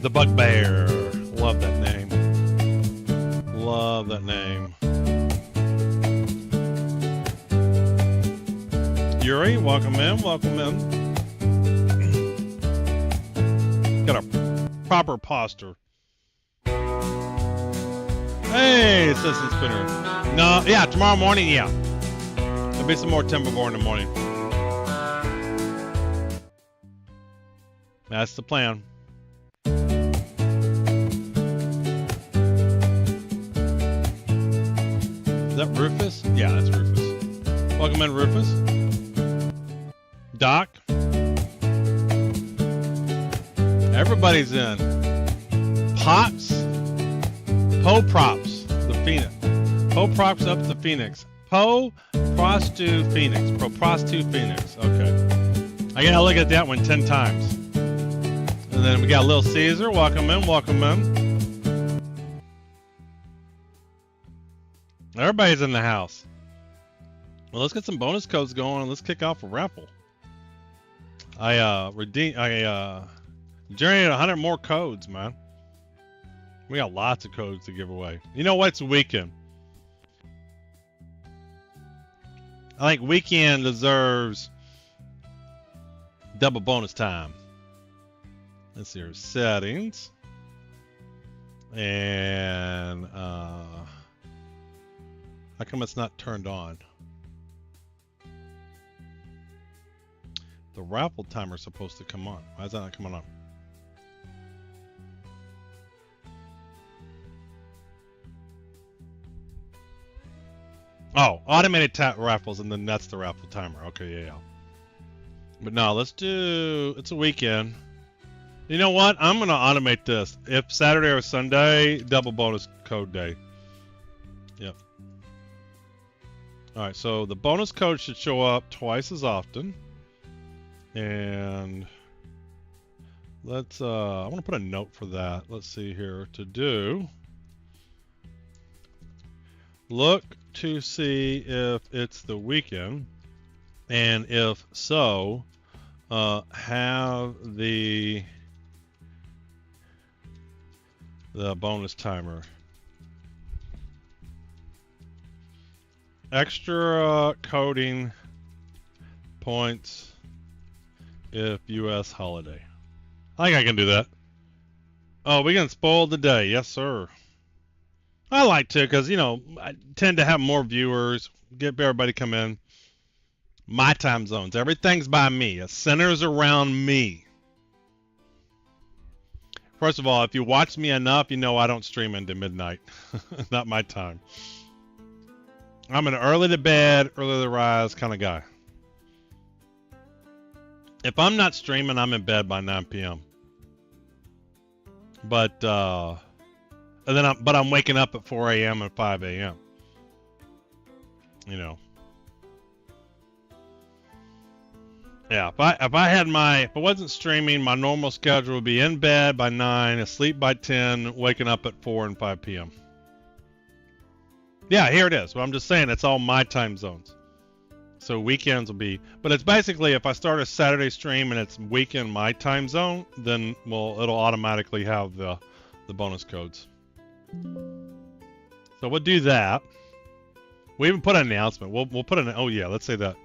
The Bugbear. Love that name. Love that name. Yuri, welcome in. Welcome in. Got a proper posture. Hey, System Spinner. No, yeah, tomorrow morning, yeah. There'll be some more Timbergore in the morning. That's the plan. Is that Rufus? Yeah, that's Rufus. Welcome in, Rufus. Doc. Everybody's in. Pops. Poe Props, the Phoenix. Poe Props up the Phoenix. Poe Prostu Phoenix. Pro Prostu Phoenix. Okay. I gotta look at that one 10 times. And then we got Little Caesar. Welcome in. Welcome in. Everybody's in the house. Well, let's get some bonus codes going and let's kick off a raffle. I generated 100 more codes, man. We got lots of codes to give away. You know what? It's a weekend. I think weekend deserves double bonus time. Let's see here, settings. And how come it's not turned on? The raffle timer is supposed to come on. Why is that not coming on? Oh, automated raffles, and then that's the raffle timer. Okay, yeah. But no, let's do, it's a weekend. You know what? I'm going to automate this. If Saturday or Sunday, double bonus code day. Yep. All right, so the bonus code should show up twice as often. And let's, I want to put a note for that. Let's see here. To do, look to see if it's the weekend. And if so, have the bonus timer. Extra coding points if U.S. holiday. I think I can do that. Oh, we can spoil the day. Yes, sir. I like to, because, you know, I tend to have more viewers, get everybody come in. My time zones. Everything's by me. It centers around me. First of all, if you watch me enough, you know I don't stream into midnight. Not my time. I'm an early to bed, early to rise kind of guy. If I'm not streaming, I'm in bed by 9 p.m. But I'm waking up at 4 a.m. and 5 a.m. You know. Yeah, if I wasn't streaming, my normal schedule would be in bed by 9, asleep by 10, waking up at 4 and 5 p.m. Yeah, here it is. Well, I'm just saying it's all my time zones. So weekends will be, but it's basically if I start a Saturday stream and it's weekend my time zone, then it'll automatically have the bonus codes. So we'll do that. We even put an announcement. We'll put an, oh yeah, let's say that.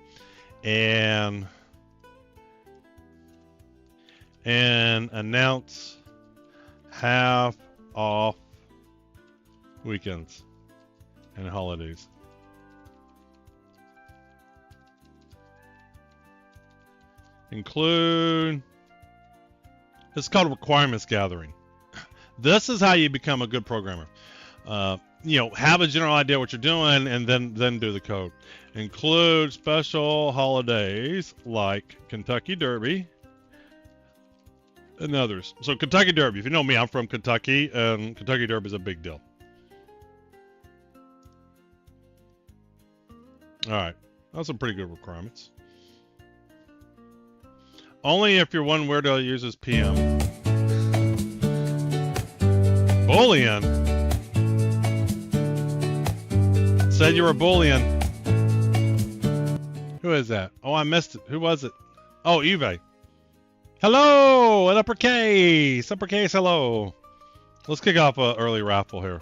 And announce half off weekends and holidays. Include, it's called requirements gathering. This is how you become a good programmer. You know, have a general idea what you're doing and then do the code. Include special holidays like Kentucky Derby and others. So Kentucky Derby, if you know me, I'm from Kentucky, and Kentucky Derby is a big deal. All right, that's some pretty good requirements. Only if you're one weirdo uses PM. Boolean. Said you were Boolean. Who is that? Oh, I missed it. Who was it? Oh, Eve. Hello, an uppercase. Uppercase, hello. Let's kick off an early raffle here.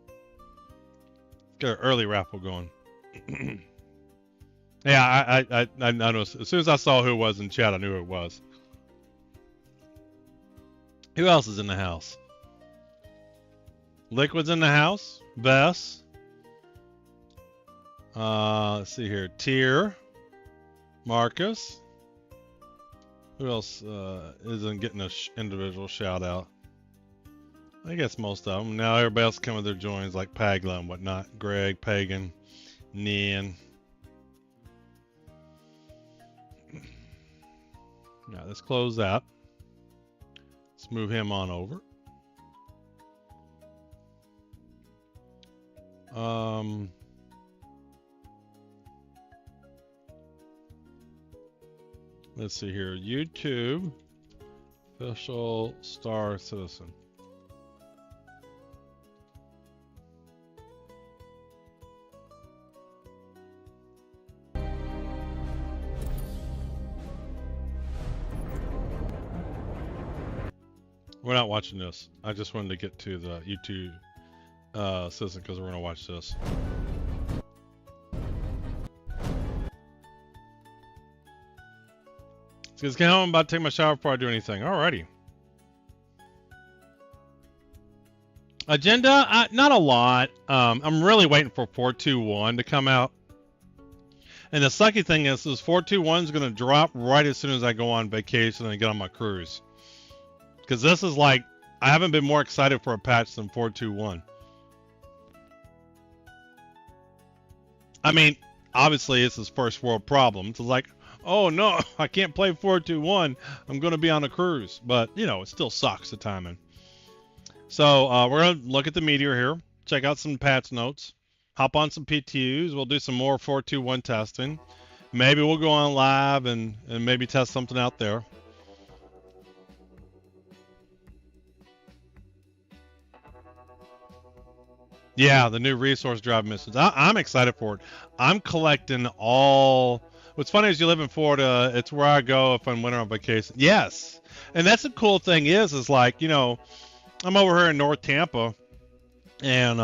Let's get an early raffle going. Yeah, I noticed. As soon as I saw who it was in chat, I knew who it was. Who else is in the house? Liquid's in the house. Bess. Let's see here. Tier. Marcus. Who else isn't getting an individual shout out? I guess most of them. Now everybody else coming with their joins like Pagla and whatnot. Greg, Pagan, Nian. Now let's close that. Let's move him on over. Let's see here. YouTube official star citizen. We're not watching this. I just wanted to get to the YouTube citizen because we're going to watch this. Just get home, I'm about to take my shower before I do anything. Alrighty. Agenda, not a lot. I'm really waiting for 421 to come out. And the sucky thing is 421 is going to drop right as soon as I go on vacation and get on my cruise. Because this is like, I haven't been more excited for a patch than 421. I mean, obviously it's his first world problem. It's like, oh no, I can't play 421. I'm going to be on a cruise. But, you know, it still sucks, the timing. So we're going to look at the meteor here, check out some patch notes, hop on some PTUs. We'll do some more 421 testing. Maybe we'll go on live and maybe test something out there. Yeah, the new resource drive missions. I'm excited for it. I'm collecting all... What's funny is you live in Florida, it's where I go if I'm winter on vacation. Yes. And that's the cool thing is like, you know, I'm over here in North Tampa, and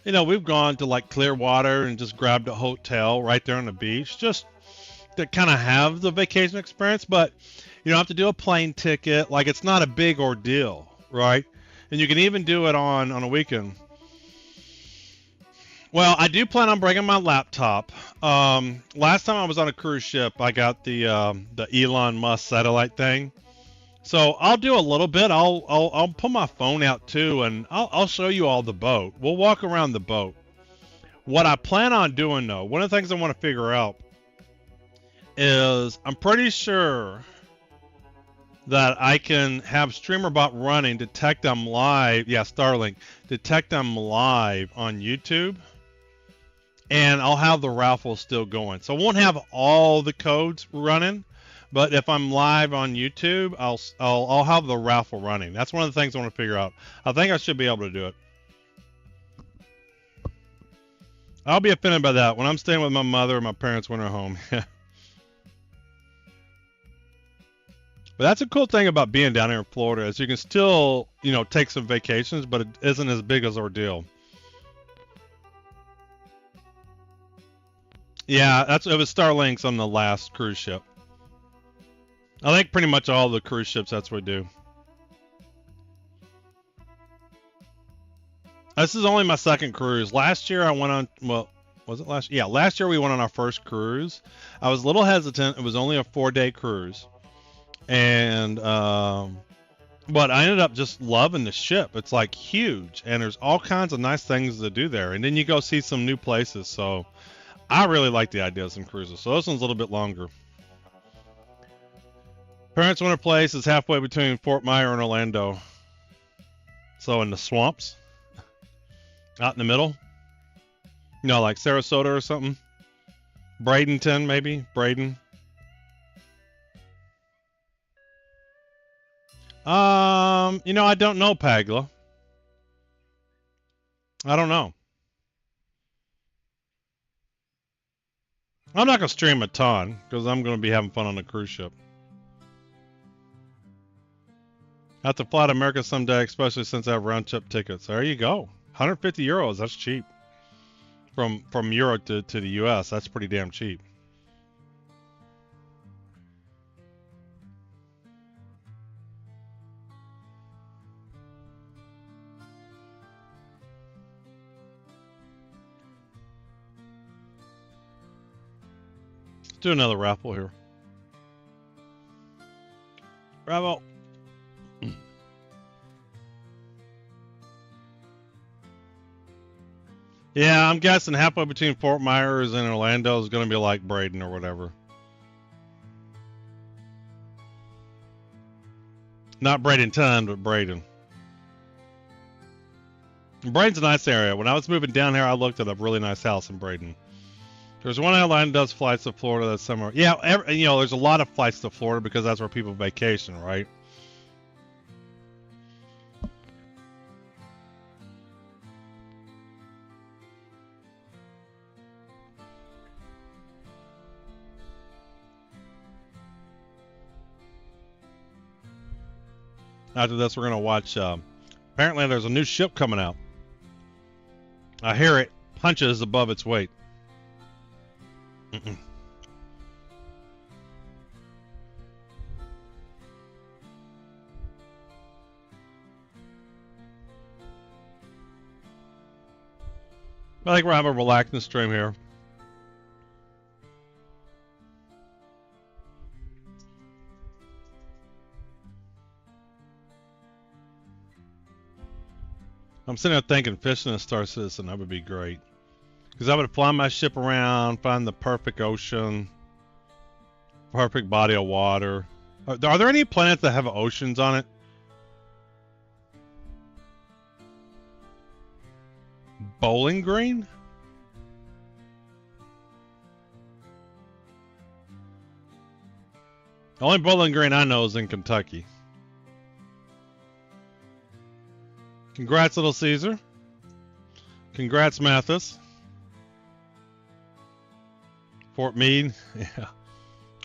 you know, we've gone to like Clearwater and just grabbed a hotel right there on the beach, just to kind of have the vacation experience. But you don't have to do a plane ticket. Like, it's not a big ordeal, right? And you can even do it on a weekend. Well, I do plan on bringing my laptop. Last time I was on a cruise ship, I got the Elon Musk satellite thing. So I'll do a little bit. I'll pull my phone out too, and I'll show you all the boat. We'll walk around the boat. What I plan on doing though, one of the things I want to figure out is I'm pretty sure that I can have StreamerBot running, detect them live. Yeah, Starlink, detect them live on YouTube, and I'll have the raffle still going. So I won't have all the codes running. But if I'm live on YouTube, I'll have the raffle running. That's one of the things I want to figure out. I think I should be able to do it. I'll be offended by that when I'm staying with my mother and my parents when they're home. But that's a cool thing about being down here in Florida is you can still, you know, take some vacations, but it isn't as big as ordeal. Yeah, it was Starlink's on the last cruise ship. I think pretty much all the cruise ships, that's what we do. This is only my second cruise. Last year I went on, well, was it last? Yeah, last year we went on our first cruise. I was a little hesitant. It was only a 4-day cruise. And, but I ended up just loving the ship. It's like huge, and there's all kinds of nice things to do there. And then you go see some new places. So I really like the idea of some cruises. So this one's a little bit longer. Parents' winter place is halfway between Fort Myer and Orlando. So in the swamps, out in the middle, you know, like Sarasota or something. Bradenton, maybe. Braden. You know, I don't know, Pagla. I don't know. I'm not gonna stream a ton because I'm gonna be having fun on the cruise ship. I have to fly to America someday, especially since I have round-trip tickets. There you go. 150 euros. That's cheap. From Europe to the U.S., that's pretty damn cheap. Let's do another raffle here. Bravo. Yeah, I'm guessing halfway between Fort Myers and Orlando is going to be like Braden or whatever. Not Bradenton, but Braden. Braden's a nice area. When I was moving down here, I looked at a really nice house in Braden. There's one airline that does flights to Florida that summer. Yeah, you know, there's a lot of flights to Florida because that's where people vacation, right? After this, we're going to watch, apparently there's a new ship coming out. I hear it punches above its weight. I think we're having a relaxing stream here. I'm sitting there thinking fishing in Star Citizen, that would be great. Because I would fly my ship around, find the perfect ocean, perfect body of water. Are there any planets that have oceans on it? Bowling Green? The only Bowling Green I know is in Kentucky. Congrats, Little Caesar. Congrats, Mathis. Fort Meade. Yeah.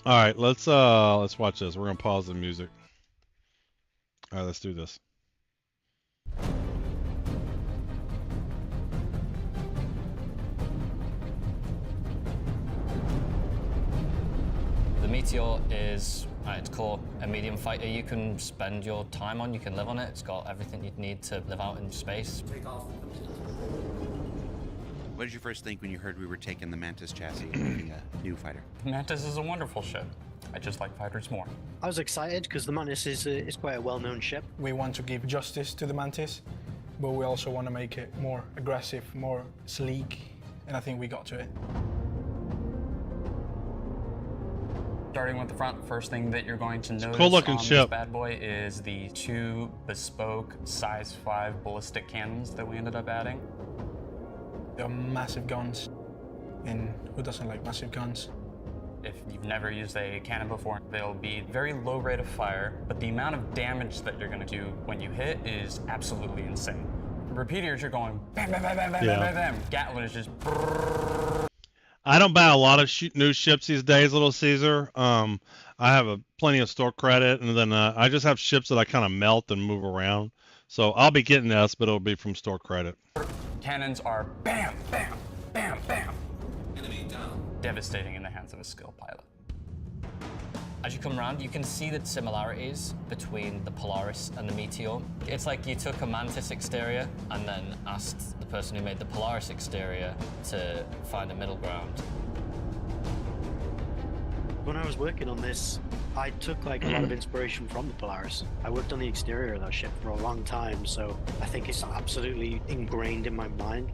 All right, let's watch this. We're gonna pause the music. All right, let's do this. The Meteor is, at its core, a medium fighter you can spend your time on, you can live on it. It's got everything you'd need to live out in space. Take off. What did you first think when you heard we were taking the Mantis chassis and making a new fighter? Mantis is a wonderful ship. I just like fighters more. I was excited because the Mantis is quite a well-known ship. We want to give justice to the Mantis, but we also want to make it more aggressive, more sleek, and I think we got to it. Starting with the front, first thing that you're going to notice cool looking on ship. this bad boy is the 2 bespoke size 5 ballistic cannons that we ended up adding. They're massive guns, and who doesn't like massive guns? If you've never used a cannon before, they'll be very low rate of fire, but the amount of damage that you're going to do when you hit is absolutely insane. Repeaters, you're going bam, bam, bam, bam, bam, Yeah. bam, bam, bam. Gatling is just. I don't buy a lot of new ships these days, Little Caesar. I have plenty of store credit, and then I just have ships that I kind of melt and move around. So I'll be getting this, but it'll be from store credit. Cannons are bam, bam, bam, bam. Enemy down. Devastating in the hands of a skilled pilot. As you come around, you can see the similarities between the Polaris and the Meteor. It's like you took a Mantis exterior and then asked the person who made the Polaris exterior to find a middle ground. When I was working on this, I took like a lot of inspiration from the Polaris. I worked on the exterior of that ship for a long time, so I think it's absolutely ingrained in my mind.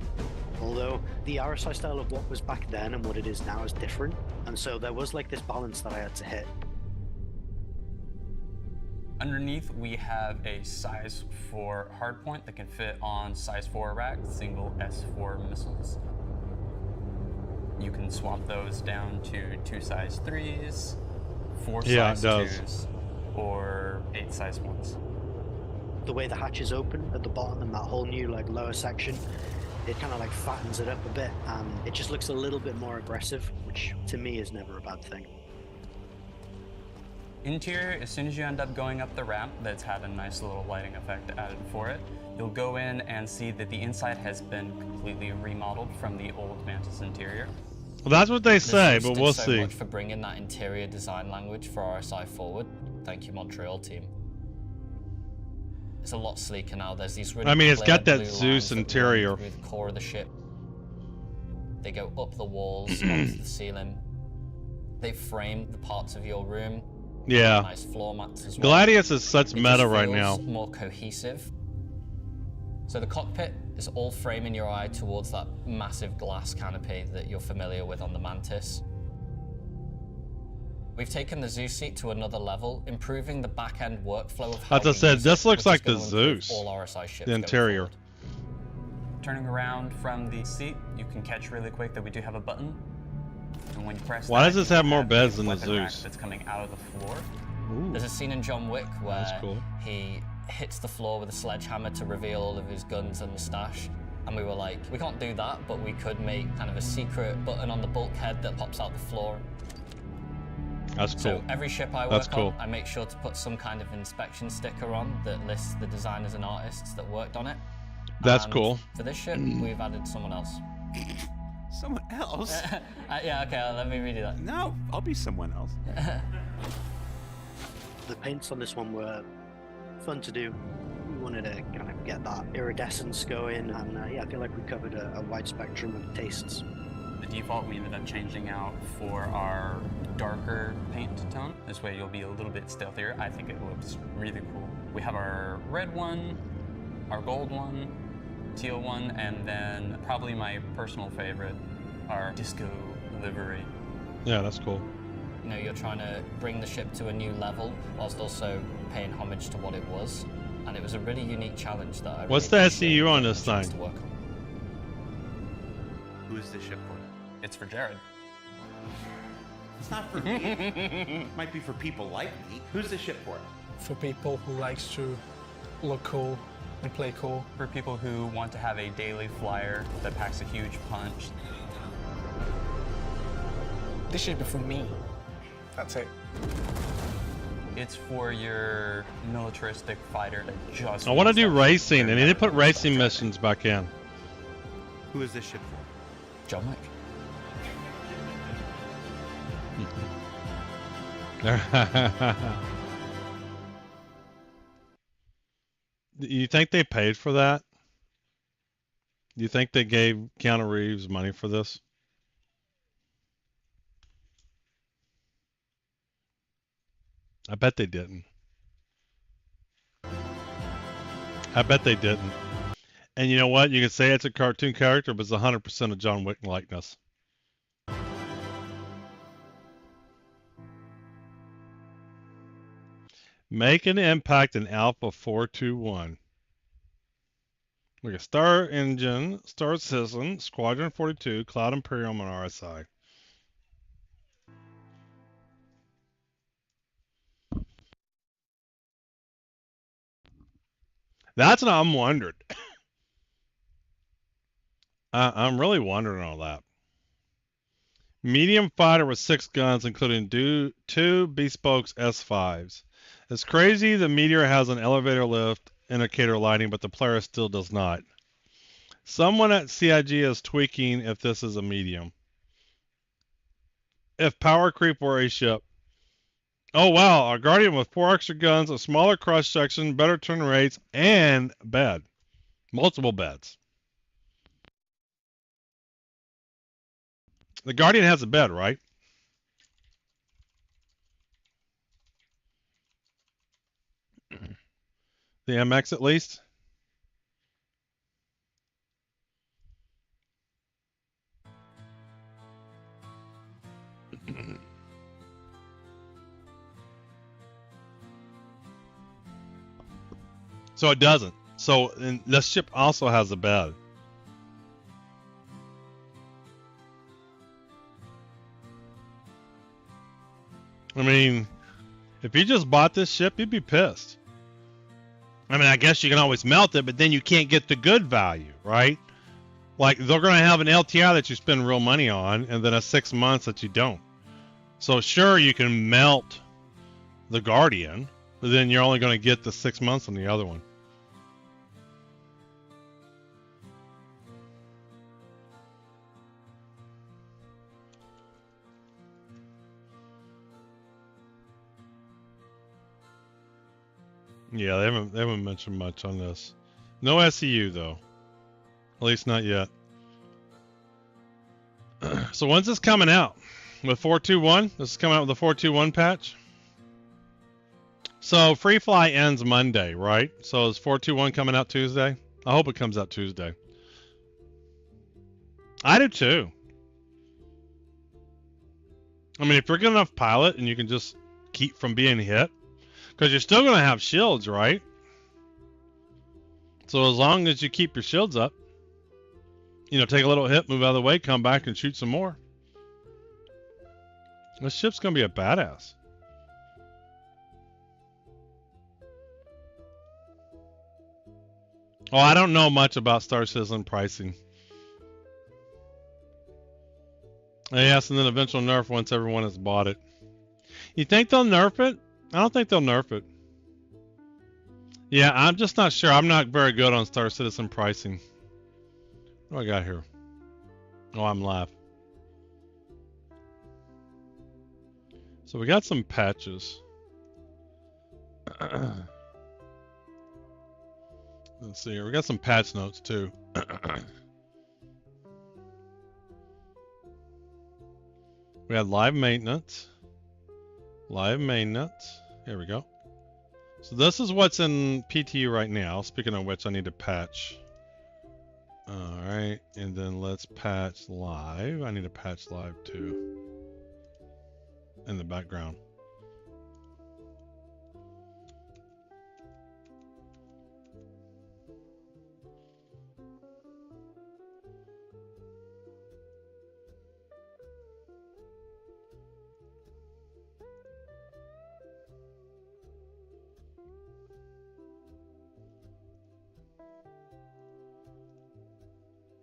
Although the RSI style of what was back then and what it is now is different, and so there was like this balance that I had to hit. Underneath, we have a size 4 hardpoint that can fit on size 4 rack, single S4 missiles. You can swap those down to 2 size 3s, 4 size 2s, or 8 size 1s. The way the hatches open at the bottom and that whole new like lower section, it kind of like fattens it up a bit, and it just looks a little bit more aggressive, which to me is never a bad thing. Interior, as soon as you end up going up the ramp that's had a nice little lighting effect added for it, you'll go in and see that the inside has been completely remodeled from the old Mantis interior. Well, that's what they say, but we'll so see. Much for bringing that interior design language for RSI forward. Thank you, Montreal team. It's a lot sleeker now. There's these really I mean, it's got clear that blue Zeus lines that run interior. through the core of the ship. They go up the walls, onto the ceiling. They frame the parts of your room. Yeah. Nice floor mats as well. Gladius is such It meta just right feels now. more cohesive. So the cockpit is all framing your eye towards that massive glass canopy that you're familiar with on the Mantis. We've taken the Zeus seat to another level, improving the back-end workflow of how As I we said, use this it, looks which like is the gonna improve Zeus, all RSI ships the going interior. forward. Turning around from the seat, you can catch really quick that we do have a button. And when you press Why that, does this you have more a beds than the weapon rack Zeus? that's coming out of the floor. Ooh. There's a scene in John Wick where That's cool. he hits the floor with a sledgehammer to reveal all of his guns and stash. And we were like, we can't do that, but we could make kind of a secret button on the bulkhead that pops out the floor. That's cool. So every ship I That's work cool. on, I make sure to put some kind of inspection sticker on that lists the designers and artists that worked on it. That's And cool. For this ship, we've added someone else. Someone else? Yeah, okay, let me redo that. No, I'll be someone else. The paints on this one were fun to do. We wanted to kind of get that iridescence going, and yeah, I feel like we covered a wide spectrum of tastes. The default we ended up changing out for our darker paint tone. This way you'll be a little bit stealthier. I think it looks really cool. We have our red one, our gold one, teal one, and then probably my personal favorite, our disco livery. Yeah, that's cool. You know, you're trying to bring the ship to a new level whilst also paying homage to what it was. And it was a really unique challenge that I really What's the appreciated SCU on getting this the chance thing? to work on. Who is this ship for? It's for Jared. It's not for me. Might be for people like me. Who's this ship for? For people who likes to look cool and play cool. For people who want to have a daily flyer that packs a huge punch. This should be for me. That's it. It's for your militaristic fighter that just I want to wants do that racing. I very need to put better racing dragon. missions back in. Who is this ship for? John Wick. You think they paid for that? You think they gave Keanu Reeves money for this? I bet they didn't. I bet they didn't. And you know what? You can say it's a cartoon character, but it's 100% of John Wick likeness. Make an impact in Alpha 421. Look at Star Engine, Star Citizen, Squadron 42, Cloud Imperium, and RSI. That's what I'm wondering. I'm really wondering all that. Medium fighter with 6 guns, including 2 bespoke S5s. It's crazy the Meteor has an elevator lift indicator lighting, but the Polaris still does not. Someone at CIG is tweaking if this is a medium. If power creep were a ship. Oh wow, a Guardian with 4 extra guns, a smaller cross section, better turn rates, and bed. Multiple beds. The Guardian has a bed, right? The MX at least? So it doesn't. So and this ship also has a bed. I mean, if you just bought this ship, you'd be pissed. I mean, I guess you can always melt it, but then you can't get the good value, right? Like, they're going to have an LTI that you spend real money on, and then a 6 months that you don't. So, sure, you can melt the Guardian, but then you're only going to get the 6 months on the other one. Yeah, they haven't mentioned much on this. No SEU though. At least not yet. So when's this coming out? With 4.2.1? This is coming out with the 4.2.1 patch? So Free Fly ends Monday, right? So is 4.2.1 coming out Tuesday? I hope it comes out Tuesday. I do too. I mean, if you're good enough pilot and you can just keep from being hit, because you're still going to have shields, right? So as long as you keep your shields up, you know, take a little hit, move out of the way, come back and shoot some more. This ship's going to be a badass. Oh, I don't know much about Star Citizen pricing. Yes, and then eventual nerf once everyone has bought it. You think they'll nerf it? I don't think they'll nerf it. Yeah, I'm just not sure. I'm not very good on Star Citizen pricing. What do I got here? Oh, I'm live. So we got some patches. Let's see here. We got some patch notes too. We had live maintenance. Live maintenance. Here we go. So this is what's in PTU right now. Speaking of which, I need to patch. All right, and then let's patch live. I need to patch live too. In the background.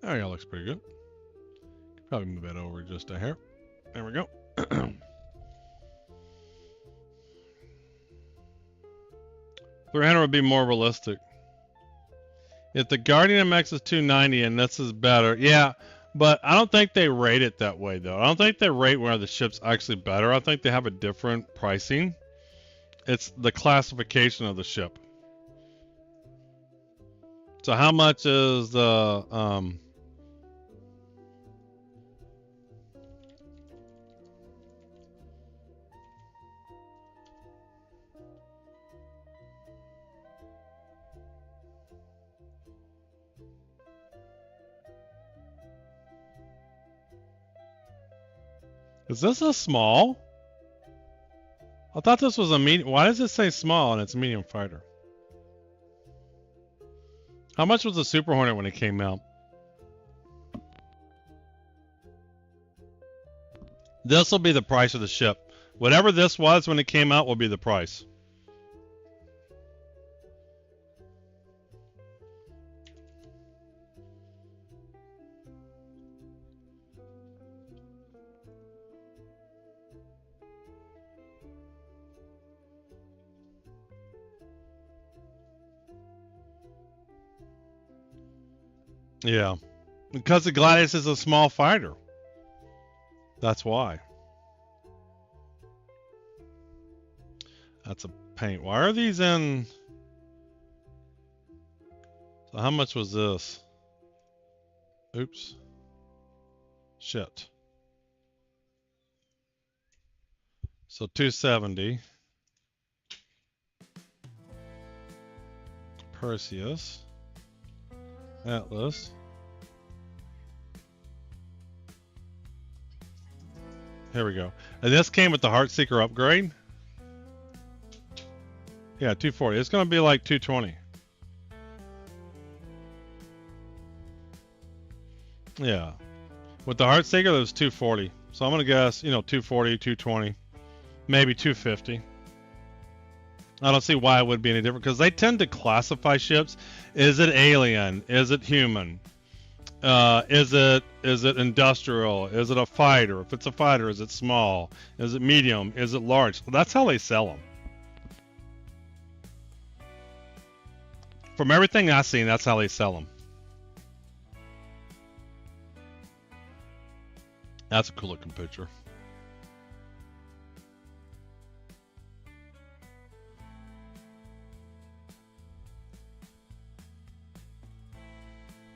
There you go, looks pretty good. Probably move that over just a hair. There we go. 300 would be more realistic. If the Guardian MX is 290 and this is better, yeah, but I don't think they rate it that way though. I don't think they rate where the ship's actually better. I think they have a different pricing. It's the classification of the ship. So how much is the is this a small? I thought this was a medium. Why does it say small and it's a medium fighter? How much was the Super Hornet when it came out? This will be the price of the ship. Whatever this was when it came out will be the price. Yeah, because the Gladius is a small fighter. That's why. That's a paint. Why are these in? So how much was this? Oops. Shit. So 270. Perseus. Atlas. Here we go. And this came with the Heartseeker upgrade. Yeah, 240. It's going to be like 220. Yeah. With the Heartseeker, it was 240. So I'm going to guess, 240, 220, maybe 250. I don't see why it would be any different because they tend to classify ships. Is it alien? Is it human? Is it industrial? Is it a fighter? If it's a fighter, is it small? Is it medium? Is it large? Well, that's how they sell them. From everything I've seen, that's how they sell them. That's a cool looking picture.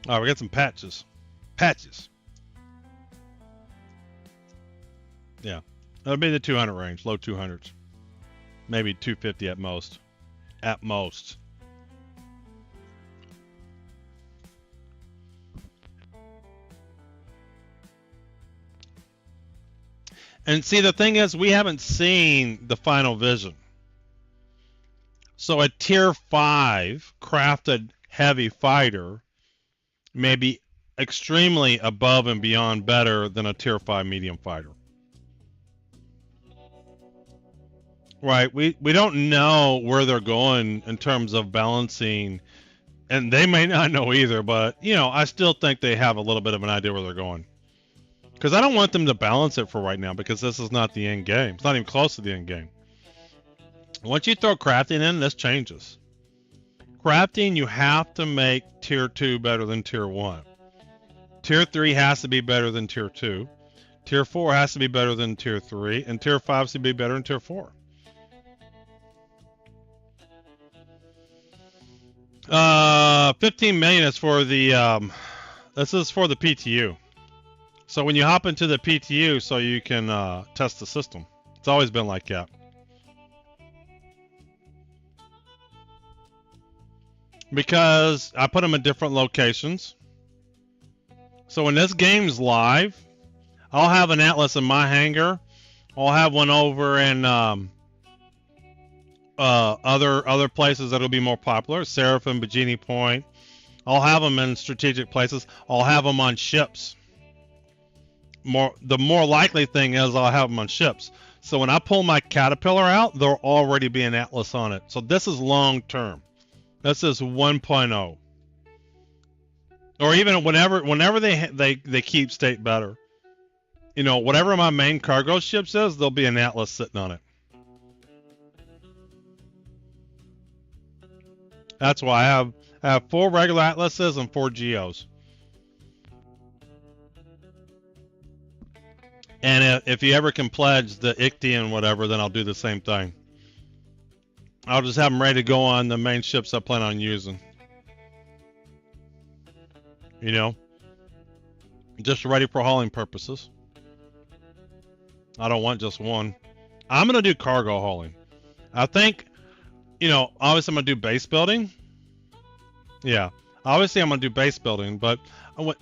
All right, we got some patches. Patches. Yeah, that'll be the 200 range, low 200s. Maybe 250 at most. At most. And see, the thing is, we haven't seen the final vision. So a tier 5 crafted heavy fighter may be extremely above and beyond better than a tier 5 medium fighter. Right, we don't know where they're going in terms of balancing, and they may not know either, but I still think they have a little bit of an idea where they're going. Because I don't want them to balance it for right now, because this is not the end game. It's not even close to the end game. Once you throw crafting in, this changes. Crafting, you have to make tier 2 better than tier 1. Tier 3 has to be better than tier 2. Tier 4 has to be better than tier 3. And tier 5 has to be better than tier 4. 15 million is for the this is for the PTU. So when you hop into the PTU, so you can test the system. It's always been like that. Because I put them in different locations. So when this game's live, I'll have an Atlas in my hangar. I'll have one over in other places that'll be more popular. Seraphim, Bikini Point. I'll have them in strategic places. I'll have them on ships. The more likely thing is I'll have them on ships. So when I pull my Caterpillar out, there'll already be an Atlas on it. So this is long term. This is 1.0. Or even whenever they keep state better. You know, whatever my main cargo ship says, there'll be an Atlas sitting on it. That's why I have 4 regular Atlases and 4 Geos. And if you ever can pledge the Ichthyan whatever, then I'll do the same thing. I'll just have them ready to go on the main ships I plan on using. You know? Just ready for hauling purposes. I don't want just one. I'm going to do cargo hauling. I think, you know, obviously I'm going to do base building. Yeah. Obviously I'm going to do base building, but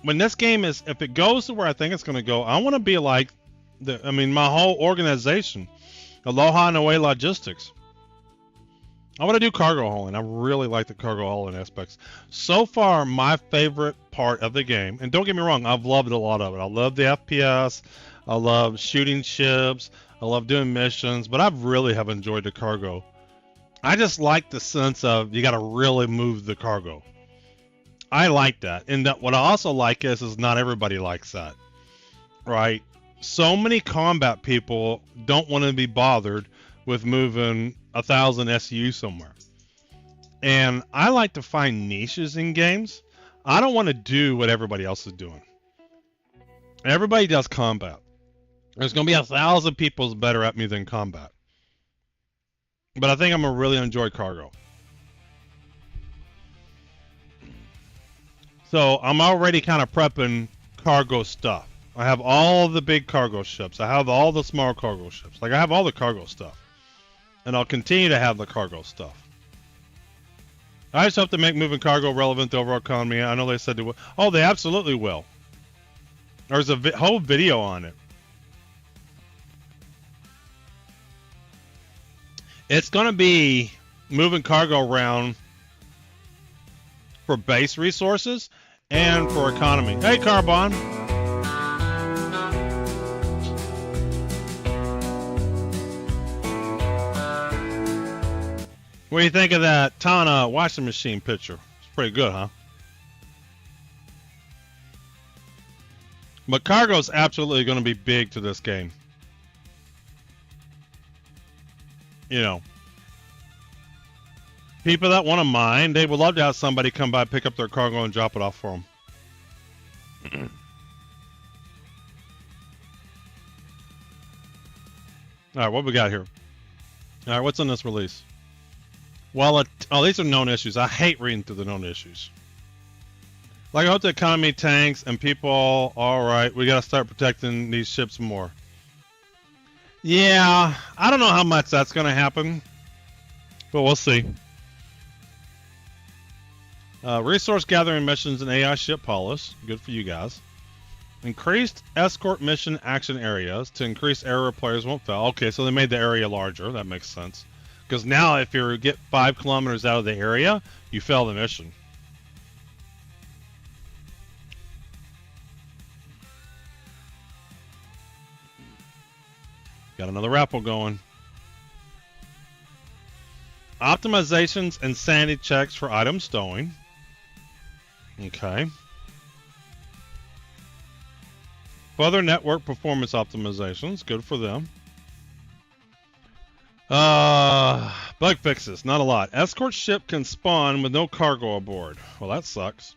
when this game is, if it goes to where I think it's going to go, I want to be like, my whole organization, Aloha Noe Logistics. I want to do cargo hauling. I really like the cargo hauling aspects. So far, my favorite part of the game, and don't get me wrong, I've loved a lot of it. I love the FPS. I love shooting ships. I love doing missions, but I really have enjoyed the cargo. I just like the sense of you got to really move the cargo. I like that. And that what I also like is not everybody likes that, right? So many combat people don't want to be bothered with moving 1,000 SU somewhere. And I like to find niches in games. I don't want to do what everybody else is doing. Everybody does combat. There's going to be 1,000 people better at me than combat. But I think I'm going to really enjoy cargo. So I'm already kind of prepping cargo stuff. I have all the big cargo ships. I have all the small cargo ships. Like I have all the cargo stuff. And I'll continue to have the cargo stuff. I just hope to make moving cargo relevant to the overall economy. I know they said they will. Oh, they absolutely will. There's a whole video on it. It's going to be moving cargo around for base resources and for economy. Hey, Carbon. What do you think of that Tana washing machine picture? It's pretty good, huh? But cargo's absolutely going to be big to this game. You know, people that want to mine, they would love to have somebody come by, pick up their cargo, and drop it off for them. All right, what we got here? All right, what's in this release? Well, these are known issues. I hate reading through the known issues. Like, I hope the economy tanks and people, all right, we got to start protecting these ships more. Yeah, I don't know how much that's going to happen, but we'll see. Resource gathering missions and AI ship polish. Good for you guys. Increased escort mission action areas to increase area players won't fail. Okay, so they made the area larger. That makes sense. Because now if you get 5 kilometers out of the area, you fail the mission. Got another raffle going. Optimizations and sanity checks for item stowing. Okay. Further network performance optimizations. Good for them. Bug fixes. Not a lot. Escort ship can spawn with no cargo aboard. Well, that sucks.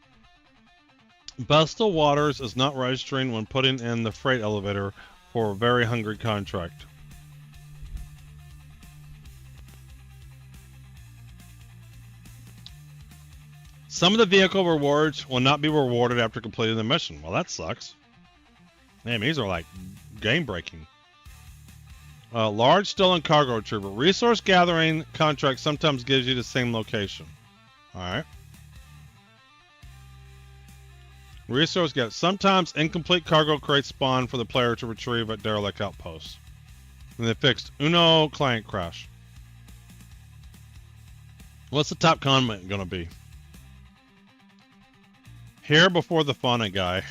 Bestal Waters is not registering when putting in the freight elevator for a very hungry contract. Some of the vehicle rewards will not be rewarded after completing the mission. Well, that sucks. Man, these are like game breaking. Large stolen cargo retriever. Resource gathering contract sometimes gives you the same location. Alright. Resource get sometimes incomplete cargo crates spawn for the player to retrieve at derelict outposts. And they fixed Uno client crash. What's the top comment gonna be? Here before the fauna guy.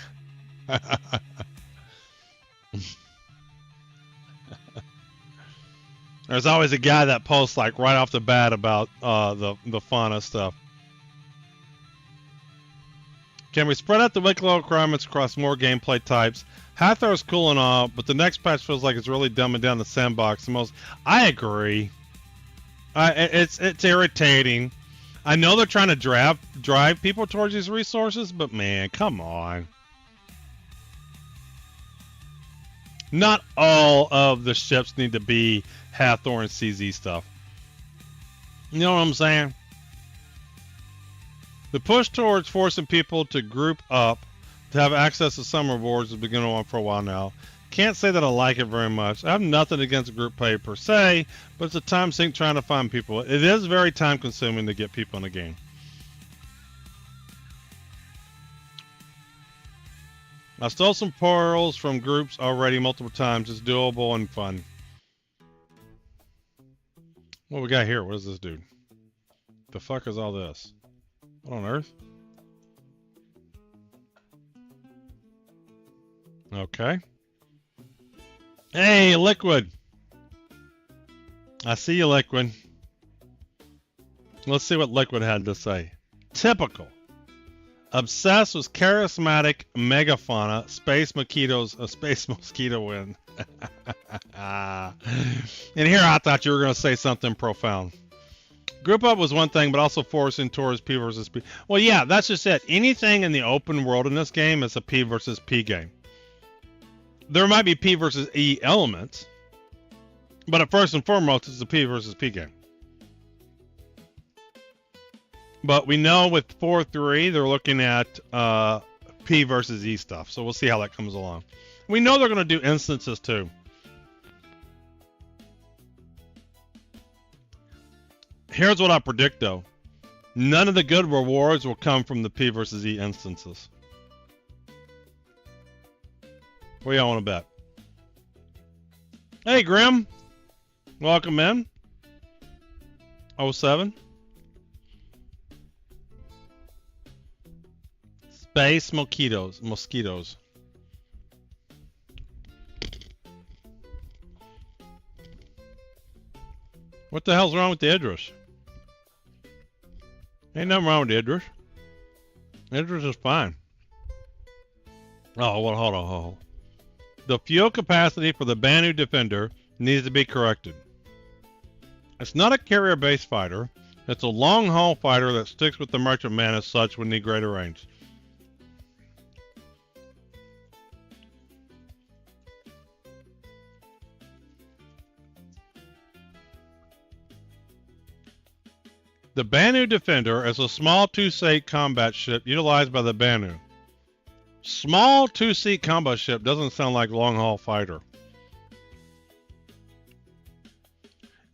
There's always a guy that posts like right off the bat about the fauna stuff. Can we spread out the weekly requirements across more gameplay types? Hathor is cool and all, but the next patch feels like it's really dumbing down the sandbox the most. I agree. It's irritating. I know they're trying to drive people towards these resources, but man, come on. Not all of the ships need to be Hathor and CZ stuff. You know what I'm saying? The push towards forcing people to group up to have access to some rewards has been going on for a while now. Can't say that I like it very much. I have nothing against group play per se, but it's a time sink trying to find people. It is very time consuming to get people in the game. I stole some pearls from groups already multiple times. It's doable and fun. What we got here? What is this dude? The fuck is all this? What on earth? Okay. Hey, Liquid. I see you, Liquid. Let's see what Liquid had to say. Typical. Obsessed with charismatic megafauna. Space mosquitoes. A space mosquito win. And here I thought you were going to say something profound. Group up was one thing, but also forcing towards P versus P. Well, yeah, that's just it. Anything in the open world in this game is a P versus P game. There might be P versus E elements, but at first and foremost, it's a P versus P game. But we know with 4.3, they're looking at P versus E stuff, so we'll see how that comes along. We know they're going to do instances too. Here's what I predict though. None of the good rewards will come from the P versus E instances. What do y'all want to bet? Hey Grim. Welcome in. 07. Space mosquitoes. Mosquitoes. What the hell's wrong with the Idris? Ain't nothing wrong with Idris. Idris is fine. Oh, well, hold on. The fuel capacity for the Banu Defender needs to be corrected. It's not a carrier-based fighter. It's a long-haul fighter that sticks with the merchantman as such would need greater range. The Banu Defender is a small two-seat combat ship utilized by the Banu. Small two-seat combat ship doesn't sound like long-haul fighter.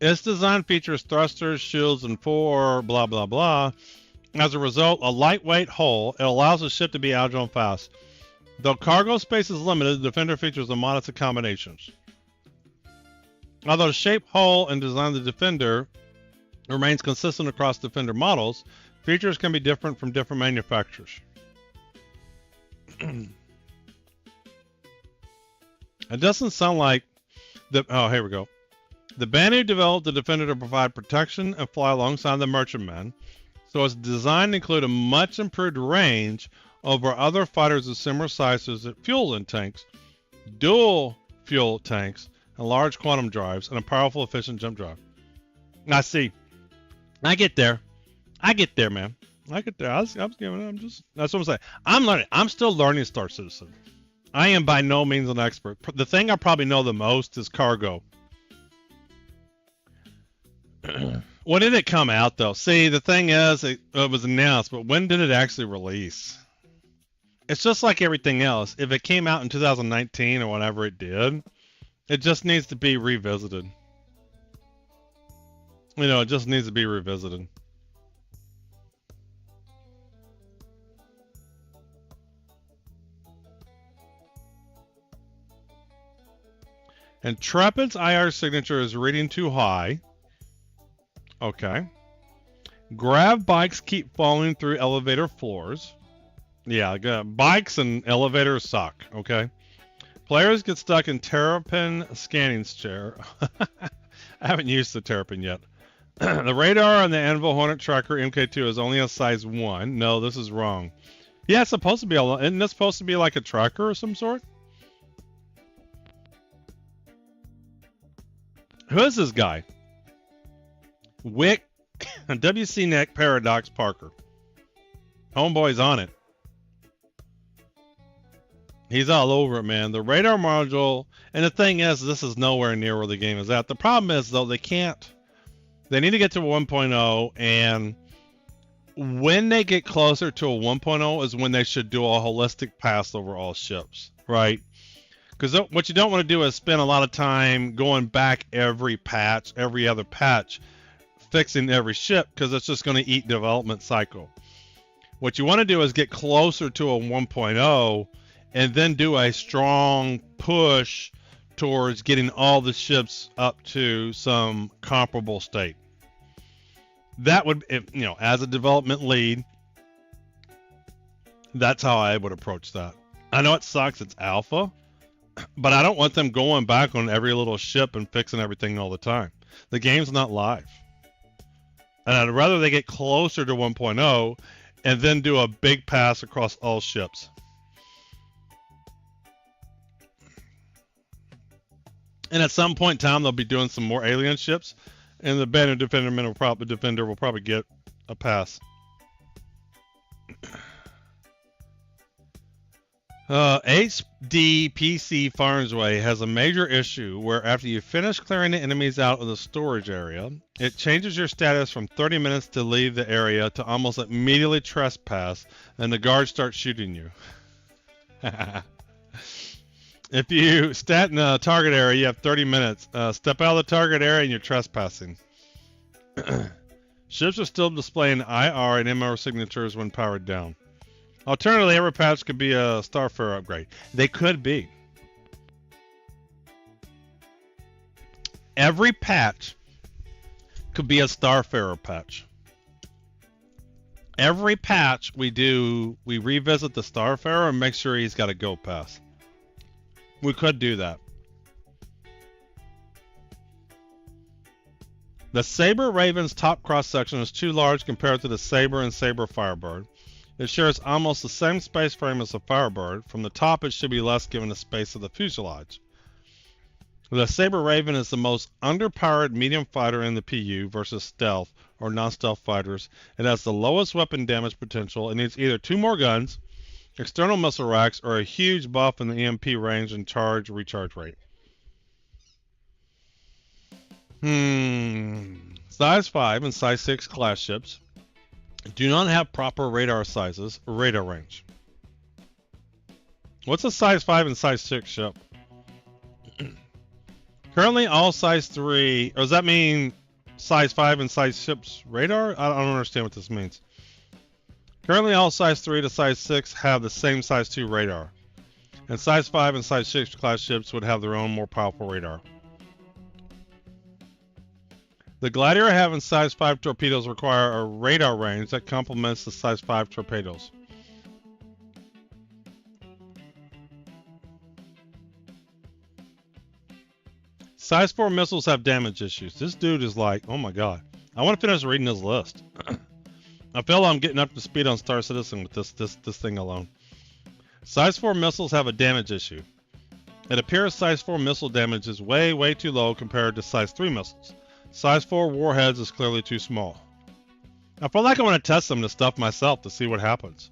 Its design features thrusters, shields, and blah blah blah. As a result, a lightweight hull, it allows the ship to be agile and fast. Though cargo space is limited, the Defender features a modest accommodations. Although the shape, hull, and design of the Defender remains consistent across Defender models, features can be different from different manufacturers. It doesn't sound like the... Oh, here we go. The Banu developed the Defender to provide protection and fly alongside the merchantman, so its design included a much improved range over other fighters of similar sizes at fuel in tanks, dual fuel tanks, and large quantum drives, and a powerful, efficient jump drive. I see. I get there. I get there, man. I get there. That's what I'm saying. I'm learning. I'm still learning Star Citizen. I am by no means an expert. The thing I probably know the most is cargo. When did it come out, though? See, the thing is, it was announced, but when did it actually release? It's just like everything else. If it came out in 2019 or whenever it did, it just needs to be revisited. You know, it just needs to be revisited. Intrepid's IR signature is reading too high. Okay. Grab bikes keep falling through elevator floors. Yeah, bikes and elevators suck, okay? Players get stuck in Terrapin scanning chair. I haven't used the Terrapin yet. The radar on the Anvil Hornet Tracker MK2 is only a size 1. No, this is wrong. Yeah, it's supposed to be isn't this supposed to be like a tracker or some sort? Who is this guy? Wick WC Neck Paradox Parker. Homeboy's on it. He's all over it, man. The radar module, and the thing is, this is nowhere near where the game is at. The problem is, though, they need to get to 1.0, and when they get closer to a 1.0 is when they should do a holistic pass over all ships, right? Because what you don't want to do is spend a lot of time going back every other patch, fixing every ship, because it's just going to eat development cycle. What you want to do is get closer to a 1.0 and then do a strong push towards getting all the ships up to some comparable state. That would, you know, as a development lead, that's how I would approach that. I know it sucks, it's alpha, but I don't want them going back on every little ship and fixing everything all the time. The game's not live. And I'd rather they get closer to 1.0 and then do a big pass across all ships. And at some point in time, they'll be doing some more alien ships, and the Banner Defender will probably get a pass. HD PC Farnsway has a major issue where after you finish clearing the enemies out of the storage area, it changes your status from 30 minutes to leave the area to almost immediately trespass, and the guards start shooting you. If you stat in a target area, you have 30 minutes. Step out of the target area and you're trespassing. Ships are still displaying IR and MR signatures when powered down. Alternatively, every patch could be a Starfarer upgrade. They could be. Every patch could be a Starfarer patch. Every patch we revisit the Starfarer and make sure he's got a go pass. We could do that. The Saber Raven's top cross section is too large compared to the Saber and Saber Firebird. It shares almost the same space frame as the Firebird. From the top, it should be less given the space of the fuselage. The Saber Raven is the most underpowered medium fighter in the PU versus stealth or non-stealth fighters. It has the lowest weapon damage potential. It needs either 2 more guns, external missile racks, or a huge buff in the EMP range and recharge rate. Size 5 and size 6 class ships do not have proper radar sizes or radar range. What's a size 5 and size 6 ship? Currently all size 3, or does that mean size 5 and size ships radar? I don't understand what this means. Currently all size 3 to size 6 have the same size 2 radar. And size 5 and size 6 class ships would have their own more powerful radar. The Gladiator having size 5 torpedoes require a radar range that complements the size 5 torpedoes. Size 4 missiles have damage issues. This dude is like, oh my god. I want to finish reading this list. I feel I'm getting up to speed on Star Citizen with this thing alone. Size 4 missiles have a damage issue. It appears size 4 missile damage is way too low compared to size 3 missiles. Size 4 warheads is clearly too small. I feel like I want to test some of this stuff myself to see what happens.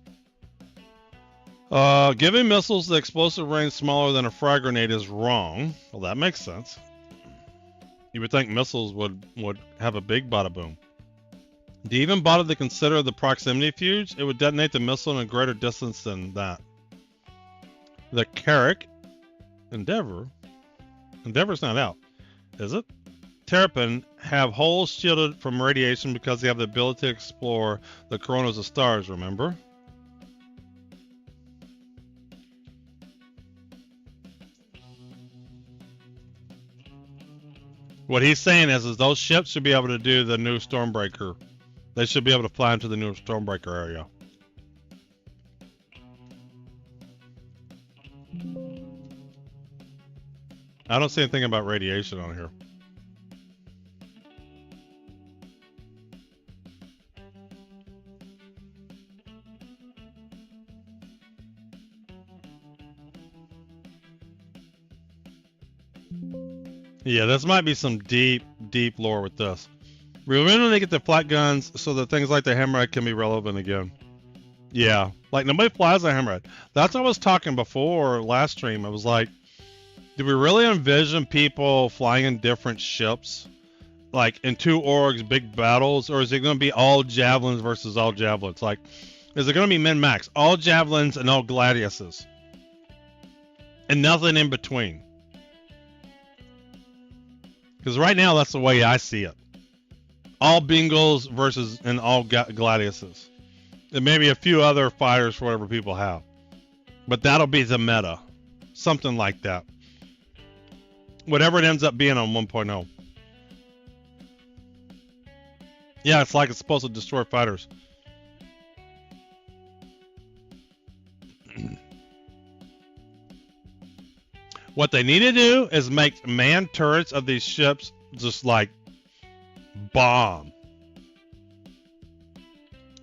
Giving missiles the explosive range smaller than a frag grenade is wrong. Well, that makes sense. You would think missiles would have a big bada boom. Do you even bother to consider the proximity fuse? It would detonate the missile in a greater distance than that. The Carrick Endeavor's not out, is it? Terrapin have holes shielded from radiation because they have the ability to explore the coronas of stars, remember? What he's saying is those ships should be able to do the new Stormbreaker. They should be able to fly into the new Stormbreaker area. I don't see anything about radiation on here. Yeah, this might be some deep, deep lore with this. We really need to get the flat guns so that things like the Hammerhead can be relevant again. Yeah, like nobody flies a Hammerhead. That's what I was talking before last stream. I was like, do we really envision people flying in different ships? Like in 2 orgs, big battles? Or is it going to be all javelins versus all javelins? Like, is it going to be min-max? All javelins and all gladiuses? And nothing in between? Because right now, that's the way I see it. All Bingals versus and all gladiuses. And maybe a few other fighters for whatever people have. But that'll be the meta. Something like that. Whatever it ends up being on 1.0. Yeah, it's like it's supposed to destroy fighters. What they need to do is make manned turrets of these ships just like bomb.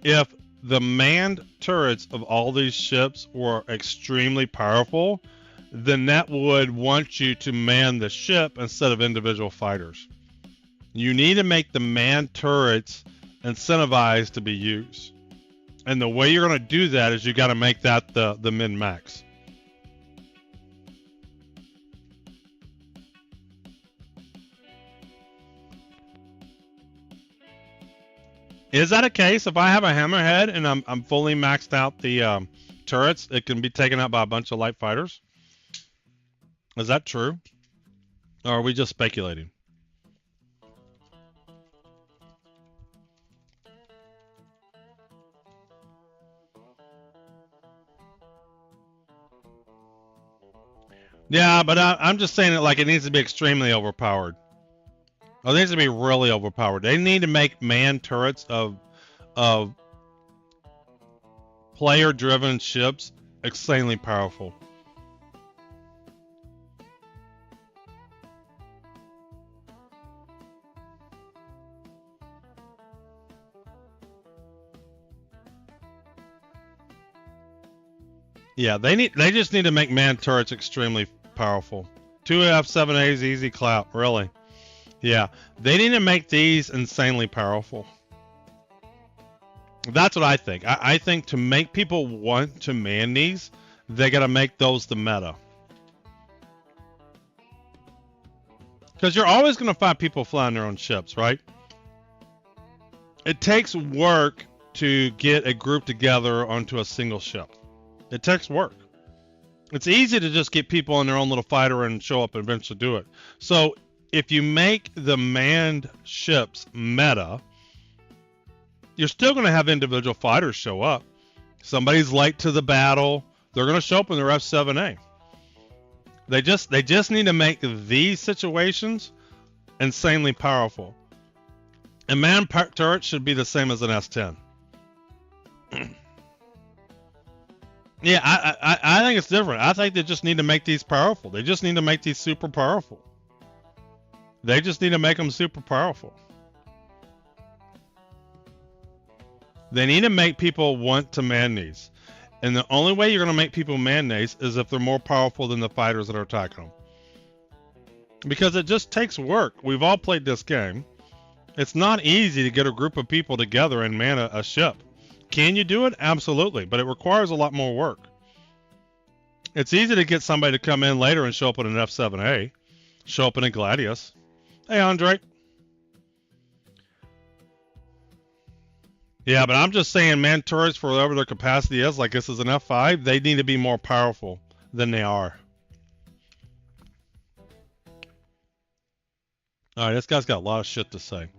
If the manned turrets of all these ships were extremely powerful, then that would want you to man the ship instead of individual fighters. You need to make the manned turrets incentivized to be used. And the way you're going to do that is you got to make that the min-max. Is that a case? If I have a Hammerhead and I'm fully maxed out the turrets, it can be taken out by a bunch of light fighters? Is that true? Or are we just speculating? Yeah, but I'm just saying it like it needs to be extremely overpowered. It needs to be really overpowered. They need to make manned turrets of player-driven ships insanely powerful. Yeah, they just need to make manned turrets extremely powerful. 2 F7As easy clap, really. Yeah, they need to make these insanely powerful. That's what I think. I think to make people want to man these, they gotta make those the meta. Because you're always gonna find people flying their own ships, right? It takes work to get a group together onto a single ship. It takes work. It's easy to just get people in their own little fighter and show up and eventually do it. So if you make the manned ships meta, you're still going to have individual fighters show up. Somebody's late to the battle, they're going to show up in their F7A. They just need to make these situations insanely powerful. A manned turret should be the same as an S10. Yeah, I think it's different. I think they just need to make these powerful. They just need to make these super powerful. They just need to make them super powerful. They need to make people want to man these. And the only way you're going to make people man these is if they're more powerful than the fighters that are attacking them. Because it just takes work. We've all played this game. It's not easy to get a group of people together and man a ship. Can you do it? Absolutely. But it requires a lot more work. It's easy to get somebody to come in later and show up in an F7A. Show up in a Gladius. Hey, Andre. Yeah, but I'm just saying, man, turrets for whatever their capacity is, like this is an F5, they need to be more powerful than they are. Alright, this guy's got a lot of shit to say.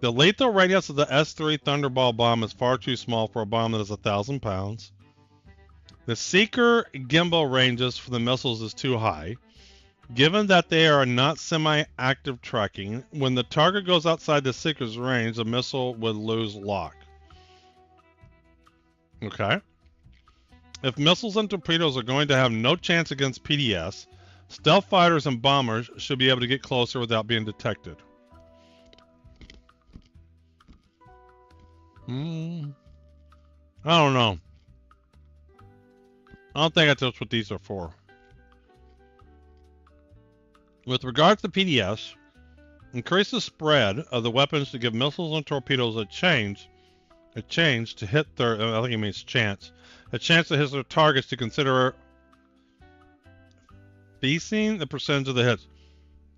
The lethal radius of the S3 Thunderball bomb is far too small for a bomb that is 1,000 pounds. The seeker gimbal ranges for the missiles is too high. Given that they are not semi-active tracking, when the target goes outside the seeker's range, the missile would lose lock. Okay. If missiles and torpedoes are going to have no chance against PDS, stealth fighters and bombers should be able to get closer without being detected. I don't know. I don't think that's what these are for. With regards to PDS, increase the spread of the weapons to give missiles and torpedoes a chance to hit their, I think it means chance, a chance to hit their targets to consider beasting the percentage of the hits.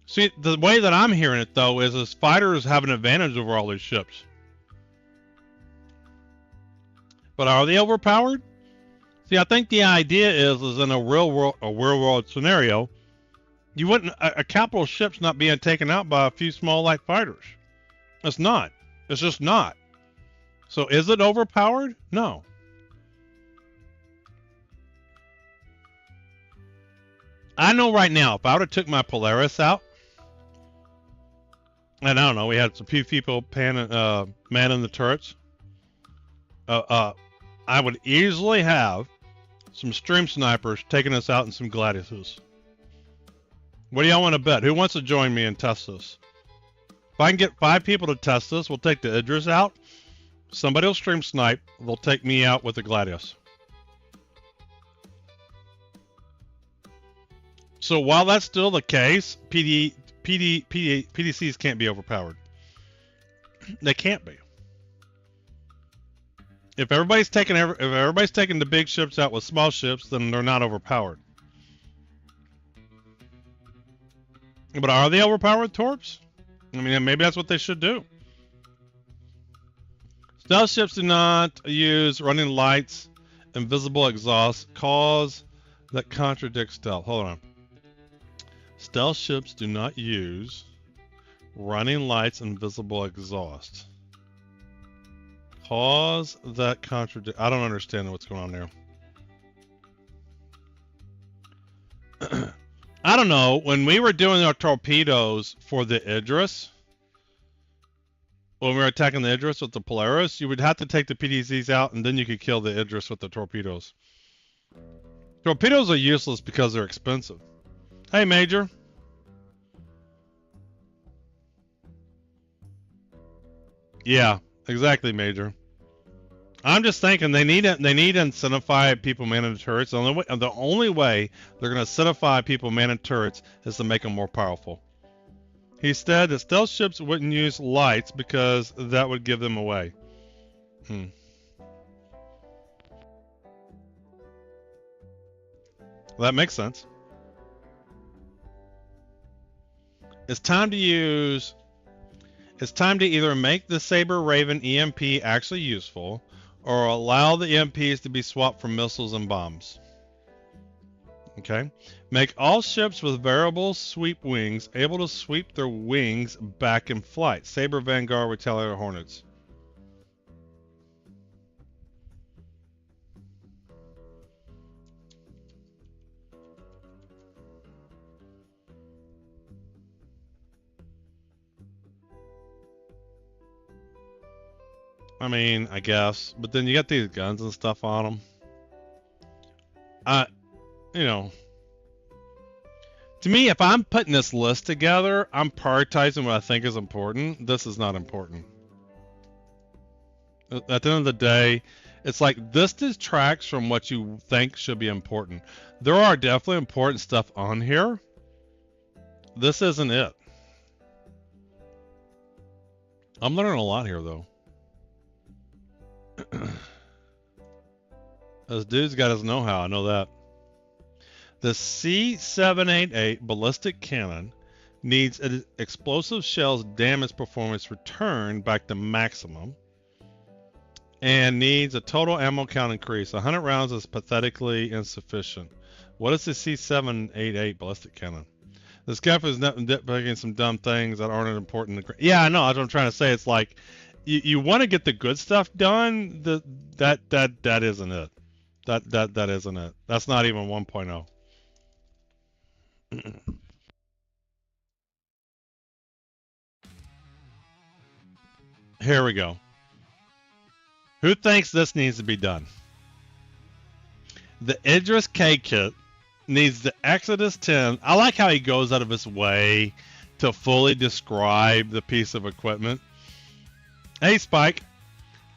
See, the way that I'm hearing it though is fighters have an advantage over all these ships. But are they overpowered? See, I think the idea is in a real world scenario, you wouldn't a capital ship's not being taken out by a few small light fighters. It's not. It's just not. So is it overpowered? No. I know right now, if I would have took my Polaris out, and I don't know, we had some few people manning the turrets. I would easily have some stream snipers taking us out in some Gladiuses. What do y'all want to bet? Who wants to join me and test this? If I can get 5 people to test this, we'll take the Idris out. Somebody will stream snipe. They'll take me out with the Gladius. So while that's still the case, PDCs can't be overpowered. They can't be. If everybody's taking the big ships out with small ships, then they're not overpowered. But are they overpowered, Torps? I mean, maybe that's what they should do. Stealth ships do not use running lights, invisible exhaust, cause that contradicts stealth. Hold on. Stealth ships do not use running lights, invisible exhaust. Cause that contradict. I don't understand what's going on there. I don't know. When we were doing our torpedoes for the Idris, when we were attacking the Idris with the Polaris, you would have to take the PDCs out and then you could kill the Idris with the torpedoes. Torpedoes are useless because they're expensive. Hey, Major. Yeah, exactly, Major. I'm just thinking they need to incentivize people manning the turrets. The only way they're going to incentivize people manning turrets is to make them more powerful. He said that stealth ships wouldn't use lights because that would give them away. Well, that makes sense. It's time to either make the Saber Raven EMP actually useful, or allow the EMPs to be swapped for missiles and bombs. Okay. Make all ships with variable sweep wings able to sweep their wings back in flight. Saber, Vanguard, Retaliator, Hornets. I mean, I guess, but then you got these guns and stuff on them. You know, to me, if I'm putting this list together, I'm prioritizing what I think is important. This is not important. At the end of the day, it's like this detracts from what you think should be important. There are definitely important stuff on here. This isn't it. I'm learning a lot here, though. This dude's got his know-how, I know that. The C788 ballistic cannon needs explosive shells damage performance returned back to maximum. and needs a total ammo count increase. 100 rounds is pathetically insufficient. What is the C788 ballistic cannon? This guy is nitpicking some dumb things that aren't important. Yeah, I know. That's what I'm trying to say. It's like you want to get the good stuff done. That isn't it. That isn't it. That's not even 1.0. Here we go. Who thinks this needs to be done? The Idris K kit needs the Exodus 10. I like how he goes out of his way to fully describe the piece of equipment. Hey, Spike.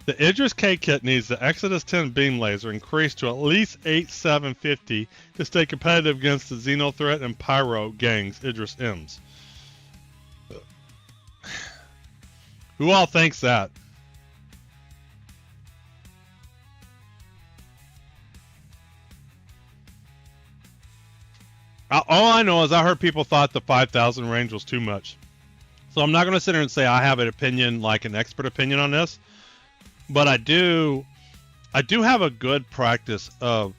The Idris K kit needs the Exodus 10 beam laser increased to at least 8750 to stay competitive against the Xenothreat and Pyro gangs Idris M's. Who all thinks that? All I know is I heard people thought the 5,000 range was too much. So I'm not going to sit here and say I have an opinion, like an expert opinion on this. But I do have a good practice of,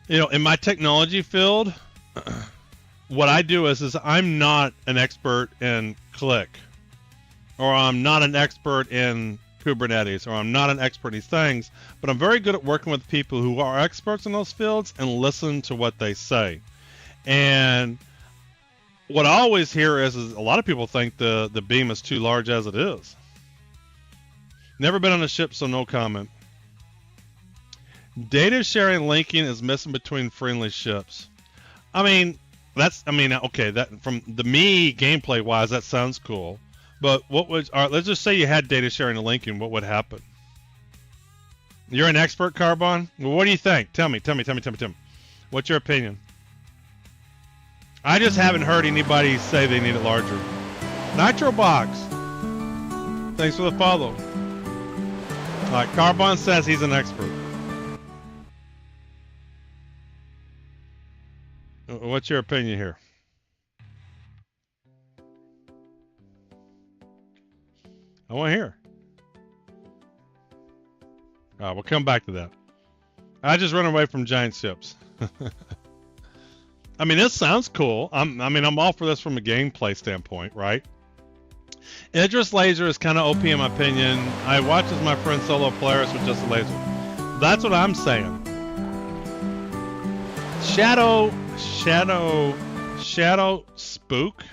in my technology field, what I do is I'm not an expert in Click, or I'm not an expert in Kubernetes, or I'm not an expert in these things, but I'm very good at working with people who are experts in those fields and listen to what they say. And what I always hear is a lot of people think the beam is too large as it is. Never been on a ship, so no comment. Data sharing linking is missing between friendly ships. Okay, that from the me gameplay wise, that sounds cool. But all right, let's just say you had data sharing and linking, what would happen? You're an expert, Carbon? Well, what do you think? Tell me. What's your opinion? I just haven't heard anybody say they need it larger. Nitro Box. Thanks for the follow. Alright, Carbon says he's an expert. What's your opinion here? I want to hear. Alright, we'll come back to that. I just run away from giant ships. I mean, this sounds cool. I'm all for this from a gameplay standpoint, right? Idris laser is kind of OP in my opinion. I watch as my friend solo players with just a laser. That's what I'm saying. Shadow Spook.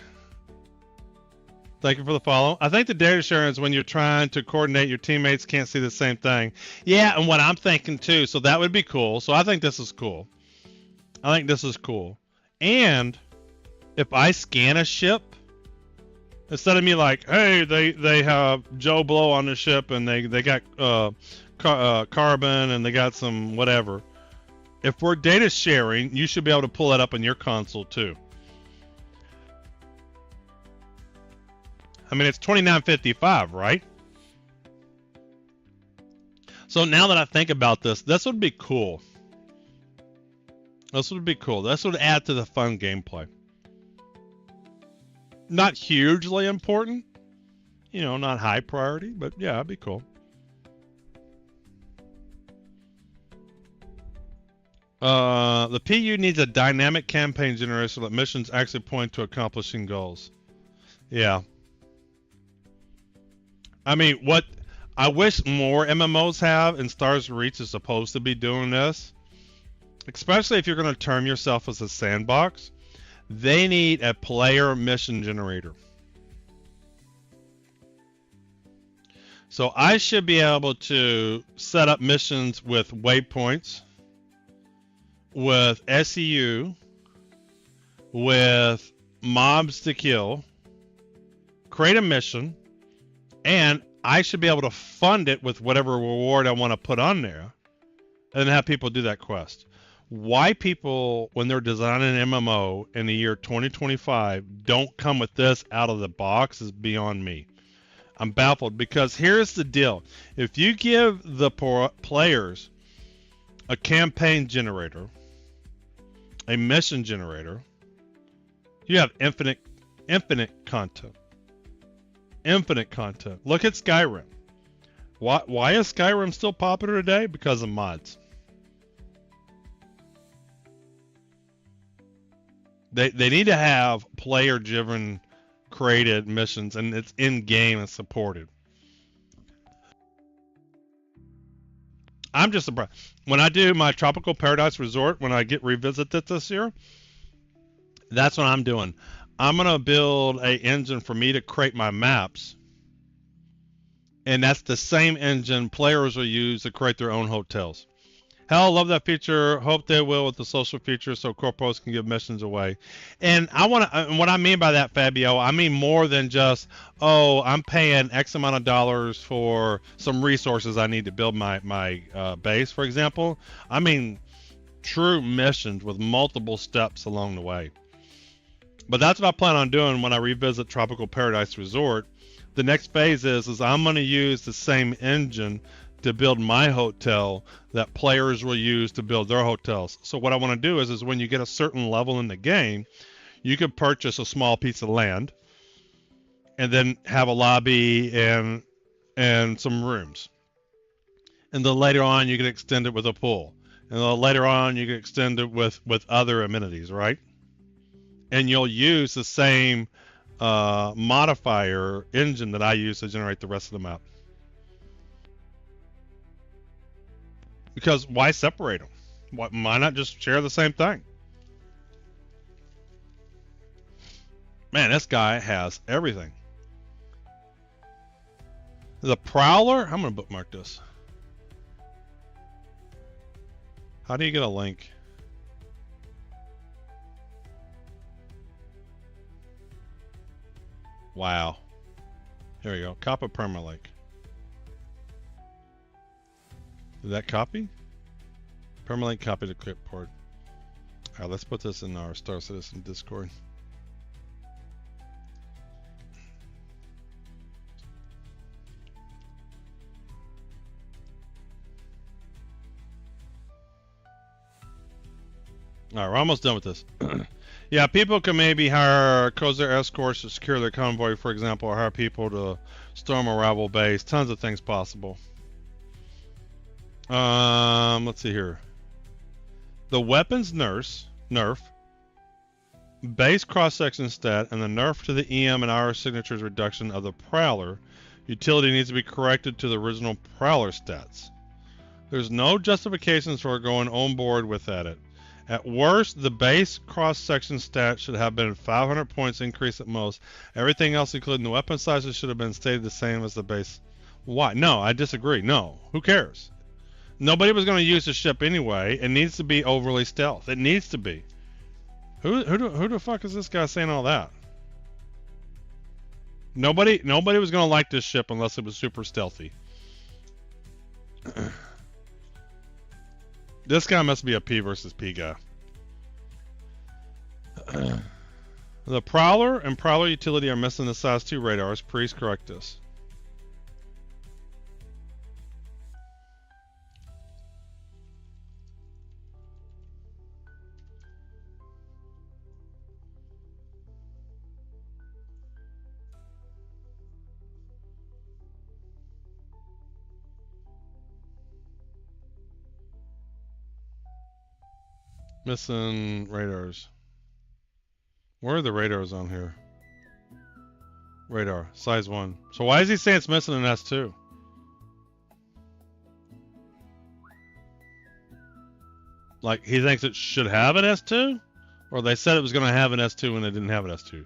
Thank you for the follow. I think the data sharing is when you're trying to coordinate, your teammates can't see the same thing. Yeah, and what I'm thinking too. So that would be cool. So I think this is cool. And if I scan a ship, instead of me like, hey, they have Joe Blow on the ship and they got carbon and they got some whatever. If we're data sharing, you should be able to pull that up in your console too. I mean, it's 2955, right? So now that I think about this, this would be cool. This would be cool. This would add to the fun gameplay. Not hugely important. Not high priority, but yeah, it'd be cool. The PU needs a dynamic campaign generator so that missions actually point to accomplishing goals. Yeah. I mean, what I wish more MMOs have, and Stars Reach is supposed to be doing this, especially if you're going to term yourself as a sandbox, they need a player mission generator. So I should be able to set up missions with waypoints, with SEU, with mobs to kill, create a mission, and I should be able to fund it with whatever reward I want to put on there, and have people do that quest. Why people, when they're designing an MMO in the year 2025, don't come with this out of the box is beyond me. I'm baffled, because here's the deal. If you give the players a campaign generator, a mission generator, you have infinite content. Infinite content. Look at Skyrim. Why is Skyrim still popular today? Because of mods. They need to have player-driven created missions, and it's in-game and supported. I'm just surprised. When I do my Tropical Paradise Resort, when I revisit it this year, that's what I'm doing. I'm going to build a engine for me to create my maps. And that's the same engine players will use to create their own hotels. Hell, love that feature. Hope they will with the social feature so corpos can give missions away. And what I mean by that, Fabio, I mean more than just, oh, I'm paying X amount of dollars for some resources I need to build my base, for example. I mean true missions with multiple steps along the way. But that's what I plan on doing when I revisit Tropical Paradise Resort. The next phase is I'm going to use the same engine to build my hotel that players will use to build their hotels. So what I want to do is when you get a certain level in the game, you can purchase a small piece of land and then have a lobby and some rooms. And then later on you can extend it with a pool. And then later on you can extend it with other amenities, right? And you'll use the same modifier engine that I use to generate the rest of the map. Because why separate them? Why not just share the same thing? Man, this guy has everything. The Prowler? I'm going to bookmark this. How do you get a link? Wow. Here we go. Copy permalink. Did that copy? Permalink copy to clipboard. Alright, let's put this in our Star Citizen Discord. Alright, we're almost done with this. Yeah, people can maybe hire Cozer escorts to secure their convoy, for example, or hire people to storm a rival base. Tons of things possible. Let's see here. The weapons nerf, base cross-section stat, and the nerf to the EM and IR signatures reduction of the Prowler utility needs to be corrected to the original Prowler stats. There's no justifications for going on board with that. At worst, the base cross-section stat should have been 500 points increase at most. Everything else, including the weapon sizes, should have been stated the same as the base. Why? No, I disagree. No. Who cares? Nobody was going to use the ship anyway. It needs to be overly stealth. It needs to be. Who the fuck is this guy saying all that? Nobody was going to like this ship unless it was super stealthy. This guy must be a P versus P guy. The Prowler and Prowler utility are missing the size 2 radars. Please correct this. Missing radars. Where are the radars on here? Radar, size 1. So why is he saying it's missing an S2? Like, he thinks it should have an S2? Or they said it was going to have an S2 when they didn't have an S2?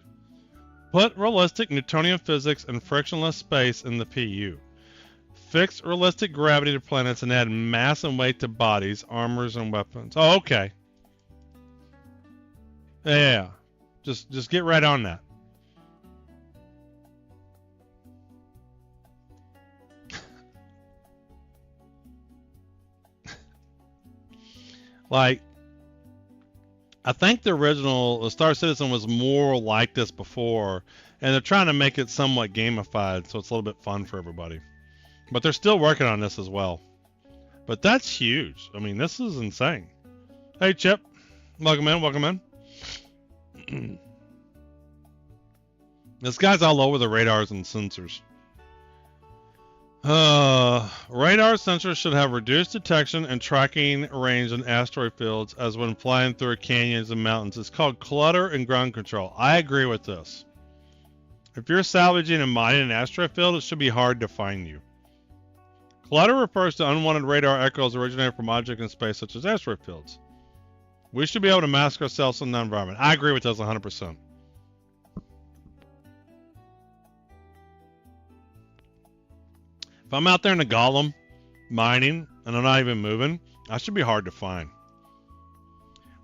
Put realistic Newtonian physics and frictionless space in the PU. Fix realistic gravity to planets and add mass and weight to bodies, armors, and weapons. Oh, okay. Yeah, just get right on that. Like, I think the original Star Citizen was more like this before, and they're trying to make it somewhat gamified, so it's a little bit fun for everybody. But they're still working on this as well. But that's huge. I mean, this is insane. Hey, Chip, welcome in. Welcome in. This guy's all over the radars and sensors. Radar sensors should have reduced detection and tracking range in asteroid fields as when flying through canyons and mountains. It's called clutter and ground control. I agree with this. If you're salvaging and mining an asteroid field, it should be hard to find you. Clutter refers to unwanted radar echoes originating from objects in space, such as asteroid fields. We should be able to mask ourselves in the environment. I agree with this 100%. If I'm out there in a golem, mining, and I'm not even moving, I should be hard to find.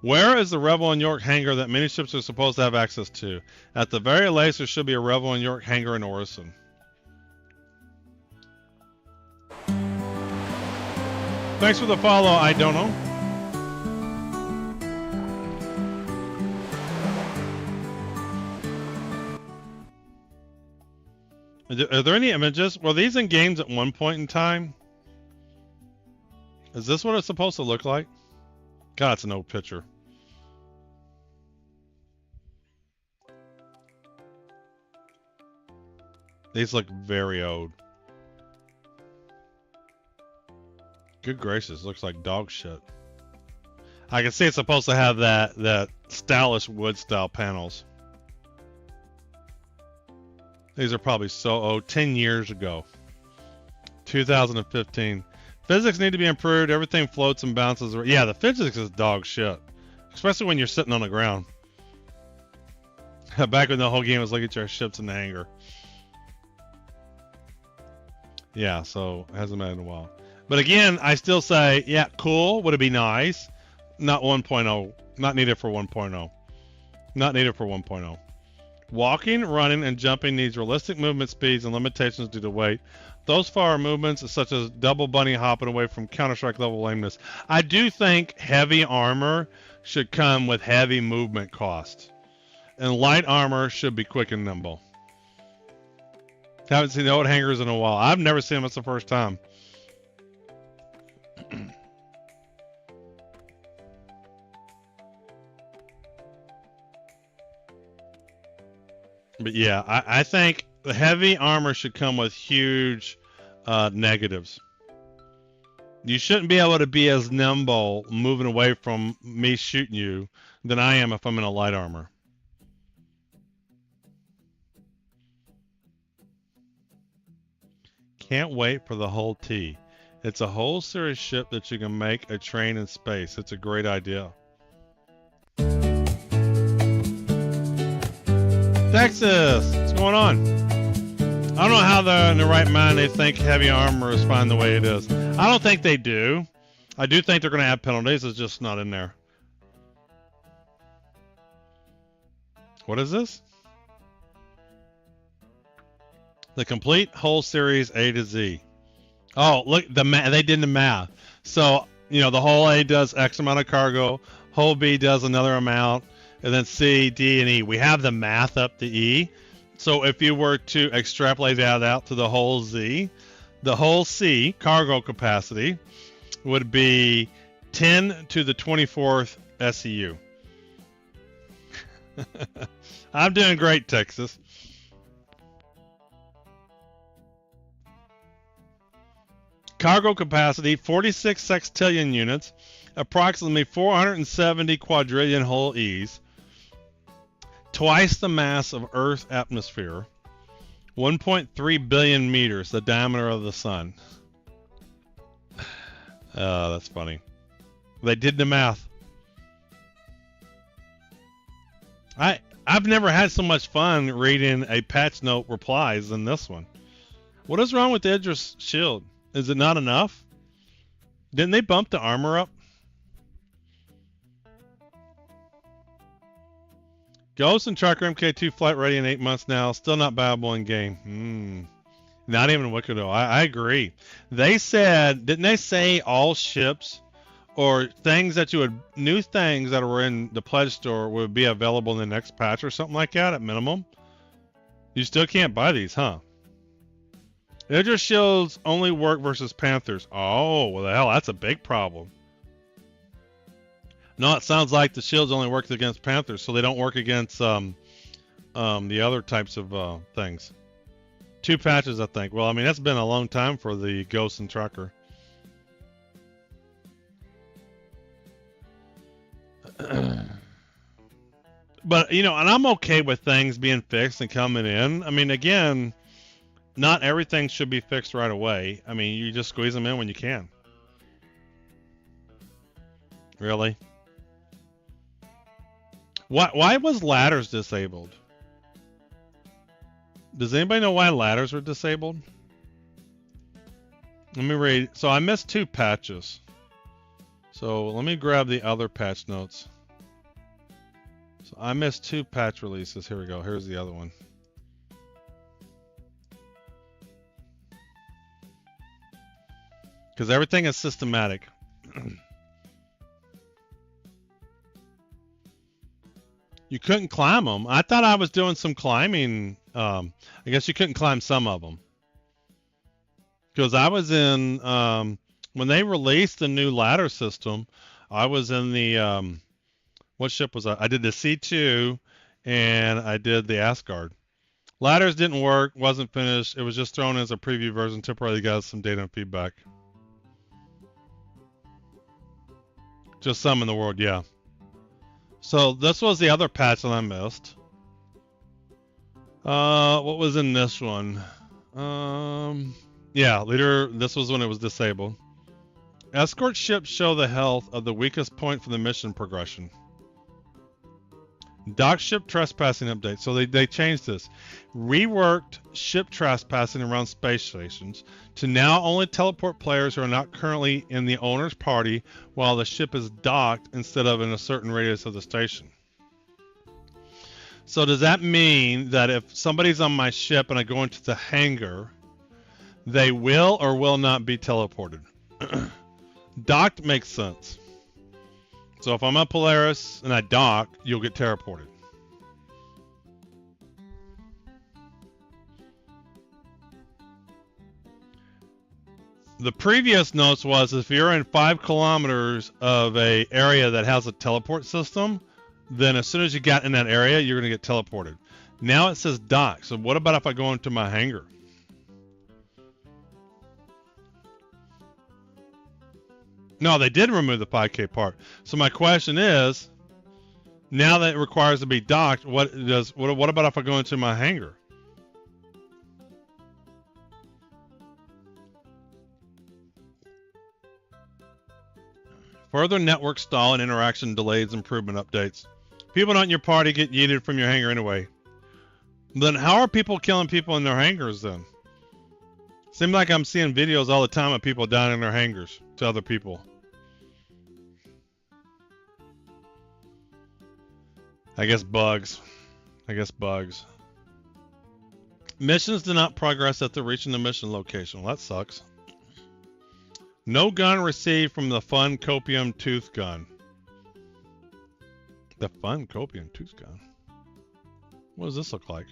Where is the Revel in York hangar that many ships are supposed to have access to? At the very least, there should be a Revel in York hangar in Orison. Thanks for the follow, I don't know. Are there any images? Were these in games at one point in time? Is this what it's supposed to look like? God, it's an old picture. These look very old. Good gracious, looks like dog shit. I can see it's supposed to have that stylish wood style panels. These are probably so old, 10 years ago. 2015. Physics need to be improved. Everything floats and bounces. Yeah, the physics is dog shit. Especially when you're sitting on the ground. Back when the whole game was look at your ships in the hangar. Yeah, so it hasn't been in a while. But again, I still say, yeah, cool. Would it be nice? Not 1.0. Not needed for 1.0. Not needed for 1.0. Walking, running, and jumping needs realistic movement speeds and limitations due to weight. Those far movements, such as double bunny hopping away from Counter-Strike level lameness. I do think heavy armor should come with heavy movement cost. And light armor should be quick and nimble. Haven't seen the old hangars in a while. I've never seen them. It's the first time. But yeah, I think the heavy armor should come with huge negatives. You shouldn't be able to be as nimble moving away from me shooting you than I am if I'm in a light armor. Can't wait for the Hull T. It's a whole series ship that you can make a train in space. It's a great idea. Texas, what's going on? I don't know how they're in the right mind. They think heavy armor is fine the way it is. I don't think they do. I do think they're going to add penalties. It's just not in there. What is this? The complete whole series A to Z. Oh, look, they did the math. So, you know, the whole A does X amount of cargo. Whole B does another amount. And then C, D, and E. We have the math up to E. So if you were to extrapolate that out to the whole Z, the whole C, cargo capacity, would be 10 to the 24th SEU. I'm doing great, Texas. Cargo capacity, 46 sextillion units, approximately 470 quadrillion whole E's, twice the mass of Earth's atmosphere, 1.3 billion meters, the diameter of the sun. That's funny. They did the math. I've never had so much fun reading a patch note replies than this one. What is wrong with the Idris shield? Is it not enough? Didn't they bump the armor up? Ghost and Tracker MK2 flight ready in 8 months now. Still not viable in game. Not even Wickedo. I agree. They said, didn't they say all ships or things that new things that were in the pledge store would be available in the next patch or something like that at minimum? You still can't buy these, huh? Idris shields only work versus Panthers. Oh, well, the hell, that's a big problem. No, it sounds like the shields only work against Panthers, so they don't work against the other types of things. 2 patches, I think. Well, I mean, that's been a long time for the Ghost and Tracker. But, you know, and I'm okay with things being fixed and coming in. I mean, again, not everything should be fixed right away. I mean, you just squeeze them in when you can. Really? Why was ladders disabled? Does anybody know why ladders were disabled? Let me read. So I missed 2 patches. So let me grab the other patch notes. So I missed 2 patch releases. Here we go. Here's the other one. Because everything is systematic. You couldn't climb them. I thought I was doing some climbing. I guess you couldn't climb some of them. Because I was in, when they released the new ladder system, I was in the, what ship was I? I did the C2 and I did the Asgard. Ladders didn't work, wasn't finished. It was just thrown as a preview version, temporarily got some data and feedback. Just some in the world, yeah. So this was the other patch that I missed. What was in this one? Yeah, leader, this was when it was disabled. Escort ships show the health of the weakest point for the mission progression. Dock ship trespassing update. So they changed this. Reworked ship trespassing around space stations to now only teleport players who are not currently in the owner's party while the ship is docked instead of in a certain radius of the station. So does that mean that if somebody's on my ship and I go into the hangar, they will or will not be teleported? Docked makes sense. So if I'm a Polaris and I dock, you'll get teleported. The previous notes was if you're in 5 kilometers of a area that has a teleport system, then as soon as you got in that area, you're going to get teleported. Now it says dock. So what about if I go into my hangar? No, they did remove the 5K part. So my question is, now that it requires to be docked, what about if I go into my hangar? Further network stall and interaction delays improvement updates. People not in your party get yeeted from your hangar anyway. Then how are people killing people in their hangars then? Seems like I'm seeing videos all the time of people dying in their hangars to other people. I guess bugs. Missions do not progress after reaching the mission location. Well, that sucks. No gun received from the Fun Copium Tooth Gun. The Fun Copium Tooth Gun? What does this look like?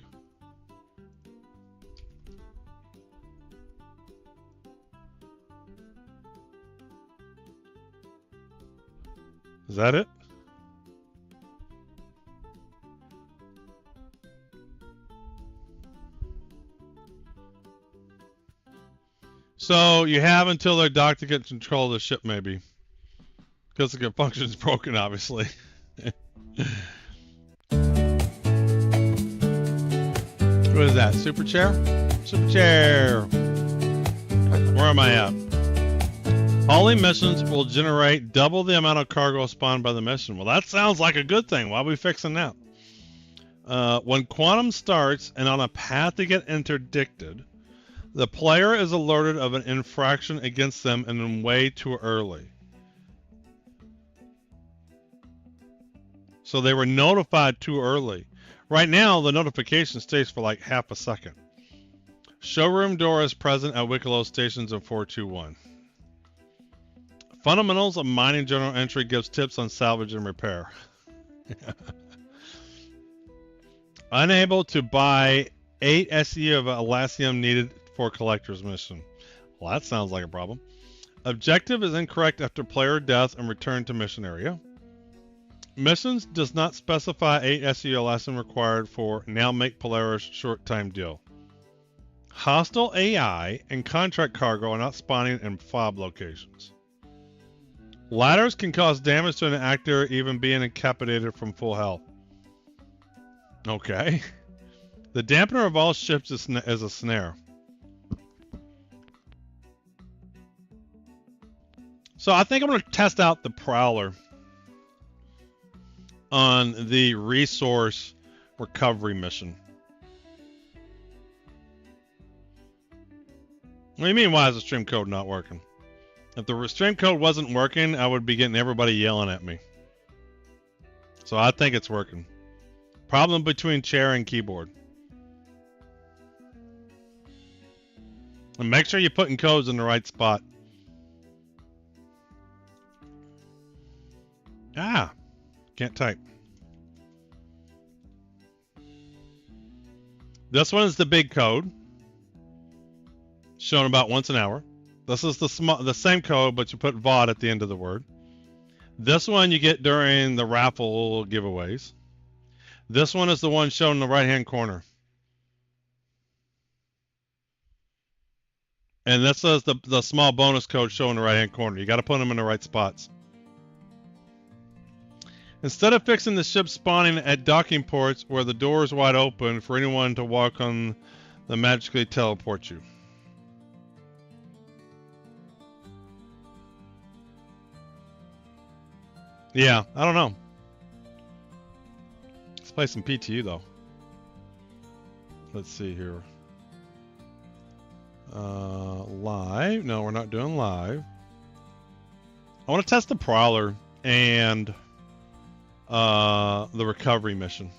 Is that it? So you have until they're docked to get control of the ship, maybe. Because the function's broken, obviously. What is that? Super chair? Super chair! Where am I at? Hauling missions will generate double the amount of cargo spawned by the mission. Well, that sounds like a good thing. Why are we fixing that? When Quantum starts and on a path to get interdicted, the player is alerted of an infraction against them and way too early. So they were notified too early. Right now, the notification stays for like half a second. Showroom door is present at Wicklow stations in 421. Fundamentals of mining journal entry gives tips on salvage and repair. Unable to buy 8 SE of Elastium needed for collector's mission. Well, that sounds like a problem. Objective is incorrect after player death and return to mission area. Missions does not specify 8 SEO lesson required for now make Polaris short time deal. Hostile AI and contract cargo are not spawning in FOB locations. Ladders can cause damage to an actor even being incapacitated from full health. Okay. The dampener of all ships is a snare. So I think I'm going to test out the Prowler on the resource recovery mission. What do you mean, why is the stream code not working? If the stream code wasn't working, I would be getting everybody yelling at me. So I think it's working. Problem between chair and keyboard. And make sure you're putting codes in the right spot. Ah, can't type. This one is the big code, shown about once an hour. This is the same code, but you put VOD at the end of the word. This one you get during the raffle giveaways. This one is the one shown in the right-hand corner. And this is the small bonus code shown in the right-hand corner. You got to put them in the right spots. Instead of fixing the ship spawning at docking ports where the door is wide open for anyone to walk on, the magically teleport you. Yeah, I don't know. Let's play some PTU though. Let's see here. Live. No, we're not doing live. I want to test the Prowler and the recovery mission.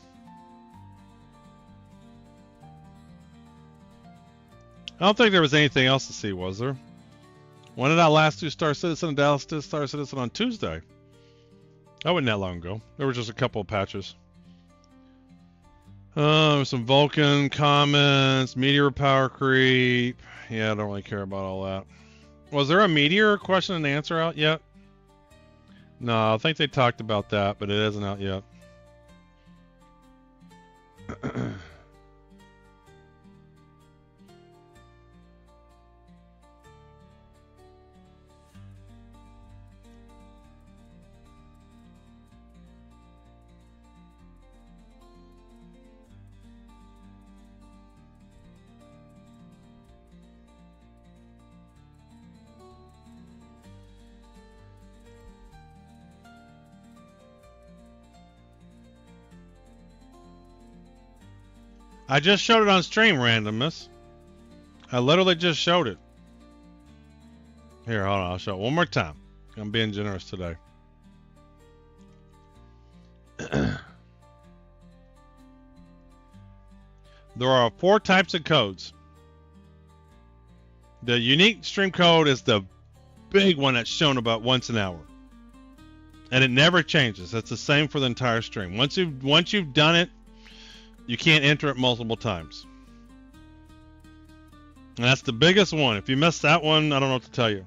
I don't think there was anything else to see, was there? When did I last do Star Citizen and Dallas did Star Citizen on Tuesday? That wasn't that long ago. There were just a couple of patches. Some Vulcan comments, meteor power creep. Yeah, I don't really care about all that. Was there a meteor question and answer out yet? No, I think they talked about that, but it isn't out yet. I just showed it on stream, randomness. I literally just showed it. Here, hold on, I'll show it one more time. I'm being generous today. There are 4 types of codes. The unique stream code is the big one that's shown about once an hour. And it never changes. It's the same for the entire stream. Once you've done it, you can't enter it multiple times. And that's the biggest one. If you missed that one, I don't know what to tell you.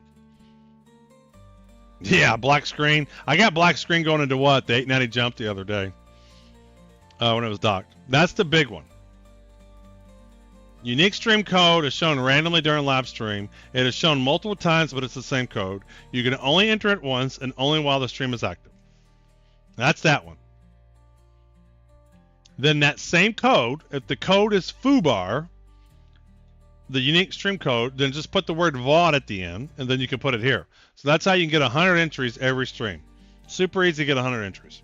Yeah, black screen. I got black screen going into what? The 890 jump the other day. When it was docked. That's the big one. Unique stream code is shown randomly during live stream. It is shown multiple times, but it's the same code. You can only enter it once and only while the stream is active. That's that one. Then that same code, if the code is FOOBAR, the unique stream code, then just put the word VOD at the end, and then you can put it here. So that's how you can get 100 entries every stream. Super easy to get 100 entries.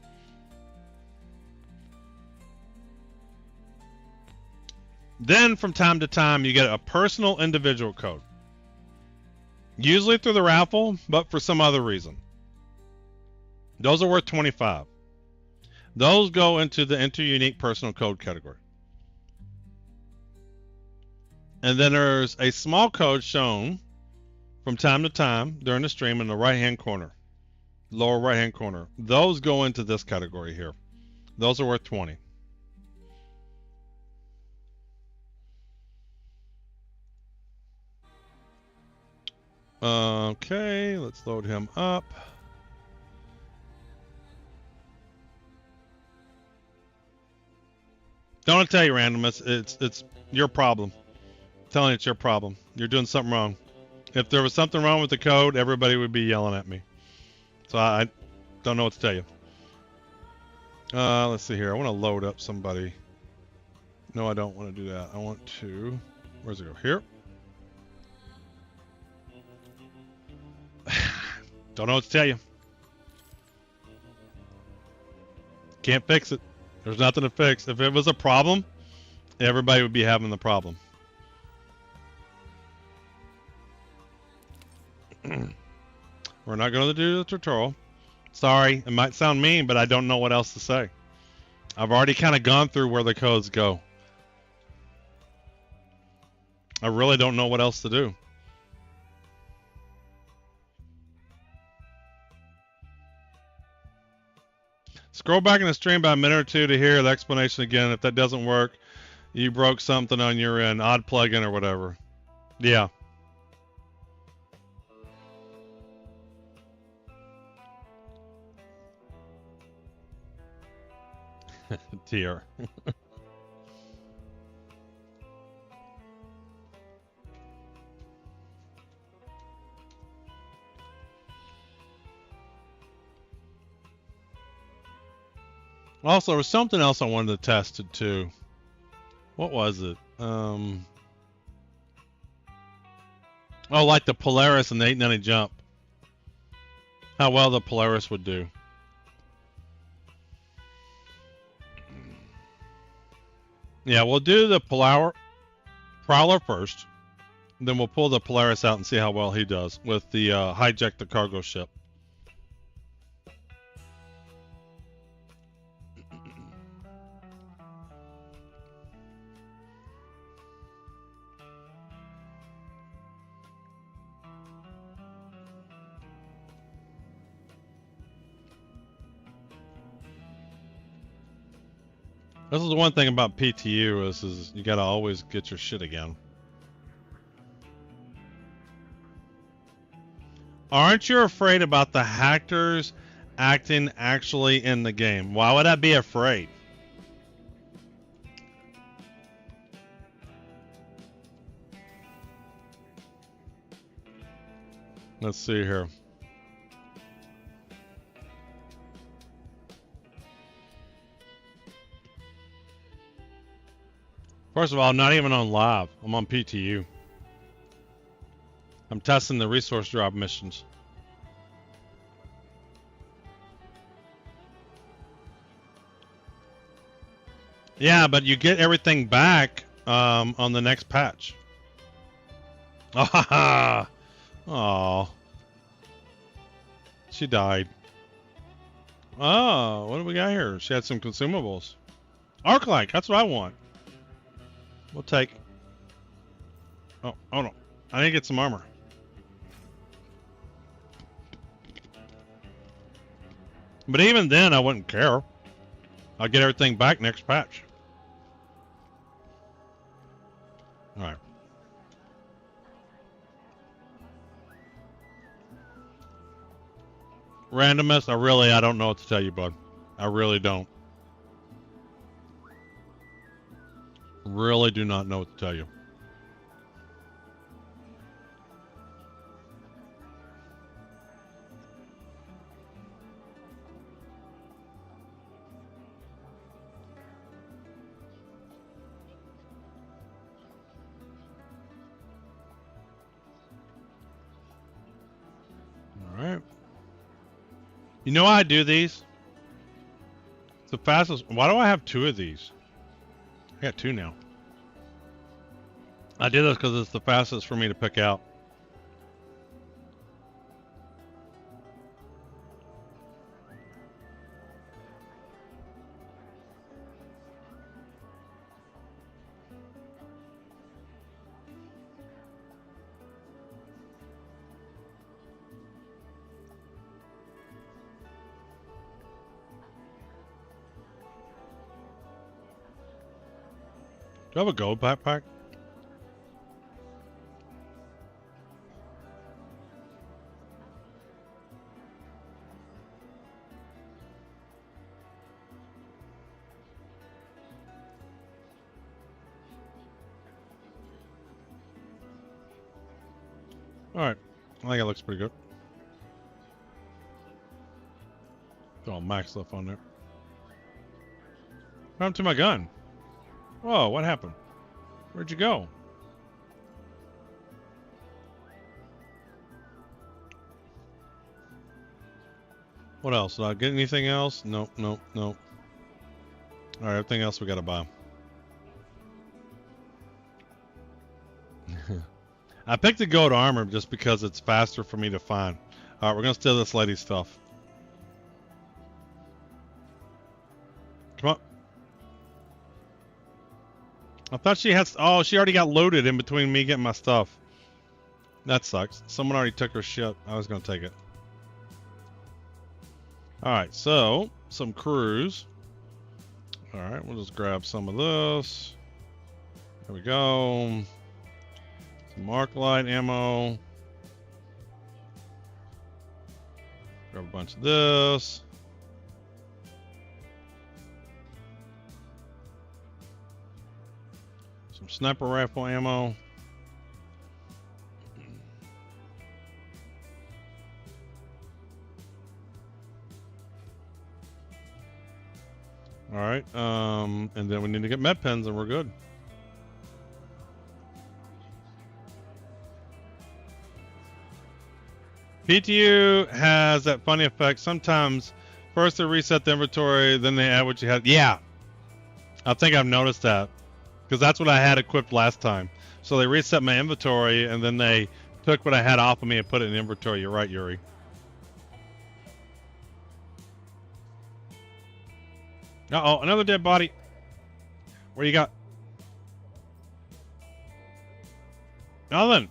Then from time to time, you get a personal individual code. Usually through the raffle, but for some other reason. Those are worth 25. Those go into the Enter Unique Personal Code category. And then there's a small code shown from time to time during the stream in the right-hand corner, lower right-hand corner. Those go into this category here. Those are worth 20. Okay, let's load him up. Don't tell you, randomness. It's your problem. telling you it's your problem. You're doing something wrong. If there was something wrong with the code, everybody would be yelling at me. So I don't know what to tell you. Let's see here. I want to load up somebody. No, I don't want to do that. I want to... Where's it go? Here? Don't know what to tell you. Can't fix it. There's nothing to fix. If it was a problem, everybody would be having the problem. We're not going to do the tutorial. Sorry, it might sound mean, but I don't know what else to say. I've already kind of gone through where the codes go. I really don't know what else to do. Scroll back in the stream by a minute or two to hear the explanation again. If that doesn't work, you broke something on your end, odd plugin or whatever. Yeah. Dear. Also, there was something else I wanted to test it too. What was it? Oh, like the Polaris and the 890 jump. How well the Polaris would do. Yeah, we'll do the Prowler first. Then we'll pull the Polaris out and see how well he does with the hijack the cargo ship. This is the one thing about PTU is you gotta always get your shit again. Aren't you afraid about the hackers acting actually in the game? Why would I be afraid? Let's see here. First of all, I'm not even on live. I'm on PTU. I'm testing the resource drop missions. Yeah, but you get everything back on the next patch. Oh, ha, ha. Aw. She died. Oh, what do we got here? She had some consumables. Arc-like, that's what I want. We'll take... Oh, hold on. I need to get some armor. But even then, I wouldn't care. I'll get everything back next patch. Alright. Randomist, I don't know what to tell you, bud. I really don't. Really do not know what to tell you. All right. You know how I do these? It's the fastest. Why do I have two of these? I got two now. I did this because it's the fastest for me to pick out. Do I have a gold backpack? Alright. I think it looks pretty good. Got all max stuff on there. What happened to my gun? Whoa, what happened? Where'd you go? What else? Did I get anything else? Nope, nope, nope. Alright, everything else we gotta buy. I picked the gold armor just because it's faster for me to find. Alright, we're gonna steal this lady's stuff. Come on. I thought she had... Oh, she already got loaded in between me getting my stuff. That sucks. Someone already took her shit. I was gonna take it. Alright, so... Some crews. Alright, we'll just grab some of this. There we go. Some arc light ammo. Grab a bunch of this. Some sniper rifle ammo. Alright, and then we need to get med pens and we're good. PTU has that funny effect. Sometimes first they reset the inventory, then they add what you had. Yeah, I think I've noticed that because that's what I had equipped last time. So they reset my inventory and then they took what I had off of me and put it in inventory. You're right, Yuri. Uh-oh, another dead body. What do you got? Nothing.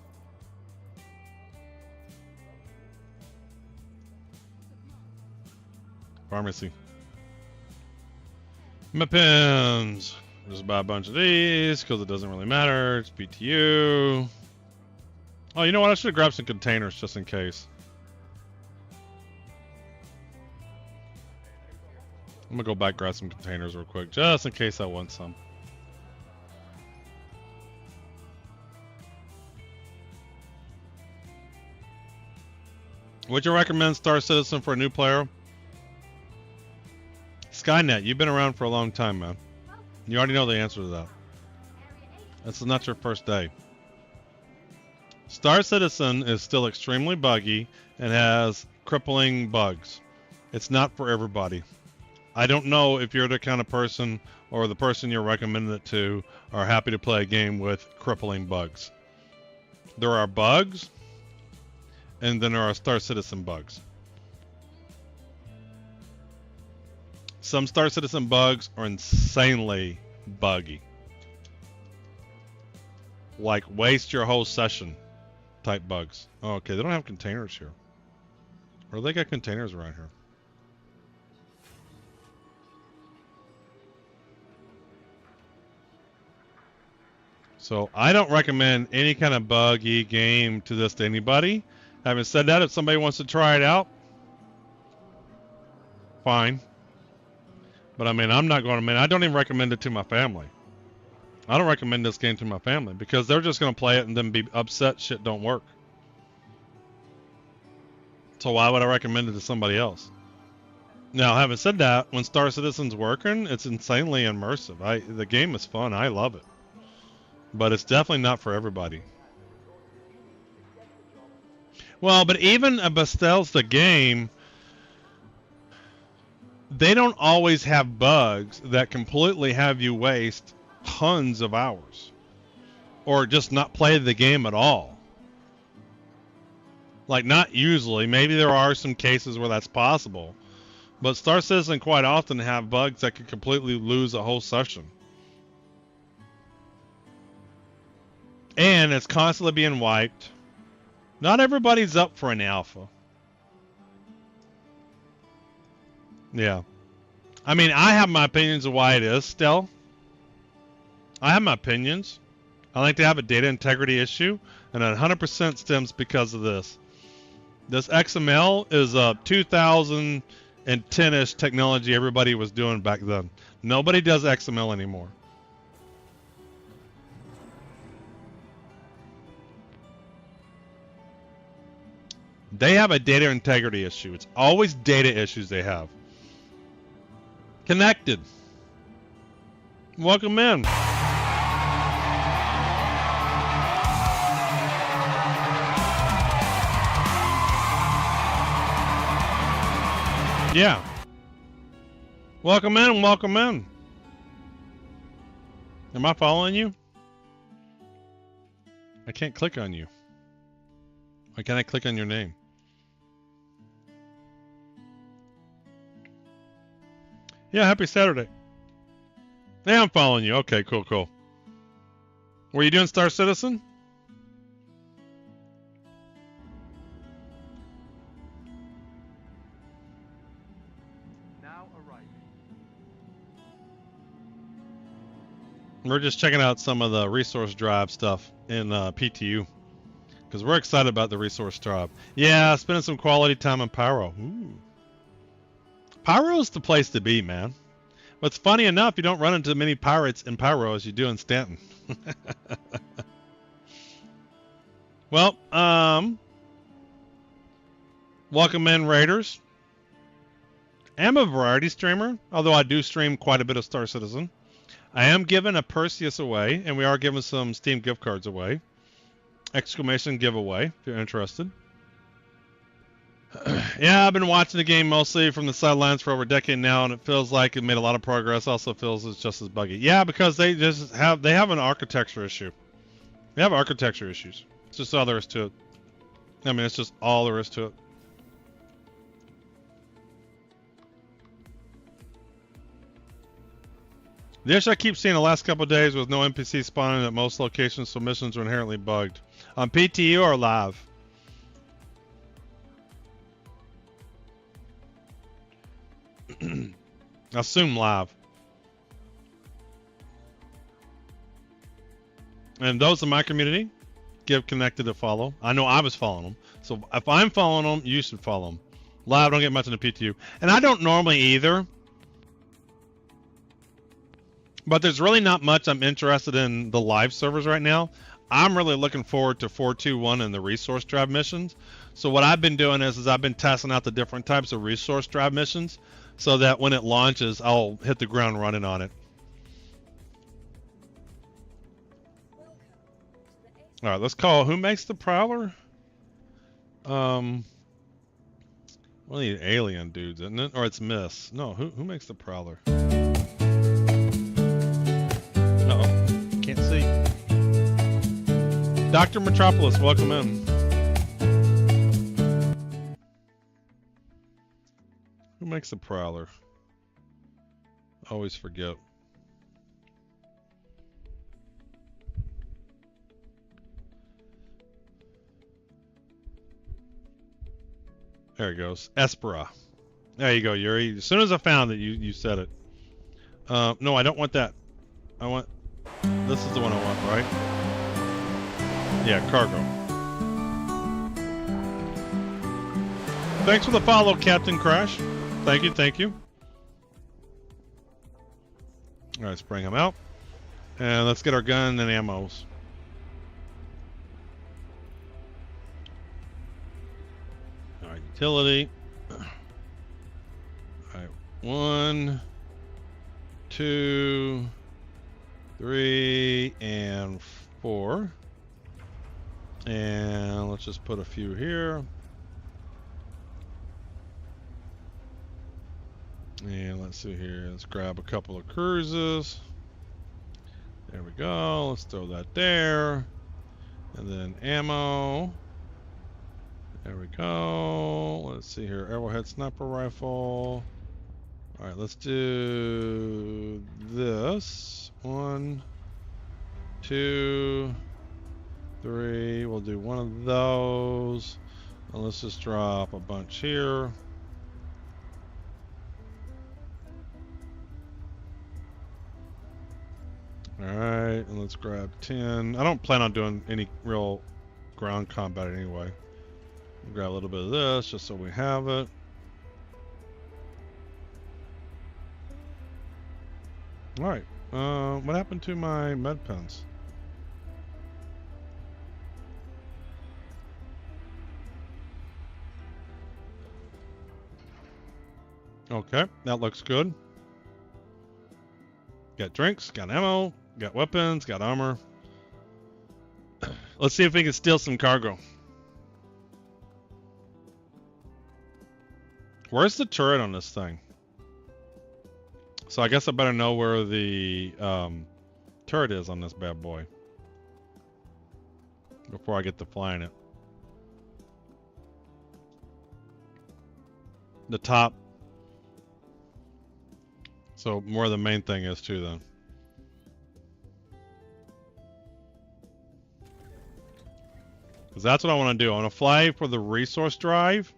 Pharmacy. My pins. Just buy a bunch of these because it doesn't really matter. It's BTU. Oh, you know what? I should have grabbed some containers just in case. I'm gonna go back grab some containers real quick just in case I want some. Would you recommend Star Citizen for a new player? Skynet, you've been around for a long time, man. You already know the answer to that. This is not your first day. Star Citizen is still extremely buggy and has crippling bugs. It's not for everybody. I don't know if you're the kind of person or the person you're recommending it to are happy to play a game with crippling bugs. There are bugs, and then there are Star Citizen bugs. Some Star Citizen bugs are insanely buggy. Like waste your whole session type bugs. Oh, okay, they don't have containers here. Or they got containers around here. So I don't recommend any kind of buggy game to this to anybody. Having said that, if somebody wants to try it out, fine. But I mean, I'm not going to, I don't even recommend it to my family. I don't recommend this game to my family because they're just going to play it and then be upset shit don't work. So why would I recommend it to somebody else? Now, having said that, when Star Citizen's working, it's insanely immersive. The game is fun. I love it. But it's definitely not for everybody. Well, but even a Bethesda game, they don't always have bugs that completely have you waste tons of hours. Or just not play the game at all. Like, not usually. Maybe there are some cases where that's possible. But Star Citizen quite often have bugs that could completely lose a whole session. And it's constantly being wiped. Not everybody's up for an alpha. Yeah. I mean, I have my opinions of why it is still. I have my opinions. I like to have a data integrity issue, and 100% stems because of this. This XML is a 2010-ish technology everybody was doing back then. Nobody does XML anymore. They have a data integrity issue. It's always data issues they have. Connected. Welcome in. Yeah. Welcome in, welcome in. Am I following you? I can't click on you. Why can't I click on your name? Yeah, happy Saturday. Yeah, I'm following you. Okay, cool, cool. Were you doing Star Citizen? Now arriving. We're just checking out some of the resource drive stuff in PTU. Because we're excited about the resource drive. Yeah, spending some quality time in Pyro. Ooh. Pyro's the place to be, man. But funny enough, you don't run into many pirates in Pyro as you do in Stanton. Well, welcome in, Raiders. I'm a variety streamer, although I do stream quite a bit of Star Citizen. I am giving a Perseus away, and we are giving some Steam gift cards away. Exclamation giveaway, if you're interested. Yeah, I've been watching the game mostly from the sidelines for over a decade now, and it feels like it made a lot of progress. Also feels it's just as buggy. Yeah, because they have an architecture issue. They have architecture issues. It's just all there is to it. I mean, it's just all there is to it. The issue I keep seeing the last couple of days with no NPC spawning at most locations, so missions are inherently bugged. On PTU or live? I assume live. And those in my community, give Connected a follow. I know I was following them. So if I'm following them, you should follow them. Live, don't get much in the PTU. And I don't normally either. But there's really not much I'm interested in the live servers right now. I'm really looking forward to 421 and the resource drive missions. So what I've been doing is I've been testing out the different types of resource drive missions so that when it launches, I'll hit the ground running on it. All right, let's call who makes the Prowler? One of the alien dudes, isn't it? Or it's Miss. No, who makes the Prowler? Uh-oh, can't see. Dr. Metropolis, welcome in. Who makes the Prowler? Always forget. There it goes. Espera. There you go, Yuri. As soon as I found it, you said it. No, I don't want that. I want... This is the one I want, right? Yeah, cargo. Thanks for the follow, Captain Crash. Thank you, thank you. All right, let's bring him out. And let's get our gun and ammos. All right, utility. All right, 1, 2, 3, and 4. And let's just put a few here. And let's see here. Let's grab a couple of cruises. There we go. Let's throw that there. And then ammo. There we go. Let's see here. Arrowhead sniper rifle. All right, let's do this. 1, 2, 3. We'll do one of those. And let's just drop a bunch here. Alright, and let's grab 10. I don't plan on doing any real ground combat anyway. We'll grab a little bit of this just so we have it. Alright, what happened to my med pens? Okay, that looks good. Got drinks, got ammo, got weapons, got armor. Let's see if we can steal some cargo. Where's the turret on this thing? So I guess I better know where the turret is on this bad boy before I get to flying it. The top. So where the main thing is too then. Because that's what I want to do. I want to fly for the resource drive,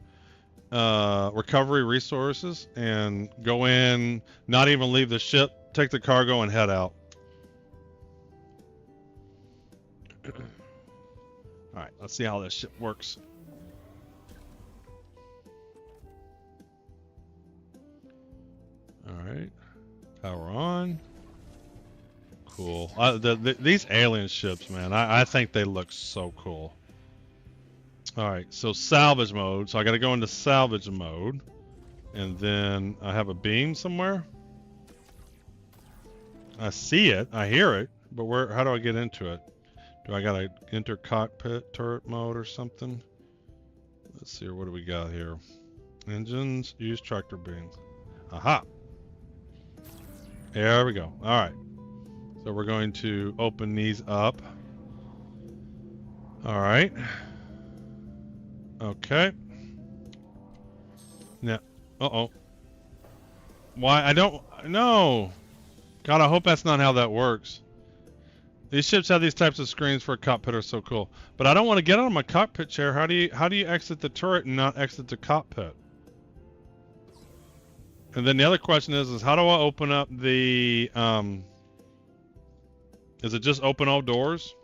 recovery resources, and go in, not even leave the ship, take the cargo, and head out. Alright, let's see how this ship works. Alright, power on. Cool. These alien ships, man, I think they look so cool. Alright, so salvage mode. So I gotta go into salvage mode. And then I have a beam somewhere. I see it, I hear it, but how do I get into it? Do I gotta enter cockpit turret mode or something? Let's see, what do we got here? Engines, use tractor beams. Aha! There we go. Alright. So we're going to open these up. Alright. Okay. Now, uh-oh. Why? I don't... No! God, I hope that's not how that works. These ships have these types of screens for a cockpit are so cool. But I don't want to get out of my cockpit chair. How do you exit the turret and not exit the cockpit? And then the other question is how do I open up the... Is it just open all doors?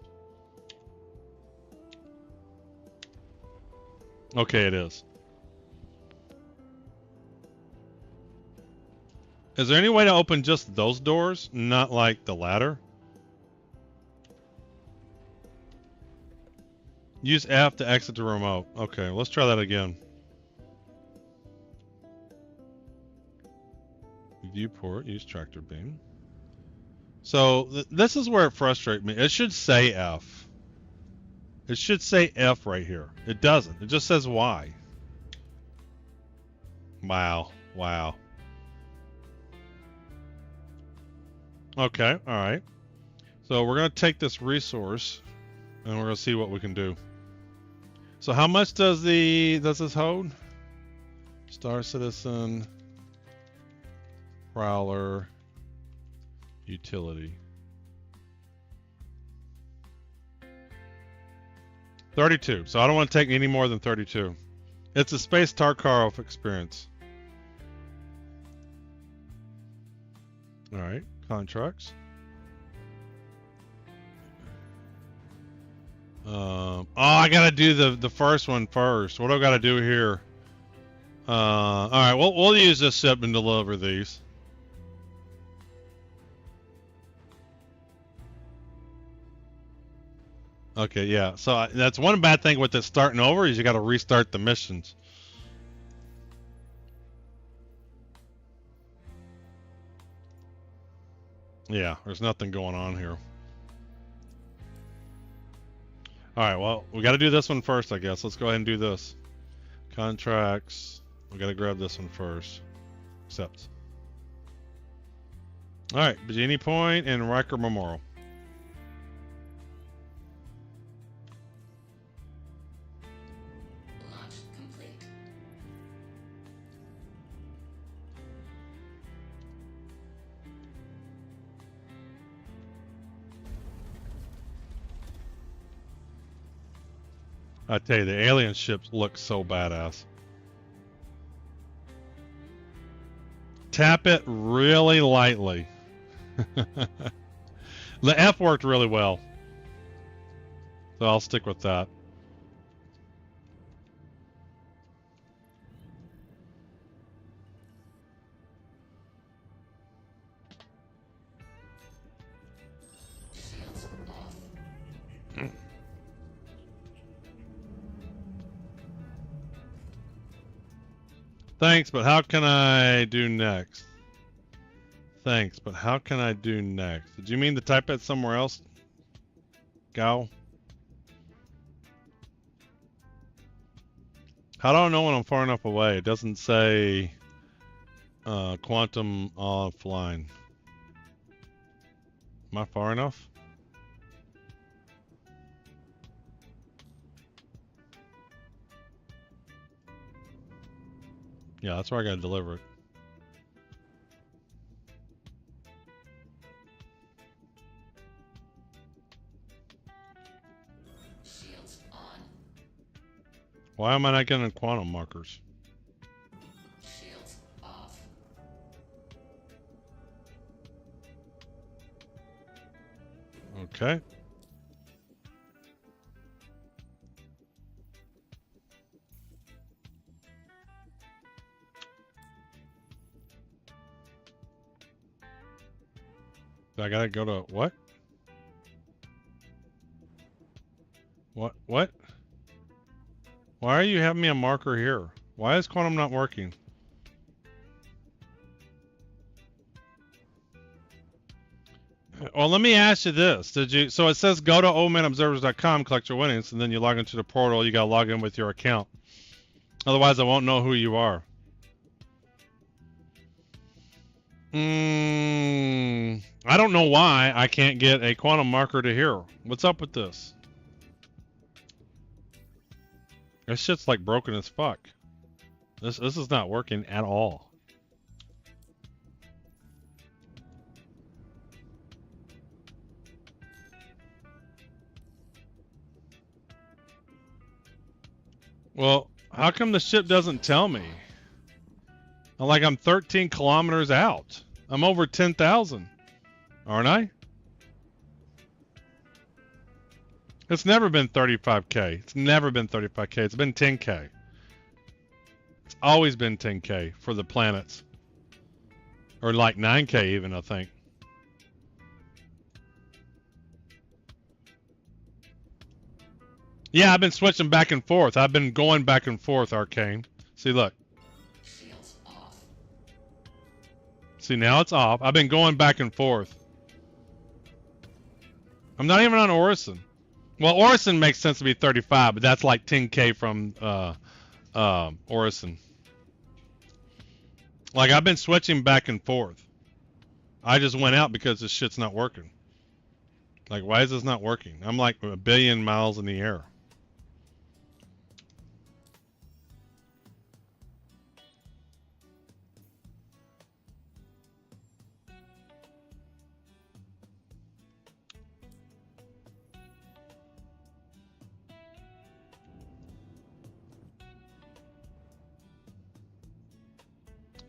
Okay, it is. Is there any way to open just those doors, not like the ladder? Use F to exit the remote. Okay, let's try that again. Viewport, use tractor beam. So this is where it frustrates me. It should say F. It should say F right here. It doesn't. It just says Y. Wow. Wow. Okay, alright. So we're going to take this resource and we're going to see what we can do. So how much does this hold? Star Citizen, Prowler, Utility. 32. So I don't want to take any more than 32. It's a space Tarkov experience. Alright, contracts. Oh, I gotta do the first one first. What do I gotta do here? Alright, we'll use this ship and deliver these. Okay, yeah. So that's one bad thing with this starting over is you gotta restart the missions. Yeah, there's nothing going on here. Alright, well, we gotta do this one first, I guess. Let's go ahead and do this. Contracts. We gotta grab this one first. Accept. Alright, Bikini Point and Riker Memorial. Launch complete. I tell you, the alien ships look so badass. Tap it really lightly. The F worked really well. So I'll stick with that. Shields off. Thanks, but how can I do next? Thanks, but how can I do next? Did you mean to type it somewhere else? Go. How do I know when I'm far enough away? It doesn't say quantum offline. Am I far enough? Yeah, that's where I gotta deliver it. Shields on. Why am I not getting quantum markers? Shields off. Okay. I gotta go to what? What? Why are you having me a marker here? Why is quantum not working? Well, let me ask you this. Did you, so it says go to oldmanobservers.com, collect your winnings, and then you log into the portal, you gotta log in with your account. Otherwise I won't know who you are. I don't know why I can't get a quantum marker to here. What's up with this? This shit's like broken as fuck. This is not working at all. Well, how come the ship doesn't tell me? Like I'm 13 kilometers out. I'm over 10,000, aren't I? It's never been 35K. It's never been 35K. It's been 10K. It's always been 10K for the planets. Or like 9K even, I think. Yeah, I've been switching back and forth. I've been going back and forth, Arcane. See, look. Shields off. See, now it's off. I've been going back and forth. I'm not even on Orison. Well, Orison makes sense to be 35, but that's like 10K from Orison. Like, I've been switching back and forth. I just went out because this shit's not working. Like, why is this not working? I'm like a billion miles in the air.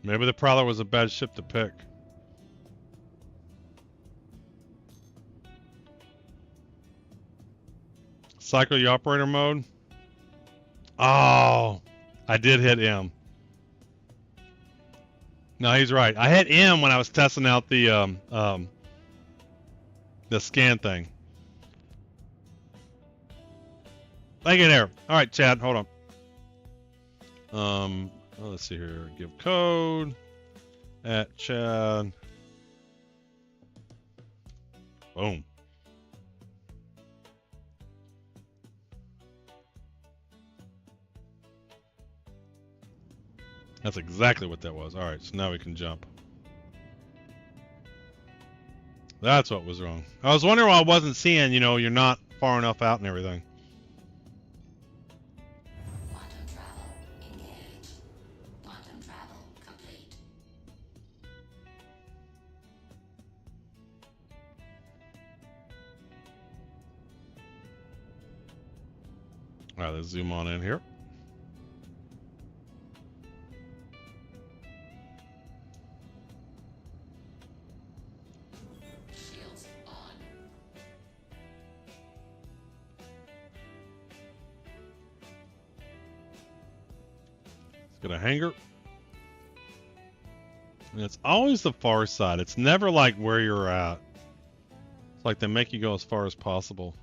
Maybe the Prowler was a bad ship to pick. Cycle your operator mode. Oh, I did hit M. No, he's right. I hit M when I was testing out the scan thing. Thank you there. All right, Chad, hold on. Let's see here. Give code at Chad. Boom. That's exactly what that was. All right, so now we can jump. That's what was wrong. I was wondering why I wasn't seeing, you know, you're not far enough out and everything. Quantum travel engaged. Quantum travel complete. All right, let's zoom on in here. Shields on. Let's get a hanger. And it's always the far side. It's never like where you're at. It's like they make you go as far as possible.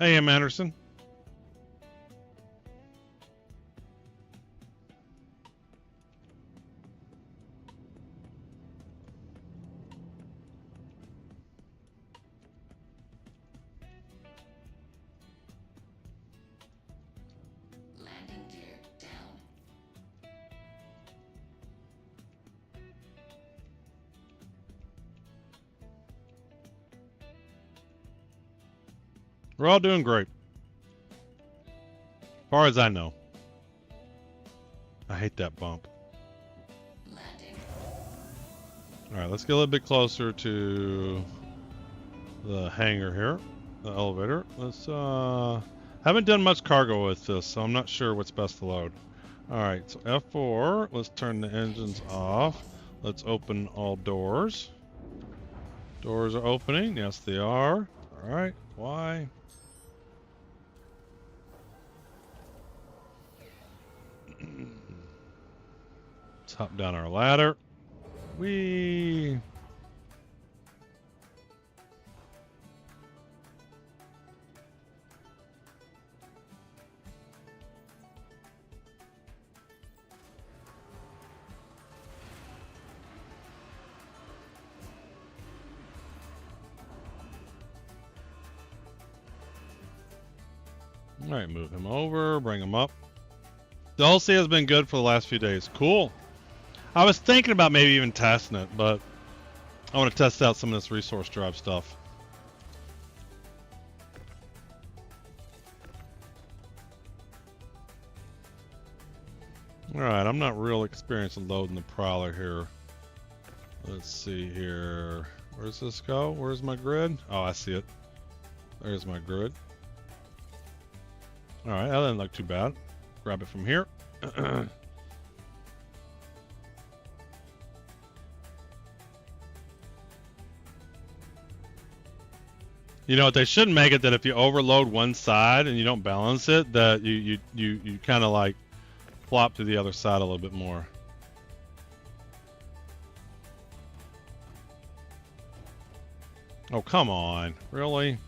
Hey, M. Anderson. Landing gear down. We're all doing great. As far as I know. I hate that bump. Landing. Alright, let's get a little bit closer to the hangar here. The elevator. Let's, haven't done much cargo with this, so I'm not sure what's best to load. Alright, so F4. Let's turn the engines off. Let's open all doors. Doors are opening. Yes, they are. Alright, Y. Let's hop down our ladder. Whee! Alright, move him over, bring him up. The OC has been good for the last few days. Cool. I was thinking about maybe even testing it, but I want to test out some of this resource drive stuff. Alright, I'm not real experienced in loading the Prowler here. Let's see here. Where's this go? Where's my grid? Oh, I see it. There's my grid. Alright, that didn't look too bad. Grab it from here. You know what, they shouldn't make it that if you overload one side and you don't balance it, that you kind of like flop to the other side a little bit more. Oh, come on. Really?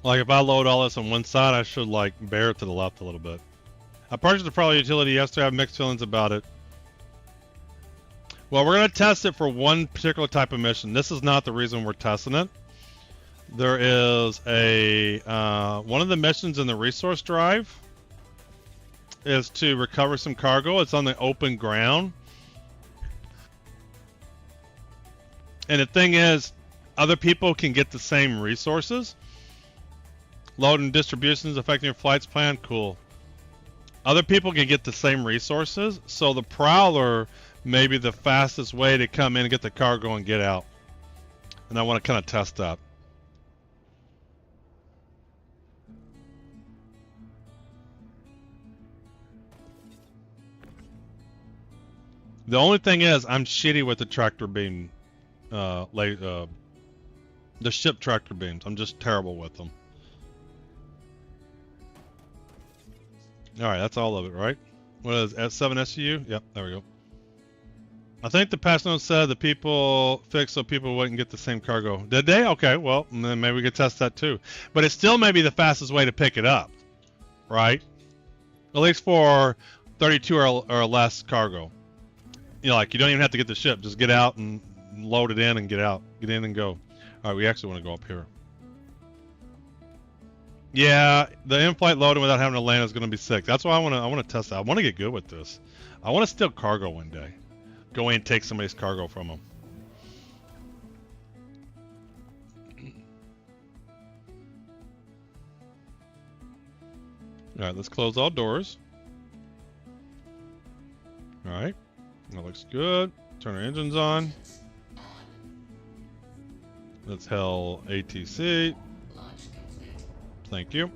Like if I load all this on one side, I should like bear it to the left a little bit. I purchased the Prowler utility yesterday. I have mixed feelings about it. Well, we're going to test it for one particular type of mission. This is not the reason we're testing it. There is a one of the missions in the resource drive is to recover some cargo. It's on the open ground. And the thing is, other people can get the same resources. Load and distributions affecting your flight's plan, cool. Other people can get the same resources, so the Prowler may be the fastest way to come in and get the cargo and get out. And I want to kind of test that. The only thing is, I'm shitty with the tractor beam, the ship tractor beams. I'm just terrible with them. Alright, that's all of it, right? What is S7 SU? Yep, there we go. I think the patch note said the people fixed so people wouldn't get the same cargo. Did they? Okay, well, then maybe we could test that too. But it still may be the fastest way to pick it up, right? At least for 32 or less cargo. You know, like, you don't even have to get the ship. Just get out and load it in and get out. Get in and go. Alright, we actually want to go up here. Yeah, the in-flight loading without having to land is going to be sick. That's why I want to test that. I want to get good with this. I want to steal cargo one day. Go in and take somebody's cargo from them. All right, let's close all doors. All right, that looks good. Turn our engines on. Let's hail ATC. Launch complete. Thank you.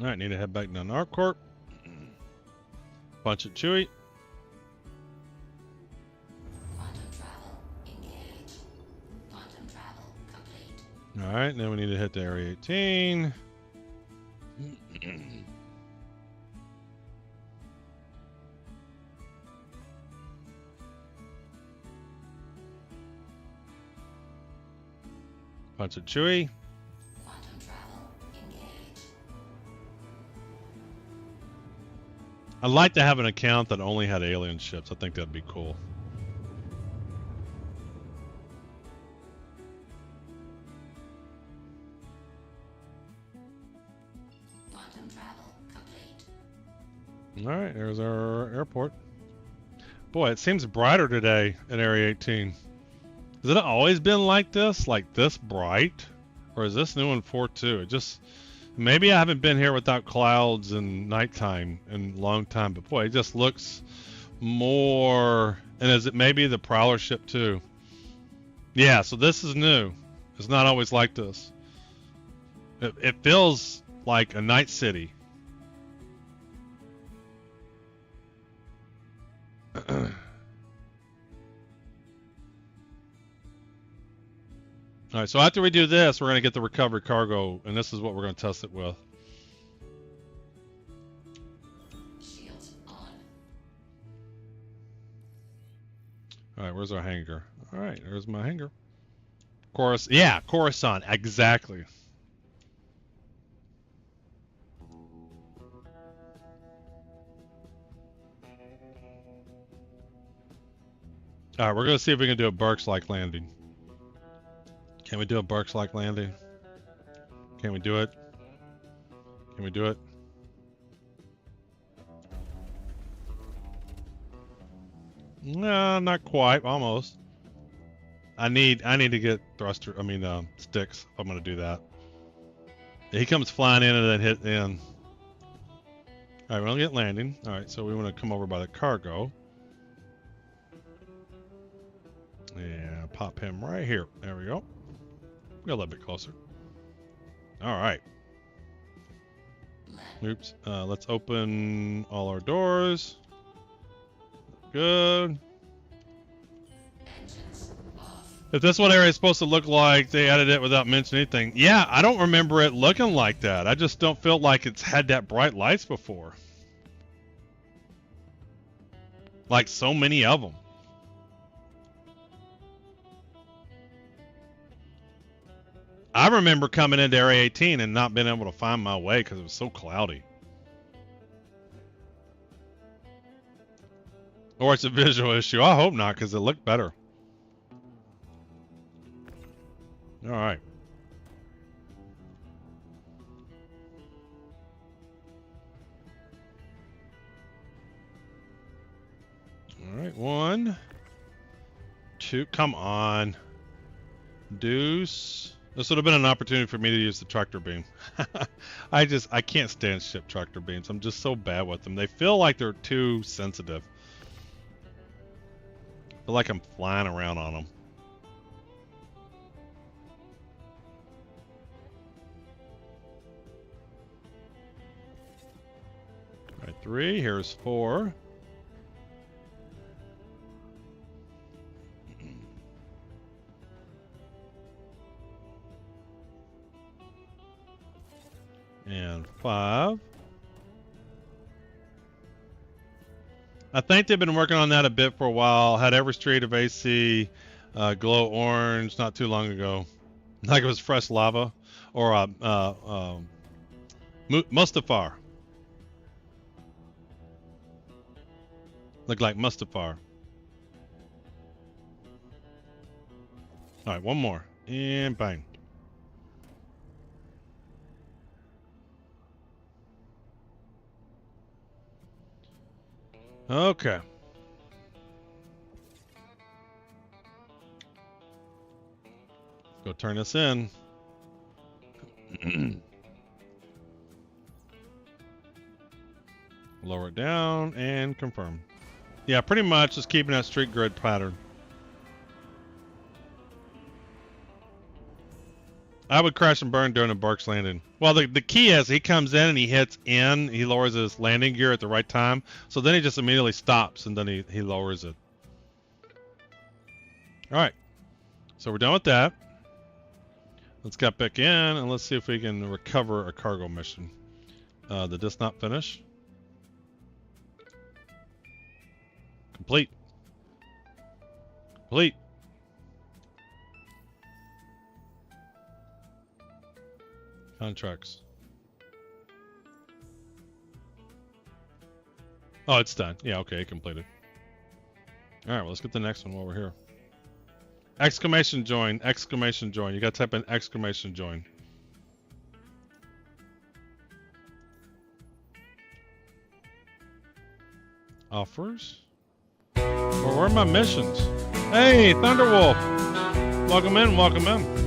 Alright, need to head back down to Arcorp. Punch it, Chewy. Quantum travel engaged. Quantum travel complete. Alright, then we need to hit to Area 18. Punch it, Chewy. Quantum travel engaged. I'd like to have an account that only had alien ships. I think that'd be cool. Quantum travel complete. Alright, there's our airport. Boy, it seems brighter today at Area 18. Has it always been like this bright? Or is this new one 4.2? It just, maybe I haven't been here without clouds and nighttime in a long time, but boy, it just looks more, and is it maybe the Prowler ship too? Yeah, so this is new. It's not always like this. It feels like a night city. Alright, so after we do this, we're going to get the recovery cargo, and this is what we're going to test it with. Shields on. Alright, where's our hangar? Alright, there's my hangar. Yeah, Coruscant, exactly. Alright, we're going to see if we can do a Burks-like landing. Can we do a Burks-like landing? Can we do it? Can we do it? No, not quite. Almost. I need to get thruster. Sticks. I'm gonna do that. He comes flying in and then hit in. All right, we don't get landing. All right, so we want to come over by the cargo. Yeah, pop him right here. There we go. Go a little bit closer. All right. Oops. Let's open all our doors. Good. If this one area is supposed to look like they added it without mentioning anything, yeah, I don't remember it looking like that. I just don't feel like it's had that bright lights before. Like so many of them. I remember coming into Area 18 and not being able to find my way because it was so cloudy. Or it's a visual issue. I hope not, because it looked better. All right. All right, 1, 2, come on. Deuce. This would have been an opportunity for me to use the tractor beam. I can't stand ship tractor beams. I'm just so bad with them. They feel like they're too sensitive. I feel like I'm flying around on them. All right, 3, here's 4. And 5. I think they've been working on that a bit for a while. Had every street of AC glow orange not too long ago. Like it was fresh lava. Or Mustafar. Looked like Mustafar. Alright, one more. And bang. Okay. Go turn this in. Lower it down and confirm. Yeah, pretty much just keeping that street grid pattern. I would crash and burn during a Barks landing. Well, the key is he comes in and he hits in. He lowers his landing gear at the right time. So then he just immediately stops and then he lowers it. All right. So we're done with that. Let's get back in and let's see if we can recover a cargo mission. Did this not finish? Complete. Complete. Contracts. Oh, it's done. Yeah, okay, completed. All right, well, let's get the next one while we're here. Exclamation join, exclamation join. You gotta type in exclamation join. Offers? Well, where are my missions? Hey, Thunderwolf! Welcome in, welcome in.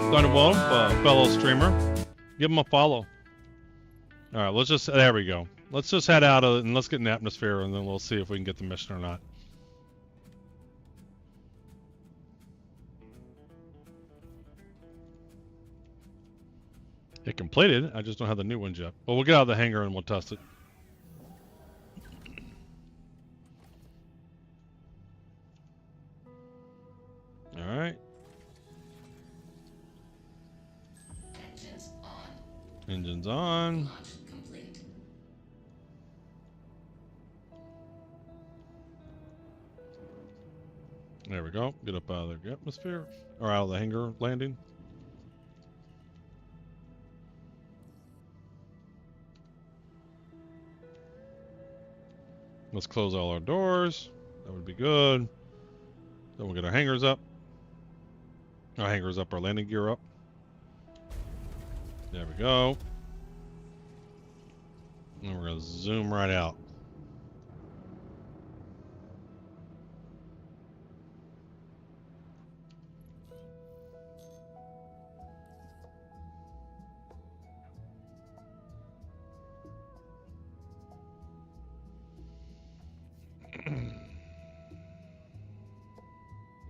Thunderwolf, fellow streamer. Give him a follow. Alright, let's just, there we go. Let's just head out and let's get in the atmosphere and then we'll see if we can get the mission or not. It completed, I just don't have the new ones yet. Well, we'll get out of the hangar and we'll test it. Alright. Engines on. Engines on. Launch complete. There we go. Get up out of the atmosphere. Or out of the hangar landing. Let's close all our doors. That would be good. Then we'll get our hangars up. Our hangars up, our landing gear up. There we go. And we're going to zoom right out.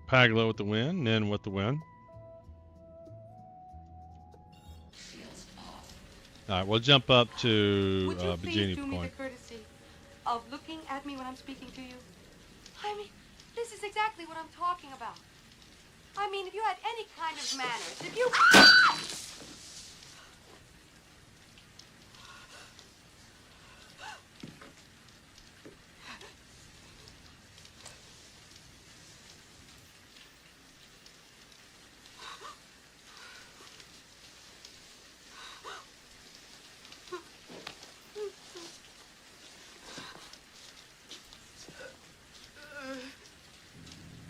Paglo with the win, Nin with the win. Shields off. All right, we'll jump up to Would you please Bikini do me the Point. courtesy of looking at me when I'm speaking to you? I mean, this is exactly what I'm talking about. I mean, if you had any kind of manners, if you...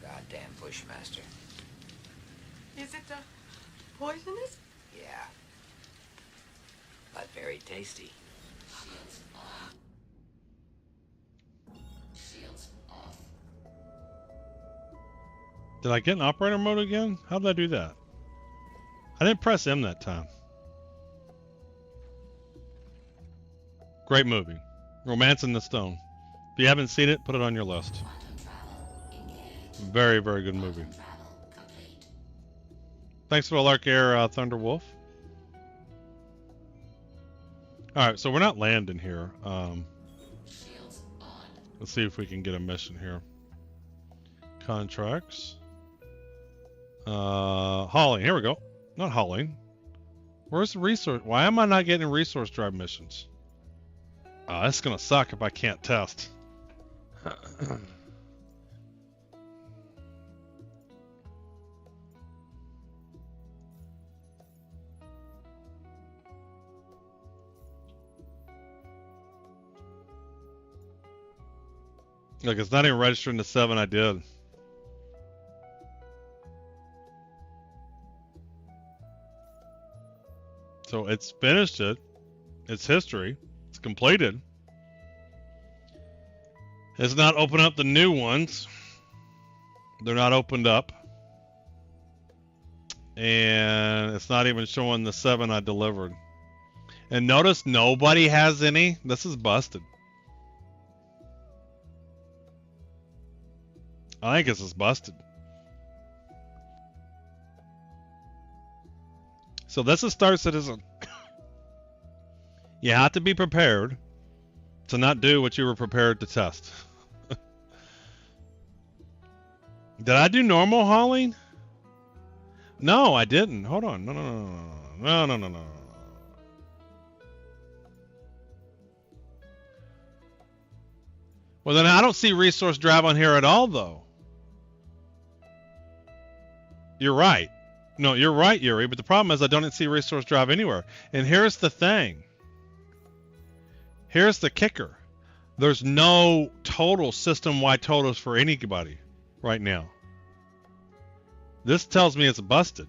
Goddamn Bushmaster. Is it, poisonous? Yeah. But very tasty. Shields on. Shields off. Did I get in operator mode again? How did I do that? I didn't press M that time. Great movie. Romance in the Stone. If you haven't seen it, put it on your list. Quantum travel engaged. Very, very good movie. Quantum travel complete. Thanks for the Lark Air, Thunderwolf. Alright, so we're not landing here. Shields on. Let's see if we can get a mission here. Contracts. Hauling. Here we go. Not hauling. Where's the resource? Why am I not getting resource drive missions? That's gonna suck if I can't test. Look, it's not even registering the 7 I did. So it's finished it. It's history. It's completed. It's not opened up the new ones. They're not opened up. And it's not even showing the 7 I delivered. And notice nobody has any. This is busted. I think this is busted. So this is Star Citizen. You have to be prepared to not do what you were prepared to test. Did I do normal hauling? No, I didn't. Hold on. No. Well, then I don't see resource drive on here at all, though. You're right. No, you're right, Yuri. But the problem is I don't see resource drive anywhere. And here's the thing. Here's the kicker. There's no total system-wide totals for anybody right now. This tells me it's busted.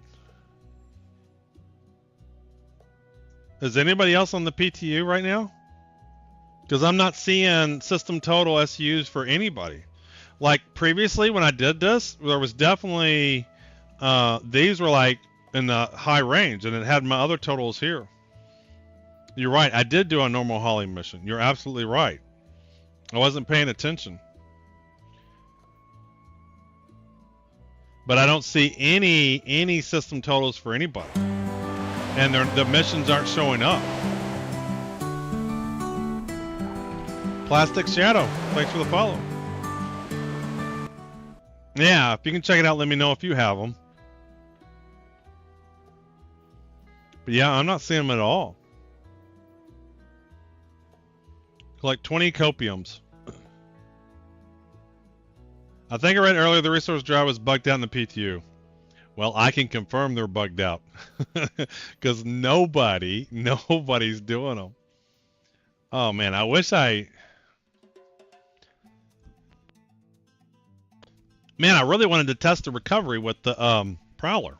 Is anybody else on the PTU right now? Because I'm not seeing system total SUs for anybody. Like previously when I did this, there was definitely, these were like in the high range and it had my other totals here. You're right, I did do a normal hauling mission. You're absolutely right. I wasn't paying attention. But I don't see any system totals for anybody. And the missions aren't showing up. Plastic Shadow, thanks for the follow. Yeah, if you can check it out, let me know if you have them. But yeah, I'm not seeing them at all. Like 20 copiums. I think I read earlier the resource drive was bugged out in the PTU. Well, I can confirm they're bugged out. Because nobody's doing them. Oh man, I wish I... Man, I really wanted to test the recovery with the Prowler.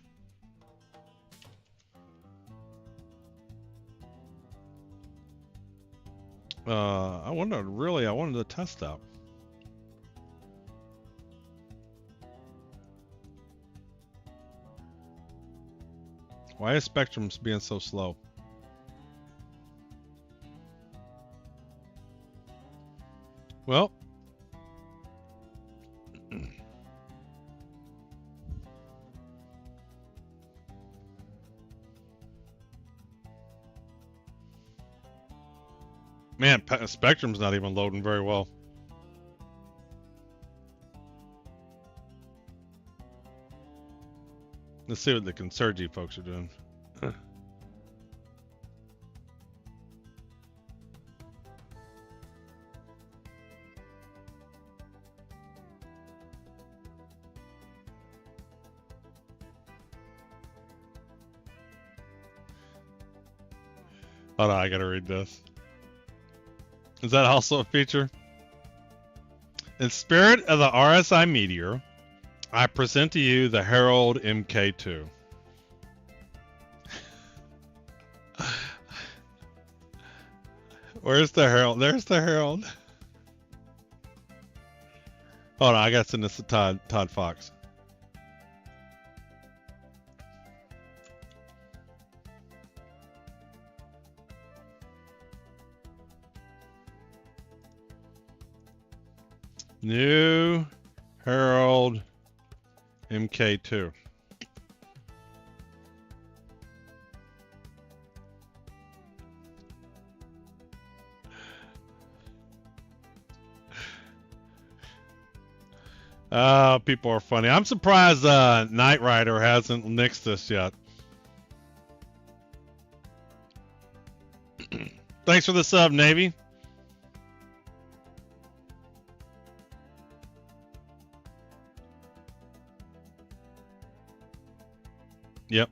I wanted to test that. Why is Spectrum's being so slow? Well, man, Spectrum's not even loading very well. Let's see what the Consergi folks are doing. Hold on, I gotta read this. Is that also a feature? In spirit of the RSI Meteor, I present to you the Herald MK2. Where's the Herald? There's the Herald. Hold on, I gotta send this to Todd Fox. New Herald MK2. People are funny. I'm surprised Knight Rider hasn't nixed this yet. Thanks for the sub, Navy. Yep.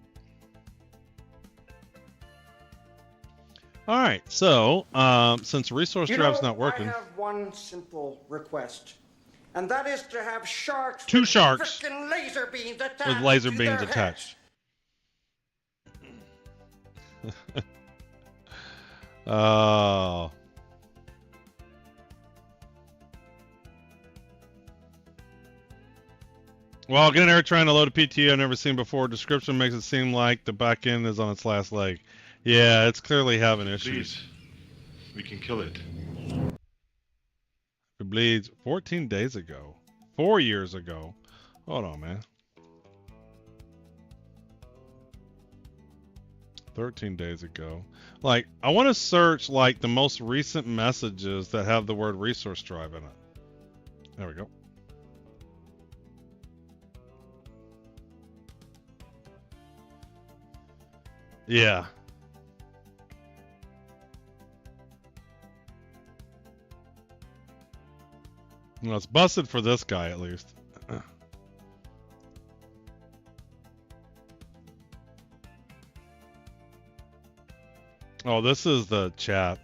All right. So, since resource drive's not working, I have one simple request, and that is to have sharks. Two sharks frickin' laser beams attached with laser to beams their attached. Oh. Well, getting there trying to load a PT I've never seen before. Description makes it seem like the back end is on its last leg. Yeah, it's clearly having issues. Please, we can kill it. It bleeds 14 days ago. 4 years ago. Hold on, man. 13 days ago. Like, I want to search like the most recent messages that have the word resource drive in it. There we go. Yeah. Well, it's busted for this guy at least. Oh, this is the chat.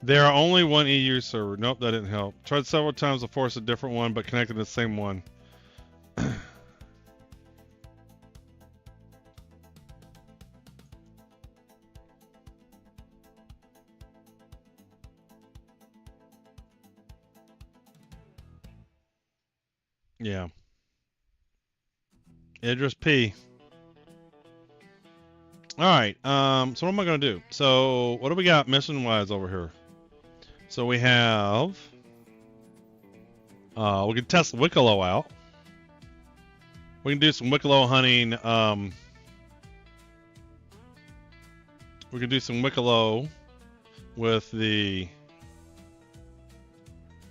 There are only one EU server. Nope, that didn't help. Tried several times to force a different one, but connected to the same one. Yeah. Idris P. All right. So what am I gonna do? So what do we got mission wise over here? So we have. We can test Wicklow out. We can do some Wicklow hunting. We can do some Wicklow with the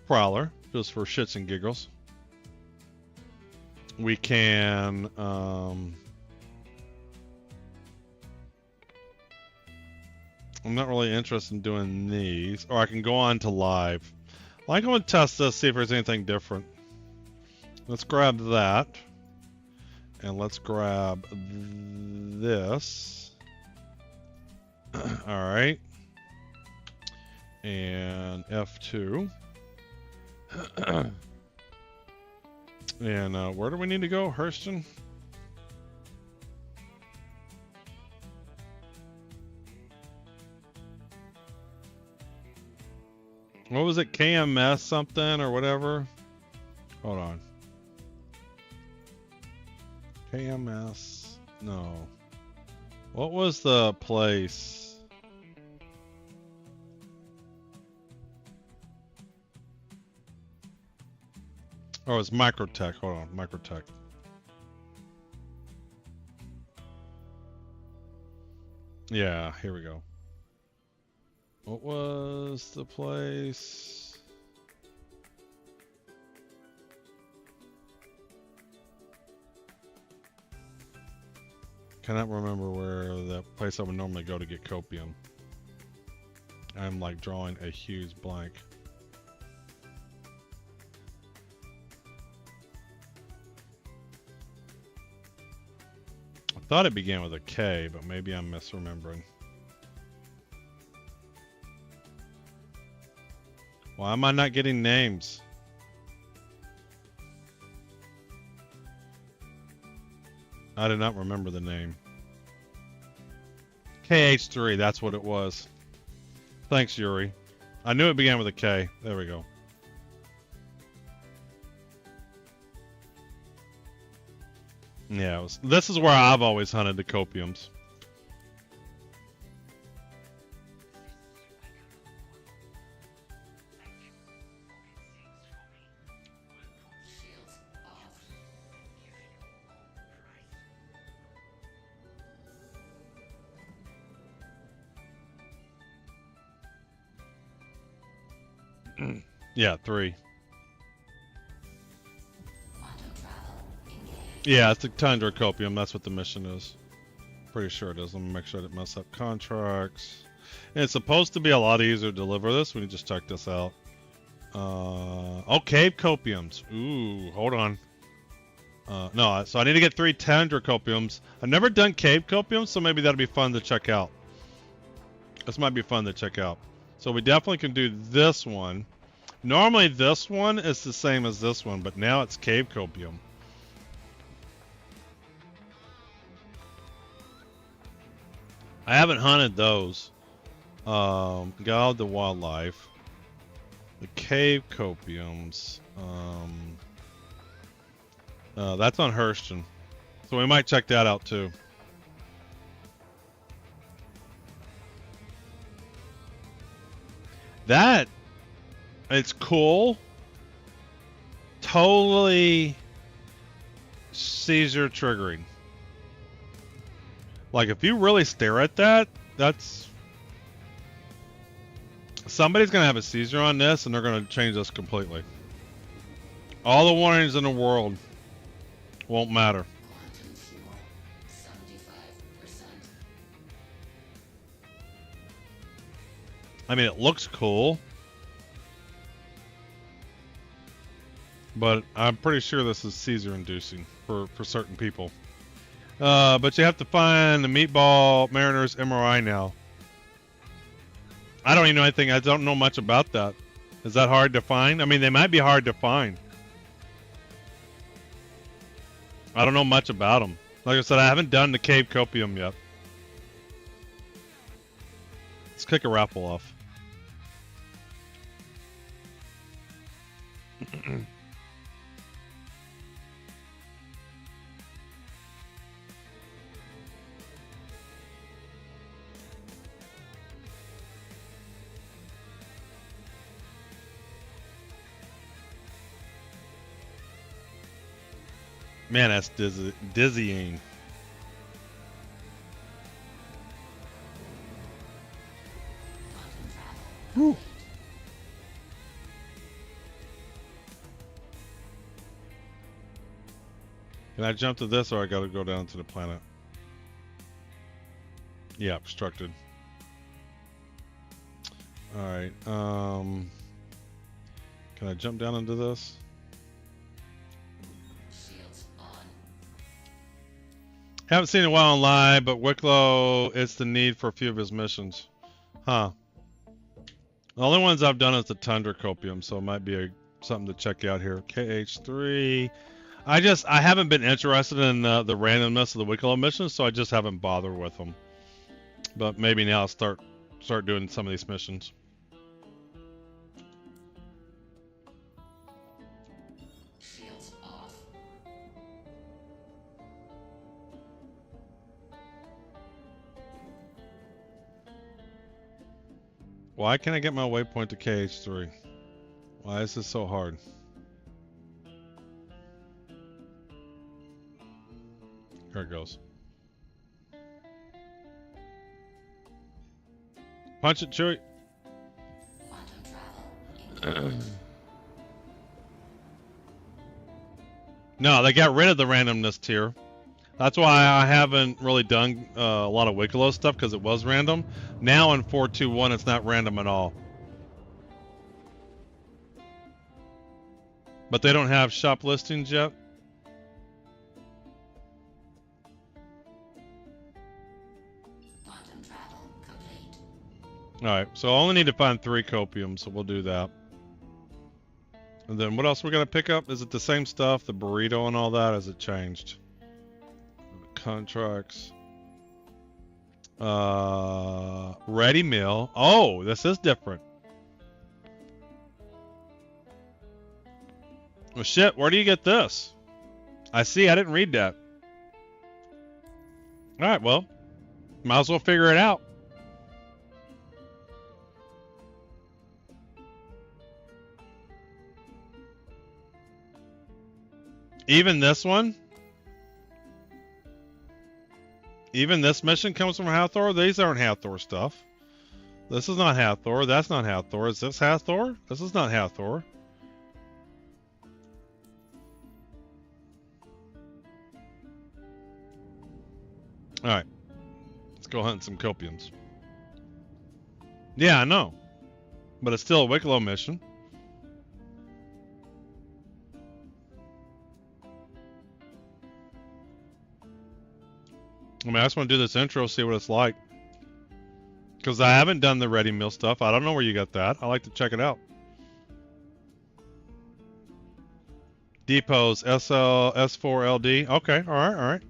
Prowler, just for shits and giggles. We can I'm not really interested in doing these, or I can go on to live. Well, I'm going to test this, see if there's anything different. Let's grab that, and let's grab this. All right, and F2. And where do we need to go, Hurston? What was it? KMS something or whatever? Hold on. KMS. No. What was the place? Oh, it's Microtech. Hold on. Microtech. Yeah, here we go. What was the place? Cannot remember where the place I would normally go to get copium. I'm like drawing a huge blank. I thought it began with a K, but maybe I'm misremembering. Why am I not getting names? I did not remember the name. KH3, that's what it was. Thanks, Yuri. I knew it began with a K. There we go. Yeah, this is where I've always hunted the copiums. Yeah, 3. Yeah, it's the Tundra Copium. That's what the mission is. Pretty sure it is. Let me make sure I didn't mess up contracts. And it's supposed to be a lot easier to deliver this. We can just check this out. Oh, Cave Copiums. Ooh, hold on. No, so I need to get 3 Tundra Copiums. I've never done Cave Copiums, so maybe that'll be fun to check out. This might be fun to check out. So we definitely can do this one. Normally this one is the same as this one, but now it's Cave Copium. I haven't hunted those. God, the wildlife. The Cave Copiums. That's on Hurston. So we might check that out too. That, it's cool. Totally seizure triggering. Like, if you really stare at that, that's... Somebody's going to have a seizure on this, and they're going to change this completely. All the warnings in the world won't matter. Quantum fuel, 75%. I mean, it looks cool. But I'm pretty sure this is seizure-inducing for certain people. But you have to find the Meatball Mariner's MRI now. I don't even know anything. I don't know much about that. Is that hard to find? I mean, they might be hard to find. I don't know much about them. Like I said, I haven't done the Cave Copium yet. Let's kick a raffle off. Man, that's dizzying. Whew. Can I jump to this, or I gotta go down to the planet? Yeah, obstructed. Alright, can I jump down into this? Haven't seen it in a while on live, but Wicklow, it's the need for a few of his missions. Huh. The only ones I've done is the Tundra Copium, so it might be something to check out here. KH3. I haven't been interested in the randomness of the Wicklow missions, so I just haven't bothered with them. But maybe now I'll start doing some of these missions. Shields off. Why can't I get my waypoint to KH3? Why is this so hard? Here it goes. Punch it, Chewie. Quantum travel. No, they got rid of the randomness tier. That's why I haven't really done a lot of Wicklow stuff, because it was random. Now in 4.2.1, it's not random at all. But they don't have shop listings yet. Quantum travel complete. Alright, so I only need to find 3 copiums, so we'll do that. And then what else we're going to pick up? Is it the same stuff, the burrito and all that? Has it changed? Contracts. Ready meal. Oh, this is different. Well, shit, where do you get this? I see, I didn't read that. Alright, well, might as well figure it out. Even this one? Even this mission comes from Hathor? These aren't Hathor stuff. This is not Hathor. That's not Hathor. Is this Hathor? This is not Hathor. Alright. Let's go hunt some copiums. Yeah, I know. But it's still a Wicklow mission. I mean, I just want to do this intro, see what it's like. Because I haven't done the ready meal stuff. I don't know where you got that. I like to check it out. Depots, SL, S4LD. Okay, alright, alright.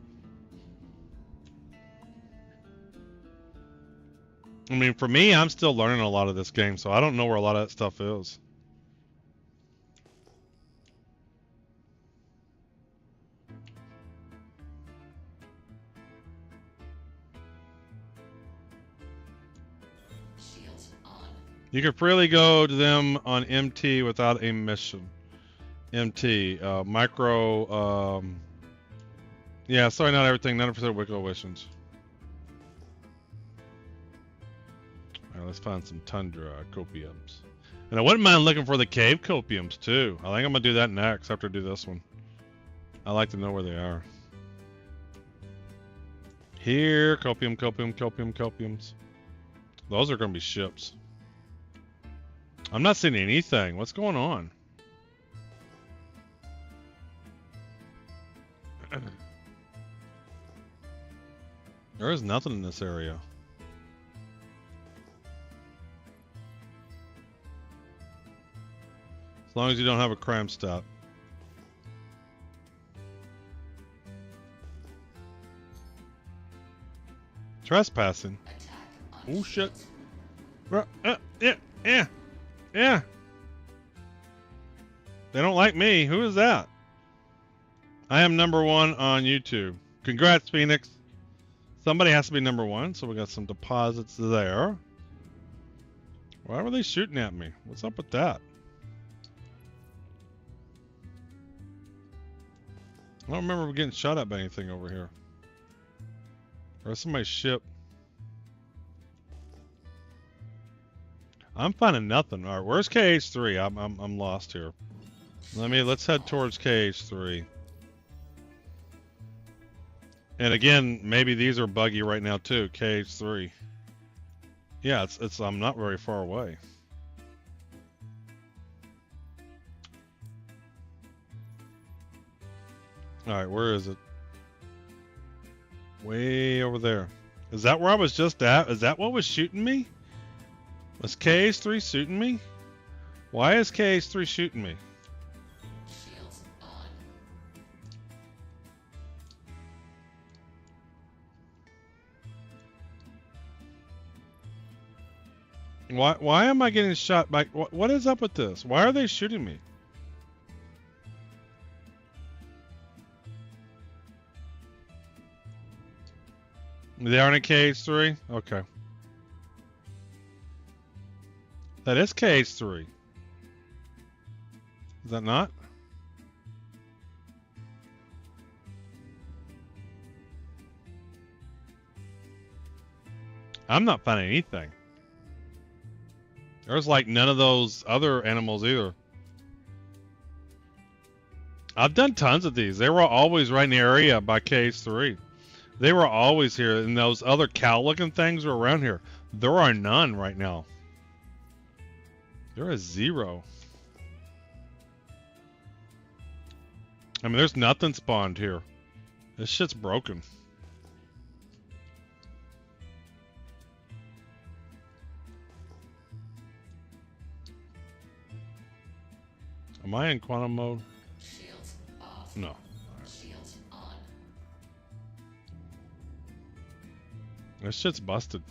I mean, for me, I'm still learning a lot of this game, so I don't know where a lot of that stuff is. You can freely go to them on MT without a mission. MT, micro, yeah, sorry, not everything, 90% Wicklow missions. Alright, let's find some tundra copiums. And I wouldn't mind looking for the cave copiums too. I think I'm gonna do that next after I do this one. I like to know where they are. Here, copium, copium, copium, copiums. Those are gonna be ships. I'm not seeing anything. What's going on? There is nothing in this area. As long as you don't have a crime stop. Trespassing. Oh shit. Yeah. They don't like me. Who is that? I am #1 on YouTube. Congrats, Phoenix. Somebody has to be #1, so we got some deposits there. Why were they shooting at me? What's up with that? I don't remember getting shot at by anything over here. Or somebody's ship. I'm finding nothing. All right, where's KH3? I'm lost here. Let's head towards KH3. And again, maybe these are buggy right now too. KH3. Yeah, I'm not very far away. All right, where is it? Way over there. Is that where I was just at? Is that what was shooting me? Was KH3 shooting me? Why is KH3 shooting me? Shields on. Why am I getting shot by... What is up with this? Why are they shooting me? They aren't in KH3? Okay. That is KH3. Is that not? I'm not finding anything. There's like none of those other animals either. I've done tons of these. They were always right in the area by KH3. They were always here, and those other cow-looking things are around here. There are none right now. There is 0. I mean, there's nothing spawned here. This shit's broken. Am I in quantum mode? Shields off. No. Shields on. This shit's busted.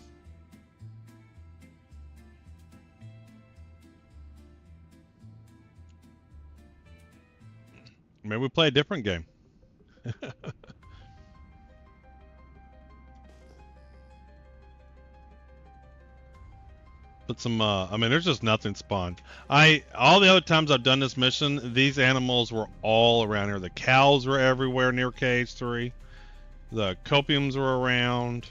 Maybe we play a different game. But some, I mean, there's just nothing spawned. All the other times I've done this mission, these animals were all around here. The cows were everywhere near KH3. The copiums were around.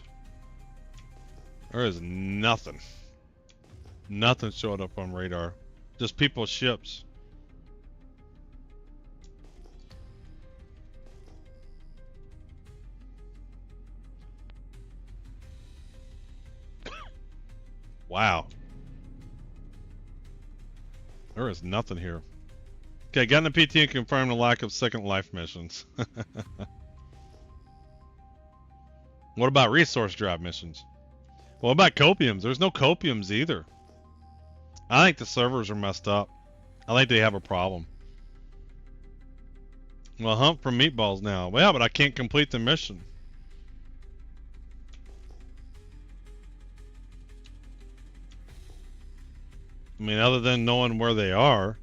There is nothing. Nothing showed up on radar. Just people's ships. Wow. There is nothing here. Okay, got in the PT and confirmed the lack of Second Life missions. What about resource drive missions? What about copiums? There's no copiums either. I think the servers are messed up. I think they have a problem. Well, hunt for meatballs now. Well, yeah, but I can't complete the mission. I mean, other than knowing where they are.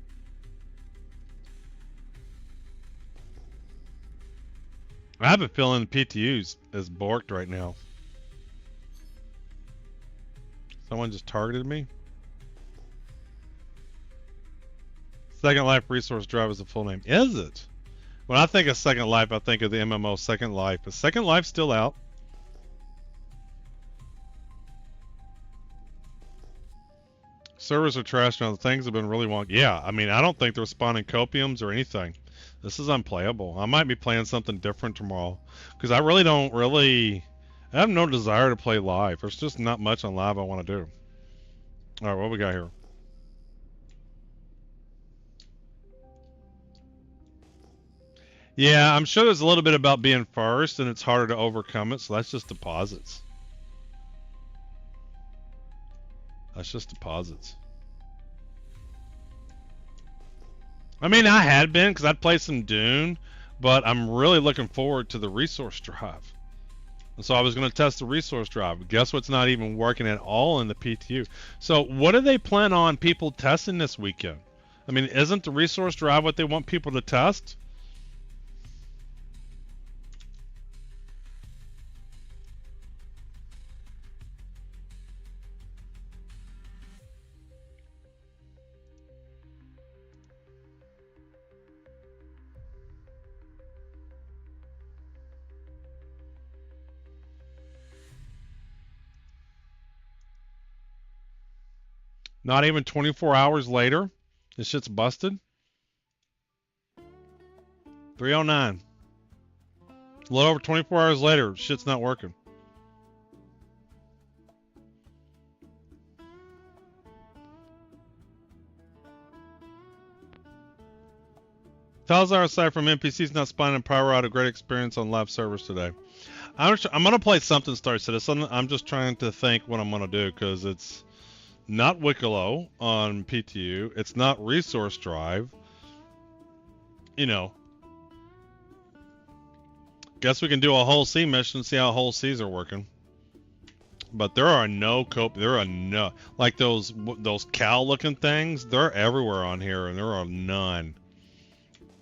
I have a feeling the PTU is borked right now. Someone just targeted me. Second Life Resource Drive is the full name. Is it? When I think of Second Life, I think of the MMO Second Life. Is Second Life still out? Servers are trash now. The things have been really wonky. Yeah, I mean, I don't think they're spawning copiums or anything. This is unplayable. I might be playing something different tomorrow because I really don't I have no desire to play live. There's just not much on live I want to do. All right, what we got here? Yeah, I'm sure there's a little bit about being first and it's harder to overcome it, so that's just deposits. That's just deposits. I mean, I had been because I'd played some Dune, but I'm really looking forward to the resource drive. And so I was going to test the resource drive. Guess what's not even working at all in the PTU? So what do they plan on people testing this weekend? I mean, isn't the resource drive what they want people to test? Not even 24 hours later, this shit's busted. 309. A little over 24 hours later, shit's not working. Talzar aside from NPCs not spawning and power out a great experience on live servers today. I'm gonna play something Star Citizen. I'm just trying to think what I'm gonna do because it's not Wicklow on PTU. It's not Resource Drive. You know. Guess we can do a whole sea mission and see how whole seas are working. But there are no like those cow looking things, they're everywhere on here and there are none.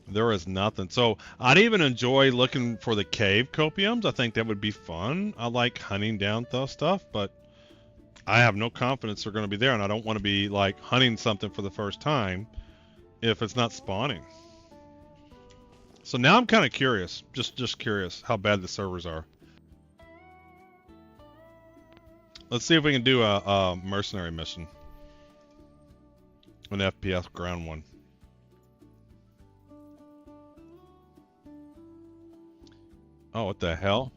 There is nothing. So I'd even enjoy looking for the cave copiums. I think that would be fun. I like hunting down those stuff, but I have no confidence they're going to be there, and I don't want to be like hunting something for the first time if it's not spawning. So now I'm kind of curious, just curious how bad the servers are. Let's see if we can do a mercenary mission, an FPS ground one. Oh, what the hell?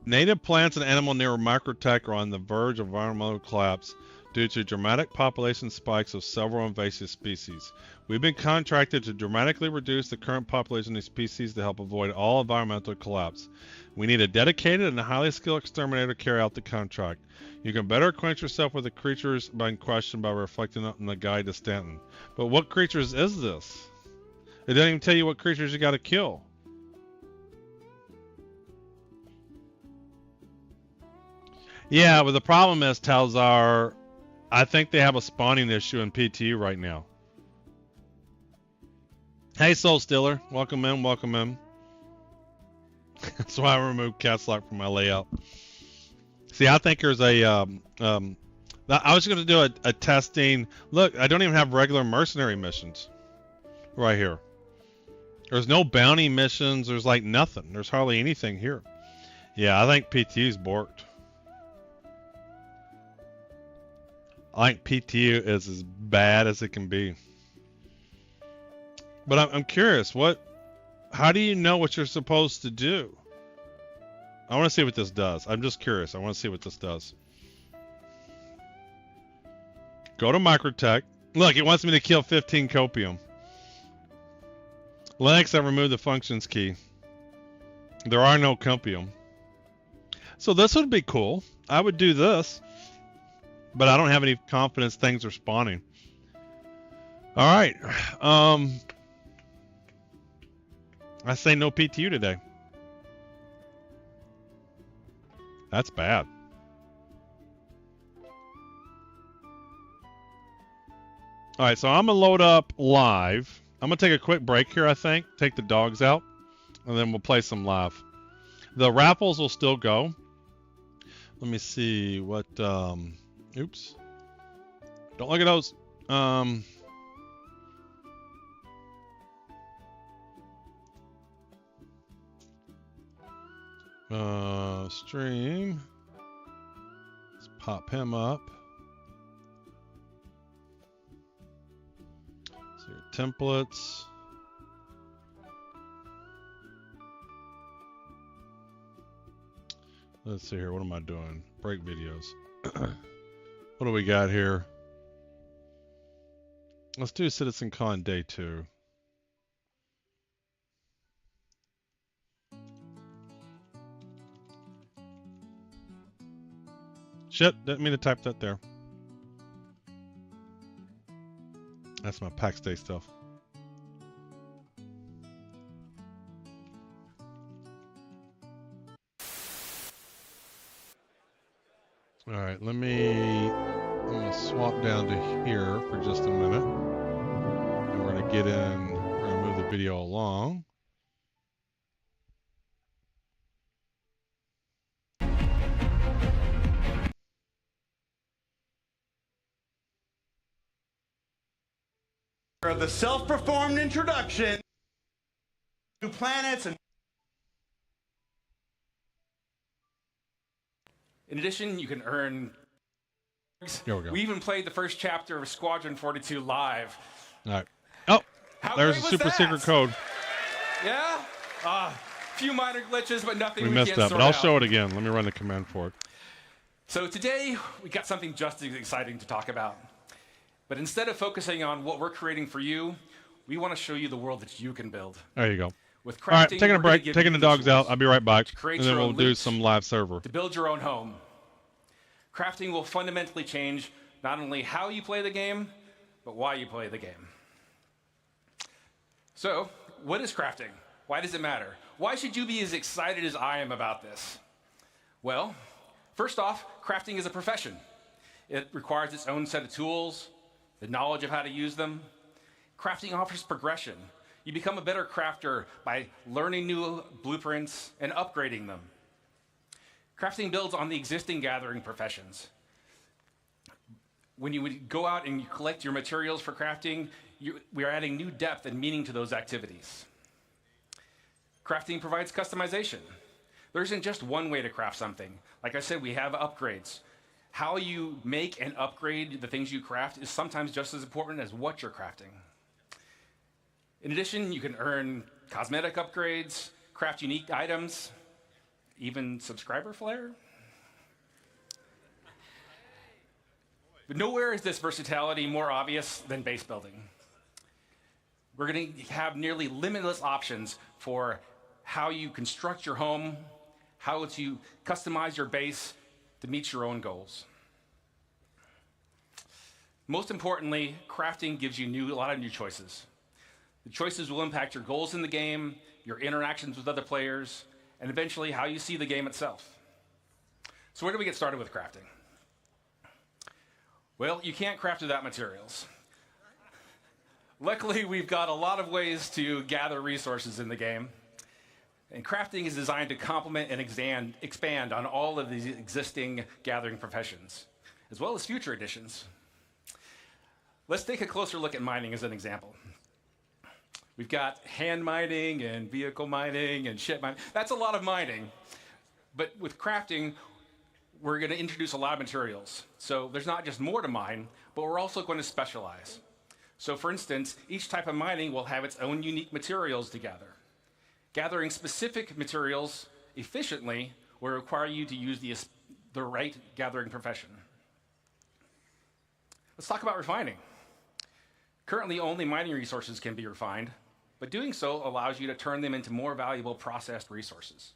Native plants and animal near microtech are on the verge of environmental collapse due to dramatic population spikes of several invasive species. We've been contracted to dramatically reduce the current population of these species to help avoid all environmental collapse. We need a dedicated and highly skilled exterminator to carry out the contract. You can better acquaint yourself with the creatures in question by reflecting on the guide to Stanton. But what creatures is this? It doesn't even tell you what creatures you got to kill. Yeah, but the problem is, Talzar, I think they have a spawning issue in PTU right now. Hey, Soul Stealer. Welcome in, welcome in. That's why I removed Cat's Lock from my layout. See, I think there's a... I was going to do a testing... Look, I don't even have regular mercenary missions right here. There's no bounty missions. There's like nothing. There's hardly anything here. Yeah, I think PTU's borked. I think PTU is as bad as it can be. But I'm curious, how do you know what you're supposed to do? I want to see what this does. I'm just curious. I want to see what this does. Go to Microtech. Look, it wants me to kill 15 copium. Linux, I removed the functions key. There are no copium. So this would be cool. I would do this. But I don't have any confidence things are spawning. All right. I say no PTU today. That's bad. All right, so I'm going to load up live. I'm going to take a quick break here, I think. Take the dogs out. And then we'll play some live. The raffles will still go. Let me see what... Oops. Don't look at those. Stream. Let's pop him up. templates. Let's see here. What am I doing? Break videos. What do we got here? Let's do CitizenCon Day 2. Shit, didn't mean to type that there. That's my PAX Day stuff. All right, I'm gonna swap down to here for just a minute. And we're gonna get in, we're gonna move the video along. The self-performed introduction to planets and. In addition, you can earn. Here we go. We even played the first chapter of Squadron 42 live. All right. Oh, How there's a great was super that? secret code. Yeah? A few minor glitches, but nothing We we messed can't up, sort but I'll out. show it again. Let me run the command for it. So today, we got something just as exciting to talk about. But instead of focusing on what we're creating for you, we want to show you the world that you can build. There you go. With All right, crafting, taking a we're gonna break, give taking you the dogs tools out. I'll be right back. to create And then your we'll own do loot, some live server. to build your own home. Crafting will fundamentally change not only how you play the game, but why you play the game. So, what is crafting? Why does it matter? Why should you be as excited as I am about this? Well, first off, crafting is a profession. It requires its own set of tools, the knowledge of how to use them. Crafting offers progression. You become a better crafter by learning new blueprints and upgrading them. Crafting builds on the existing gathering professions. When you would go out and you collect your materials for crafting, we are adding new depth and meaning to those activities. Crafting provides customization. There isn't just one way to craft something. Like I said, we have upgrades. How you make and upgrade the things you craft is sometimes just as important as what you're crafting. In addition, you can earn cosmetic upgrades, craft unique items, even subscriber flair. But nowhere is this versatility more obvious than base building. We're going to have nearly limitless options for how you construct your home, how to customize your base to meet your own goals. Most importantly, crafting gives you a lot of new choices. The choices will impact your goals in the game, your interactions with other players, and eventually how you see the game itself. So where do we get started with crafting? Well, you can't craft without materials. Luckily, we've got a lot of ways to gather resources in the game. And crafting is designed to complement and expand on all of these existing gathering professions, as well as future additions. Let's take a closer look at mining as an example. We've got hand mining and vehicle mining and ship mining. That's a lot of mining. But with crafting, we're going to introduce a lot of materials. So there's not just more to mine, but we're also going to specialize. So for instance, each type of mining will have its own unique materials to gather. Gathering specific materials efficiently will require you to use the right gathering profession. Let's talk about refining. Currently, only mining resources can be refined, but doing so allows you to turn them into more valuable processed resources.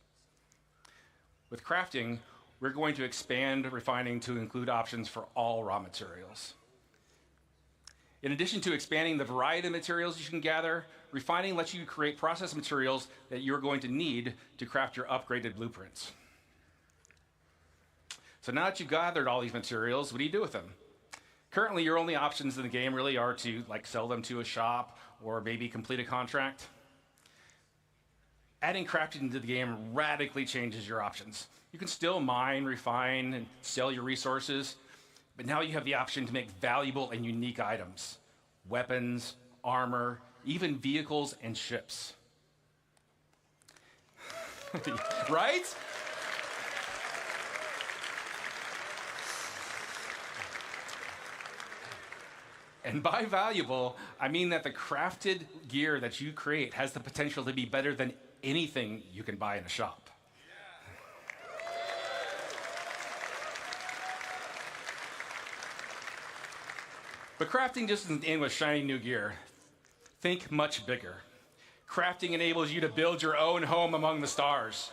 With crafting, we're going to expand refining to include options for all raw materials. In addition to expanding the variety of materials you can gather, refining lets you create processed materials that you're going to need to craft your upgraded blueprints. So now that you've gathered all these materials, what do you do with them? Currently, your only options in the game really are to sell them to a shop or maybe complete a contract. Adding crafting into the game radically changes your options. You can still mine, refine, and sell your resources, but now you have the option to make valuable and unique items, weapons, armor, even vehicles and ships. Right? And by valuable, I mean that the crafted gear that you create has the potential to be better than anything you can buy in a shop. But crafting just doesn't end with shiny new gear. Think much bigger. Crafting enables you to build your own home among the stars.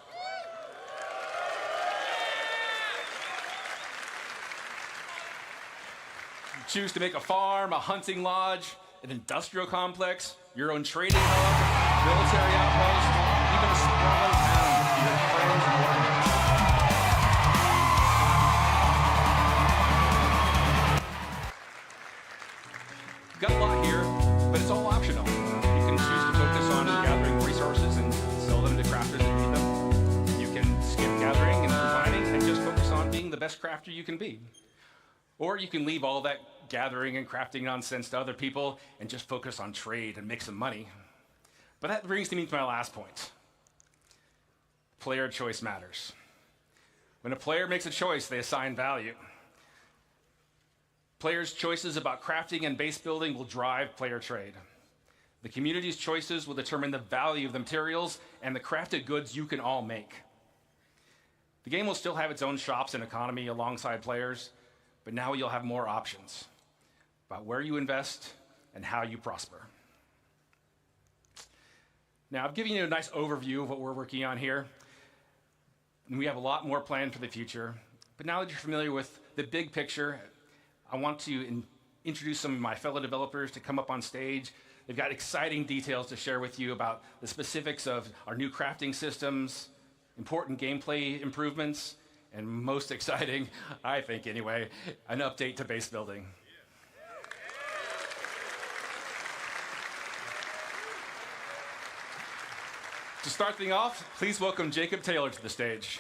Choose to make a farm, a hunting lodge, an industrial complex, your own trading hub, military outpost, even a sprawling town for your friends and warriors. You've got a lot here, but it's all optional. You can choose to focus on gathering resources and sell them to crafters that need them. You can skip gathering and refining and just focus on being the best crafter you can be. Or you can leave all that gathering and crafting nonsense to other people and just focus on trade and make some money. But that brings me to my last point. Player choice matters. When a player makes a choice, they assign value. Players' choices about crafting and base building will drive player trade. The community's choices will determine the value of the materials and the crafted goods you can all make. The game will still have its own shops and economy alongside players, but now you'll have more options about where you invest and how you prosper. Now, I've given you a nice overview of what we're working on here, and we have a lot more planned for the future. But now that you're familiar with the big picture, I want to introduce some of my fellow developers to come up on stage. They've got exciting details to share with you about the specifics of our new crafting systems, important gameplay improvements, and most exciting, I think anyway, an update to base building. To start things off, please welcome Jacob Taylor to the stage.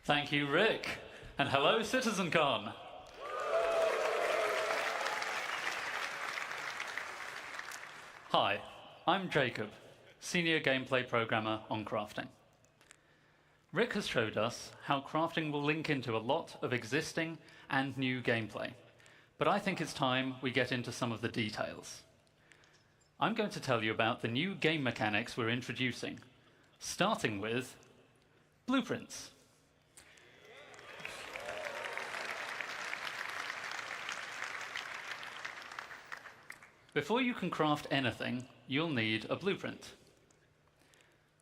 Thank you, Rick. And hello, CitizenCon. Hi, I'm Jacob, Senior Gameplay Programmer on crafting. Rick has showed us how crafting will link into a lot of existing and new gameplay, but I think it's time we get into some of the details. I'm going to tell you about the new game mechanics we're introducing, starting with blueprints. Before you can craft anything, you'll need a blueprint.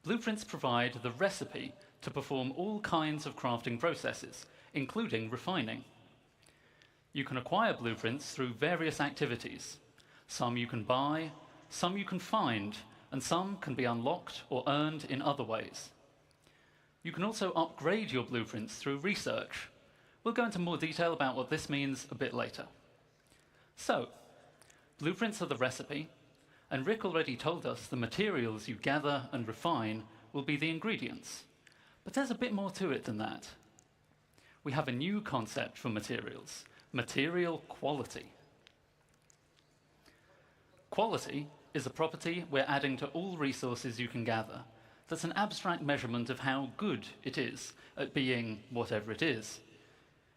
Blueprints provide the recipe to perform all kinds of crafting processes, including refining. You can acquire blueprints through various activities. Some you can buy, some you can find, and some can be unlocked or earned in other ways. You can also upgrade your blueprints through research. We'll go into more detail about what this means a bit later. So, blueprints are the recipe, and Rick already told us the materials you gather and refine will be the ingredients. But there's a bit more to it than that. We have a new concept for materials, material quality. Quality is a property we're adding to all resources you can gather. That's an abstract measurement of how good it is at being whatever it is.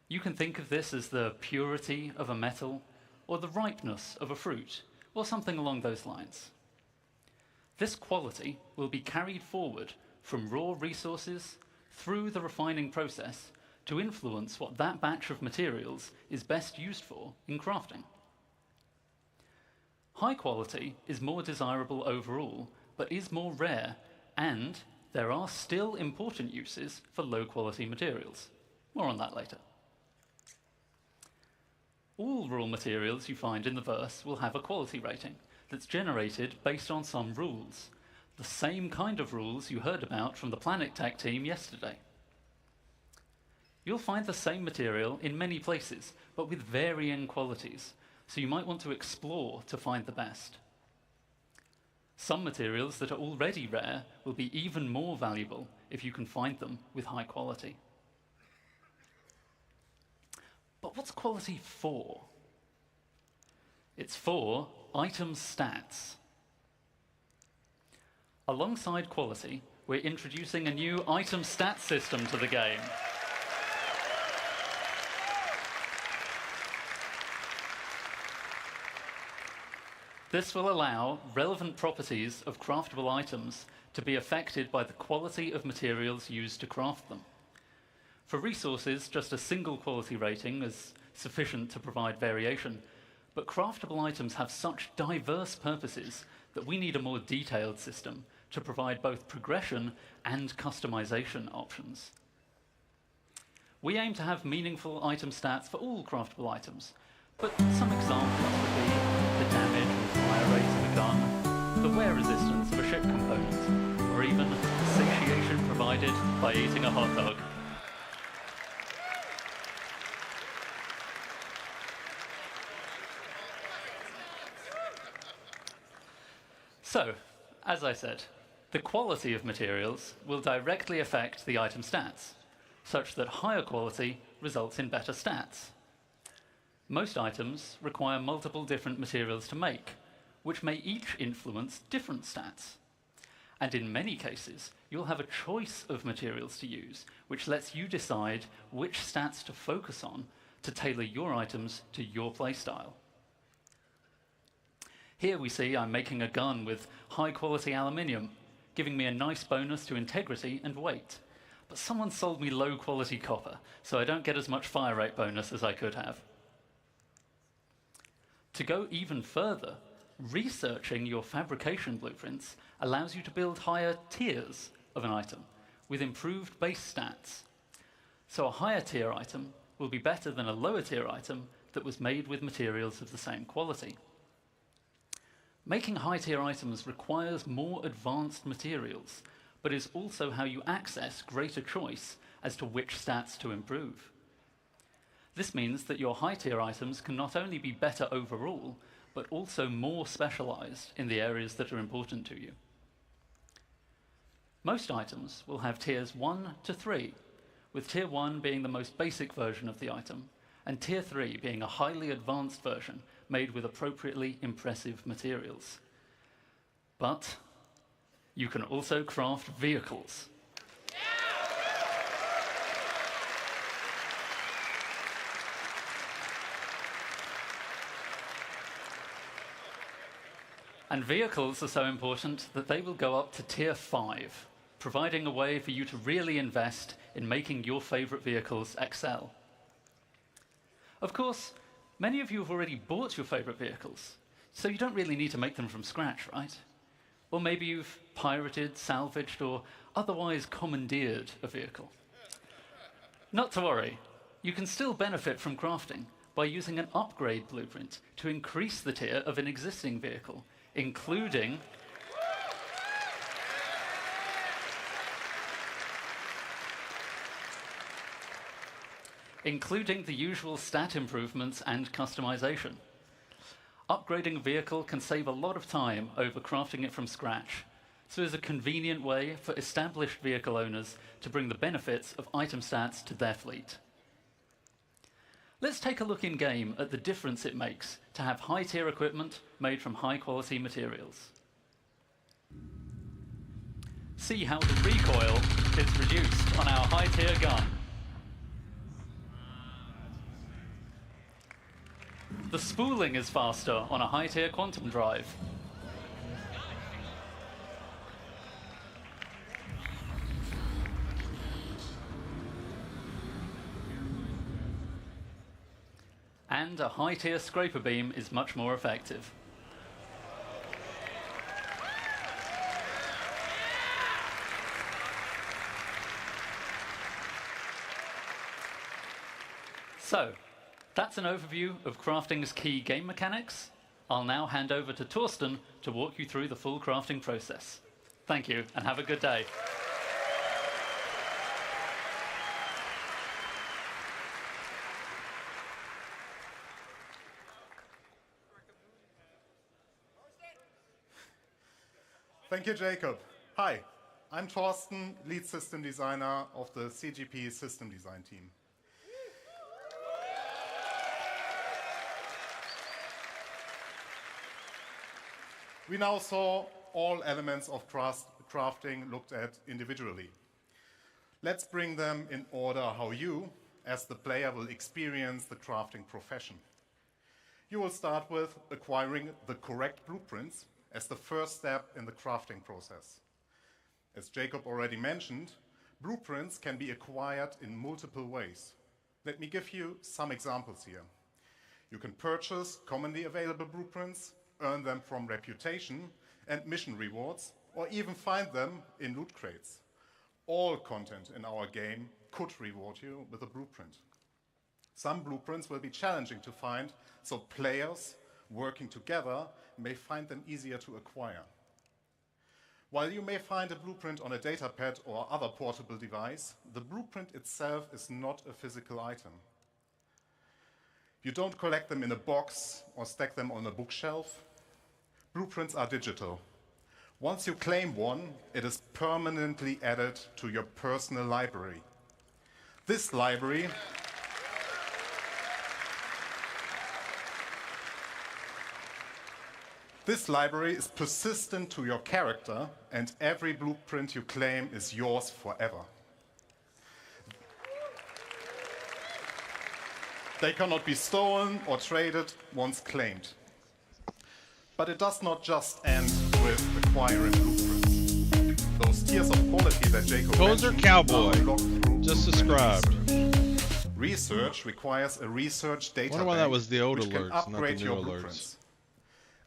You can think of this as the purity of a metal, or the ripeness of a fruit, or something along those lines. This quality will be carried forward from raw resources through the refining process to influence what that batch of materials is best used for in crafting. High quality is more desirable overall, but is more rare, and there are still important uses for low quality materials. More on that later. All raw materials you find in the verse will have a quality rating that's generated based on some rules, the same kind of rules you heard about from the Planet Tech team yesterday. You'll find the same material in many places, but with varying qualities, so you might want to explore to find the best. Some materials that are already rare will be even more valuable if you can find them with high quality. But what's quality for? It's for item stats. Alongside quality, we're introducing a new item stat system to the game. This will allow relevant properties of craftable items to be affected by the quality of materials used to craft them. For resources, just a single quality rating is sufficient to provide variation, but craftable items have such diverse purposes that we need a more detailed system to provide both progression and customization options. We aim to have meaningful item stats for all craftable items, but some examples would be the damage and fire rate of a gun, the wear resistance of a ship component, or even the satiation provided by eating a hot dog. So, as I said, the quality of materials will directly affect the item stats, such that higher quality results in better stats. Most items require multiple different materials to make, which may each influence different stats. And in many cases, you'll have a choice of materials to use, which lets you decide which stats to focus on to tailor your items to your playstyle. Here we see I'm making a gun with high-quality aluminium, giving me a nice bonus to integrity and weight. But someone sold me low-quality copper, so I don't get as much fire rate bonus as I could have. To go even further, researching your fabrication blueprints allows you to build higher tiers of an item with improved base stats. So a higher tier item will be better than a lower tier item that was made with materials of the same quality. Making high-tier items requires more advanced materials, but is also how you access greater choice as to which stats to improve. This means that your high-tier items can not only be better overall, but also more specialized in the areas that are important to you. Most items will have tiers 1 to 3, with tier 1 being the most basic version of the item, and tier 3 being a highly advanced version made with appropriately impressive materials. But you can also craft vehicles. And vehicles are so important that they will go up to tier 5, providing a way for you to really invest in making your favorite vehicles excel. Of course, many of you have already bought your favorite vehicles, so you don't really need to make them from scratch, right? Or maybe you've pirated, salvaged, or otherwise commandeered a vehicle. Not to worry, you can still benefit from crafting by using an upgrade blueprint to increase the tier of an existing vehicle, including the usual stat improvements and customization. Upgrading a vehicle can save a lot of time over crafting it from scratch, so it's a convenient way for established vehicle owners to bring the benefits of item stats to their fleet. Let's take a look in-game at the difference it makes to have high-tier equipment made from high-quality materials. See how the recoil is reduced on our high-tier gun. The spooling is faster on a high-tier quantum drive. And a high-tier scraper beam is much more effective. So, that's an overview of crafting's key game mechanics. I'll now hand over to Torsten to walk you through the full crafting process. Thank you, and have a good day. Thank you, Jacob. Hi, I'm Torsten, lead system designer of the CGP system design team. We now saw all elements of crafting looked at individually. Let's bring them in order how you, as the player, will experience the crafting profession. You will start with acquiring the correct blueprints as the first step in the crafting process. As Jacob already mentioned, blueprints can be acquired in multiple ways. Let me give you some examples here. You can purchase commonly available blueprints, earn them from reputation and mission rewards, or even find them in loot crates. All content in our game could reward you with a blueprint. Some blueprints will be challenging to find, so players working together may find them easier to acquire. While you may find a blueprint on a datapad or other portable device, the blueprint itself is not a physical item. You don't collect them in a box or stack them on a bookshelf. Blueprints are digital. Once you claim one, it is permanently added to your personal library. This library is persistent to your character, and every blueprint you claim is yours forever. They cannot be stolen or traded once claimed. But it does not just end with acquiring blueprints. Those tiers of quality that Jacob Poser mentioned Cowboy, are unlocked through just blueprint described. Research requires a research data Wonder why that was the old which can alerts, not the upgrade new your alerts. blueprints.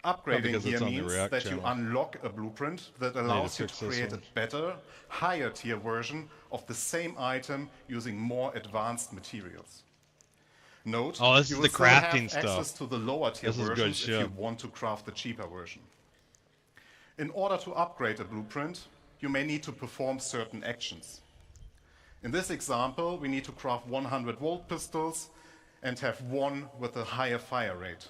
Probably Upgrading because here it's on the means React that you channel. unlock a blueprint that allows you to create a better, higher tier version of the same item using more advanced materials. Note, Oh, this you is will the still have crafting stuff. access to the lower tier This is good versions if you shit. want to craft the cheaper version. In order to upgrade a blueprint, you may need to perform certain actions. In this example, we need to craft 100-volt pistols and have one with a higher fire rate.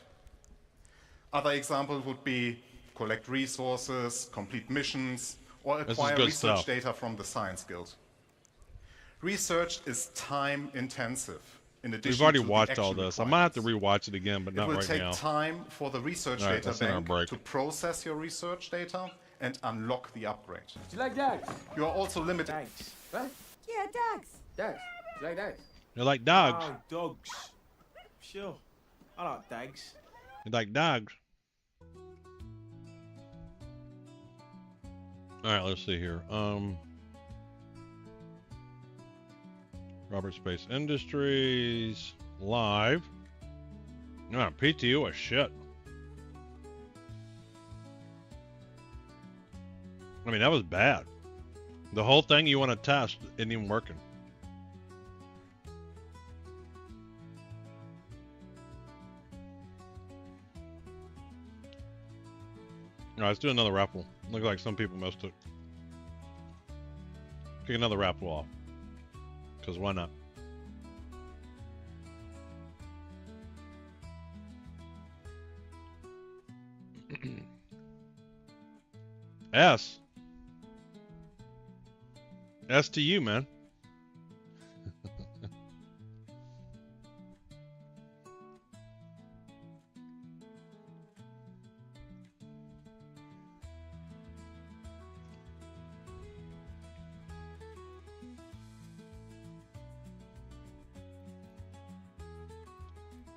Other examples would be collect resources, complete missions, or This is acquire good research stuff. data from the Science Guild. Research is time intensive. In addition We've already to the watched all action this. I might have to rewatch it again, but it not will right take now. time for the research All right, data that's in our bank break. to process your research data and unlock the upgrade. Do you like dogs? You are also limited. Thanks. What? Yeah, dogs. Dogs. Do you like dogs? You're like dogs. Oh, dogs. Sure. I like dogs. You're like dogs. All right, let's see here. Robert Space Industries live. No, PTU is shit. I mean, that was bad. The whole thing you want to test isn't even working. All right, let's do another raffle. Look like some people missed it. Pick another raffle off. Because why not? S. S to you, man.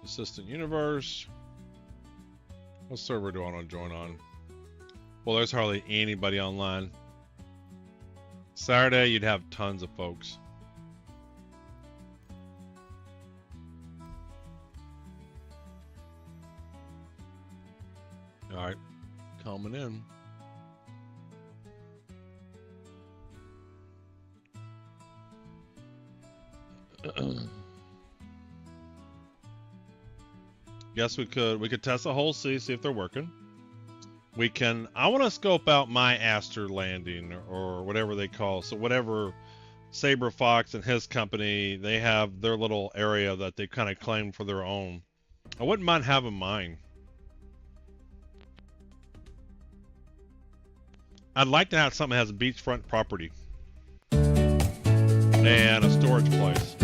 Assistant Universe. What server do I want to join on? Well, there's hardly anybody online. Saturday, you'd have tons of folks. All right, coming in. Guess we could test the whole sea, see if they're working. We can, I want to scope out my Aster landing or whatever they call, so whatever Saber Fox and his company, they have their little area that they kind of claim for their own. I wouldn't mind having mine. I'd like to have something that has beachfront property and a storage place.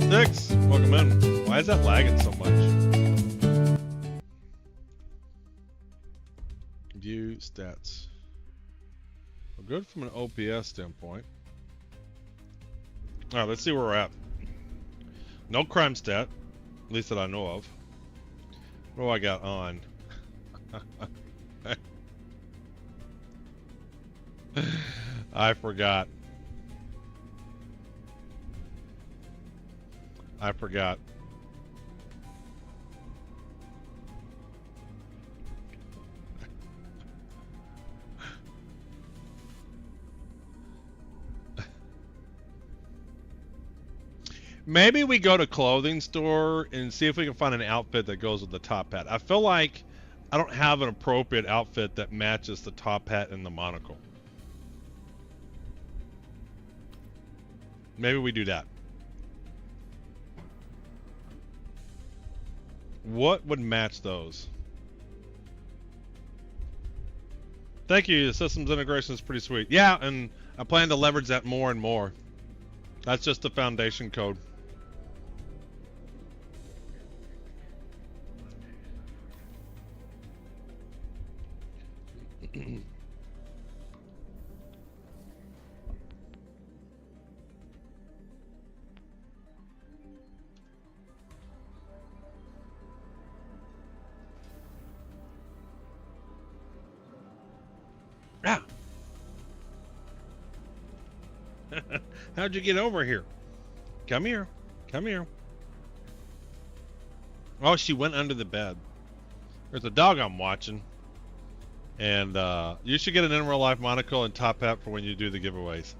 6, welcome in. Why is that lagging so much? View complete stats. We're good from an OPS standpoint. All right, let's see where we're at. No crime stat, at least that I know of. What do I got on? I forgot. I forgot. Maybe we go to clothing store and see if we can find an outfit that goes with the top hat. I feel like I don't have an appropriate outfit that matches the top hat and the monocle. Maybe we do that. What would match those? Thank you. The systems integration is pretty sweet. Yeah, and I plan to leverage that more and more. That's just the foundation code. Ah. How'd you get over here? Come here. Come here. Oh, she went under the bed. There's a dog I'm watching. And you should get an in real life monocle and top hat for when you do the giveaways.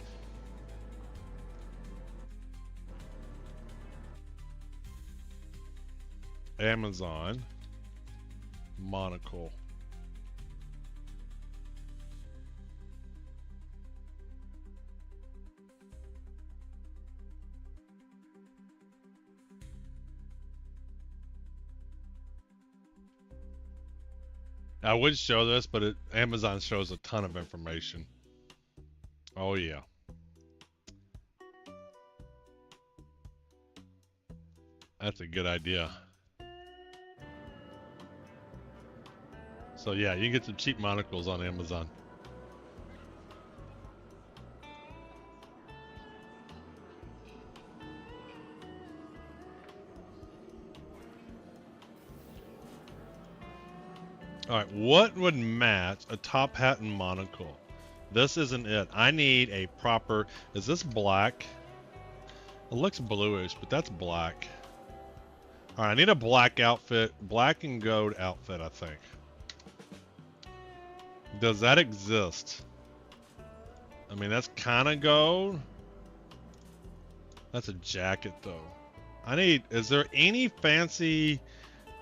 Amazon monocle. I would show this, but Amazon shows a ton of information. Oh yeah. That's a good idea. So yeah, you can get some cheap monocles on Amazon. Alright, what would match a top hat and monocle? This isn't it. I need a proper... Is this black? It looks bluish, but that's black. Alright, I need a black outfit. Black and gold outfit, I think. Does that exist? I mean, that's kind of gold. That's a jacket, though. I need... Is there any fancy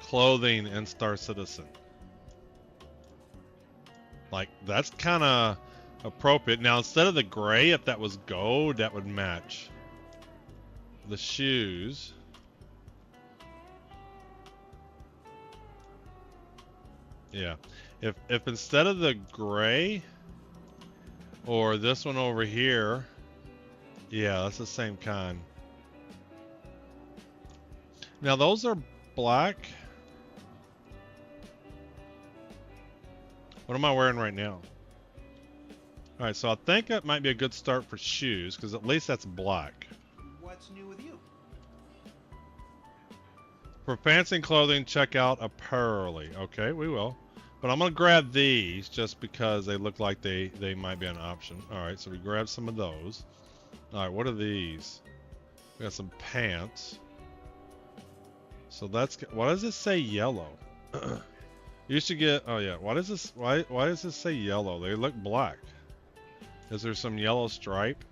clothing in Star Citizen? Like, that's kind of appropriate. Now, instead of the gray, if that was gold, that would match. The shoes. Yeah. If instead of the gray, or this one over here, yeah, that's the same kind. Now, those are black. What am I wearing right now? Alright, so I think that might be a good start for shoes, because at least that's black. What's new with you? For fancy clothing, check out Apparelly. Okay, we will. But I'm going to grab these just because they look like they might be an option. Alright, so we grab some of those. Alright, what are these? We got some pants. So that's... Why does this say yellow? You should get... Oh yeah, why does this say yellow? They look black. Is there some yellow stripe?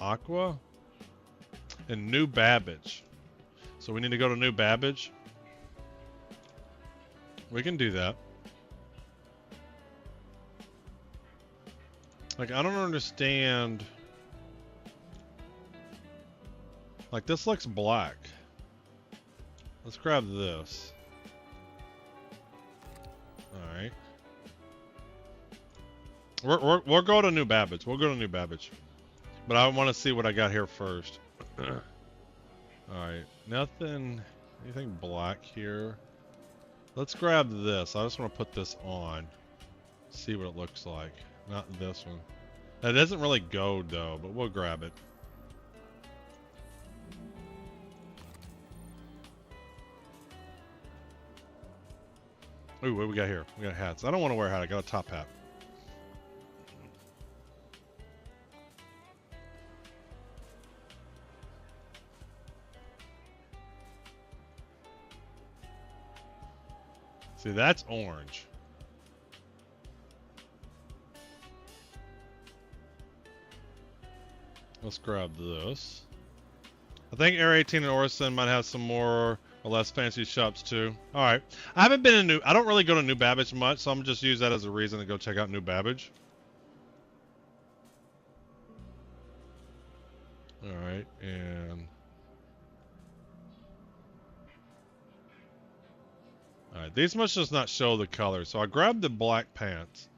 Aqua? And New Babbage. So we need to go to New Babbage. We can do that. Like, I don't understand... Like, this looks black. Let's grab this. Alright. We'll go to New Babbage. We'll go to New Babbage. But I want to see what I got here first. Alright. Nothing... Anything black here? Let's grab this. I just want to put this on. See what it looks like. Not this one. That doesn't really go though, but we'll grab it. Ooh, what do we got here? We got hats. I don't want to wear a hat. I got a top hat. See, that's orange. Let's grab this. I think Area 18 and Orison might have some more or less fancy shops too. All right. I haven't been in New... I don't really go to New Babbage much, so I'm going to just use that as a reason to go check out New Babbage. All right, and... Alright, these must just not show the color, so I grabbed the black pants.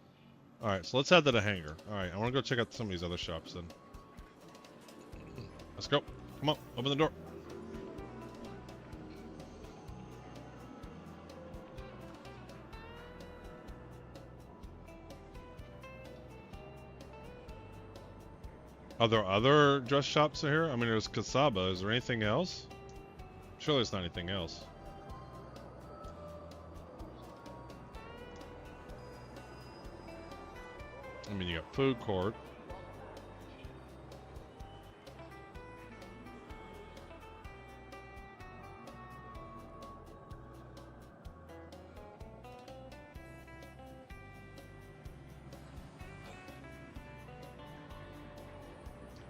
Alright, so let's head to the hangar. Alright, I want to go check out some of these other shops then. Let's go. Come on, open the door. Are there other dress shops here? I mean, there's Kasaba. Is there anything else? Surely there's not anything else. I mean, you got food court.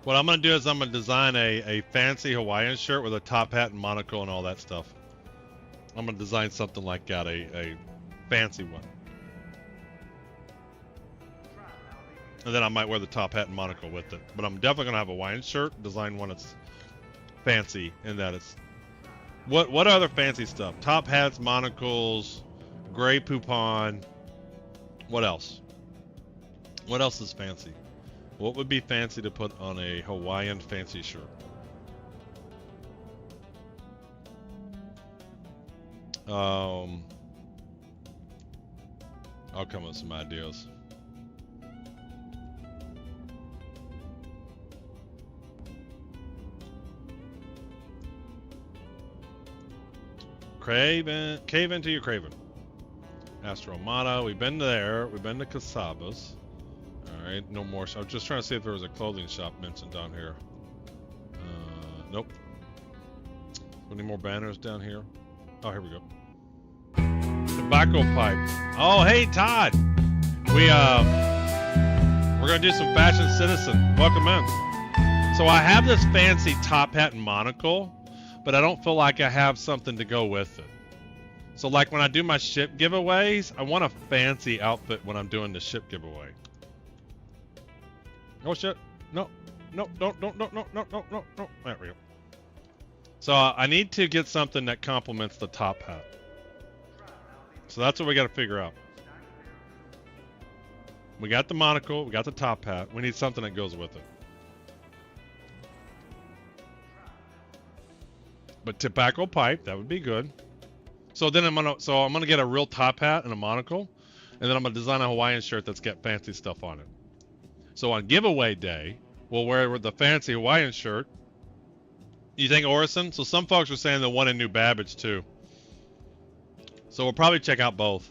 What I'm going to do is I'm going to design a fancy Hawaiian shirt with a top hat and monocle and all that stuff. I'm going to design something like that, a fancy one. And then I might wear the top hat and monocle with it. But I'm definitely going to have a Hawaiian shirt, design one that's fancy in that it's... What other fancy stuff? Top hats, monocles, gray poupon. What else? What else is fancy? What would be fancy to put on a Hawaiian fancy shirt? I'll come with some ideas. Craven, cave into your Craven. Astromata, we've been there. We've been to Kasaba's. Alright, no more. I was just trying to see if there was a clothing shop mentioned down here. Nope. Any more banners down here? Oh, here we go. Tobacco pipe. Oh, hey, Todd. We're gonna do some Fashion Citizen. Welcome in. So I have this fancy top hat and monocle, but I don't feel like I have something to go with it. So like when I do my ship giveaways, I want a fancy outfit when I'm doing the ship giveaway. Oh shit. No. No, don't. There we go. So I need to get something that complements the top hat. So that's what we got to figure out. We got the monocle, we got the top hat. We need something that goes with it. But tobacco pipe, that would be good. So then I'm gonna get a real top hat and a monocle, and then I'm gonna design a Hawaiian shirt that's got fancy stuff on it. So on giveaway day, we'll wear the fancy Hawaiian shirt. You think Orison? So some folks are saying the one in New Babbage too. So we'll probably check out both.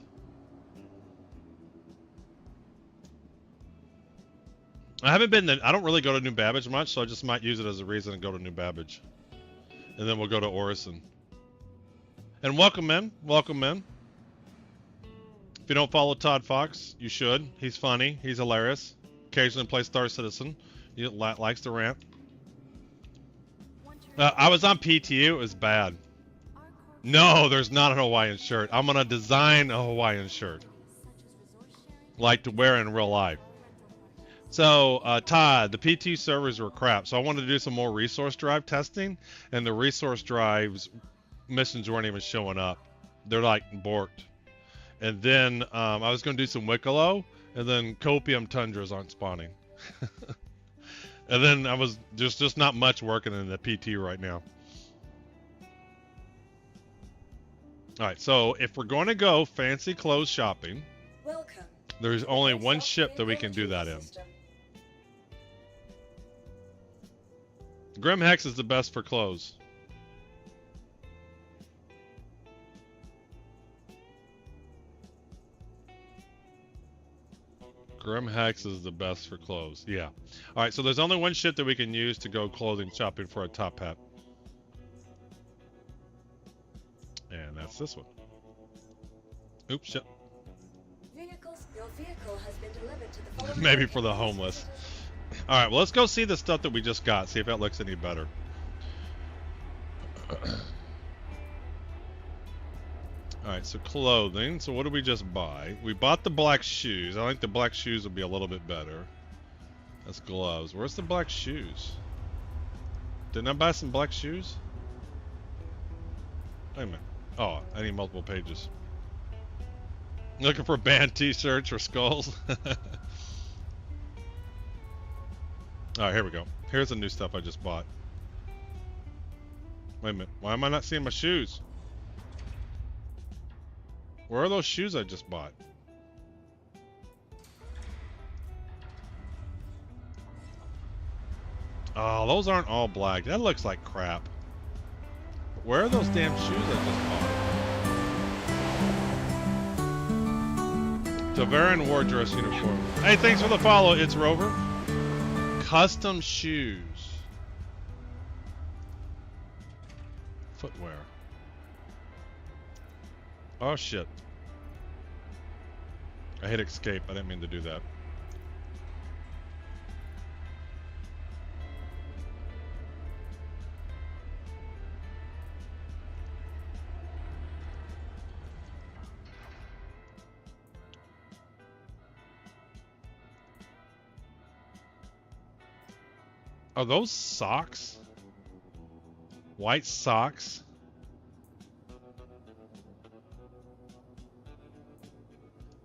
I don't really go to New Babbage much, so I just might use it as a reason to go to New Babbage. And then we'll go to Orison. And welcome in. Welcome in. If you don't follow Todd Fox, you should. He's funny. He's hilarious. Occasionally plays Star Citizen. He likes to rant. I was on PTU. It was bad. No, there's not a Hawaiian shirt. I'm going to design a Hawaiian shirt. Like to wear in real life. So, Todd, the PT servers were crap. So I wanted to do some more resource drive testing. And the resource drives missions weren't even showing up. They're like borked. And then I was going to do some Wicklow. And then Copium Tundras aren't spawning. And then I was just not much working in the PT right now. Alright, so if we're going to go fancy clothes shopping, Welcome. There's only one ship that we can do that in. Grim Hex is the best for clothes. Grim Hex is the best for clothes. Yeah. All right, so there's only one ship that we can use to go clothing shopping for a top hat. And that's this one. Oops, shit. Your vehicle has been delivered to the following Maybe for the homeless. All right, well, let's go see the stuff that we just got. See if that looks any better. All right, so clothing. So what did we just buy? We bought the black shoes. I think the black shoes will be a little bit better. That's gloves. Where's the black shoes? Didn't I buy some black shoes? Wait a minute. Oh, I need multiple pages. Looking for band t-shirts or skulls? Alright, here we go. Here's the new stuff I just bought. Wait a minute. Why am I not seeing my shoes? Where are those shoes I just bought? Oh, those aren't all black. That looks like crap. Where are those damn shoes I just bought? Tavaran war dress uniform. Hey, thanks for the follow. It's Rover. Custom shoes. Footwear. Oh shit. I hit escape. I didn't mean to do that. Are those socks? White socks?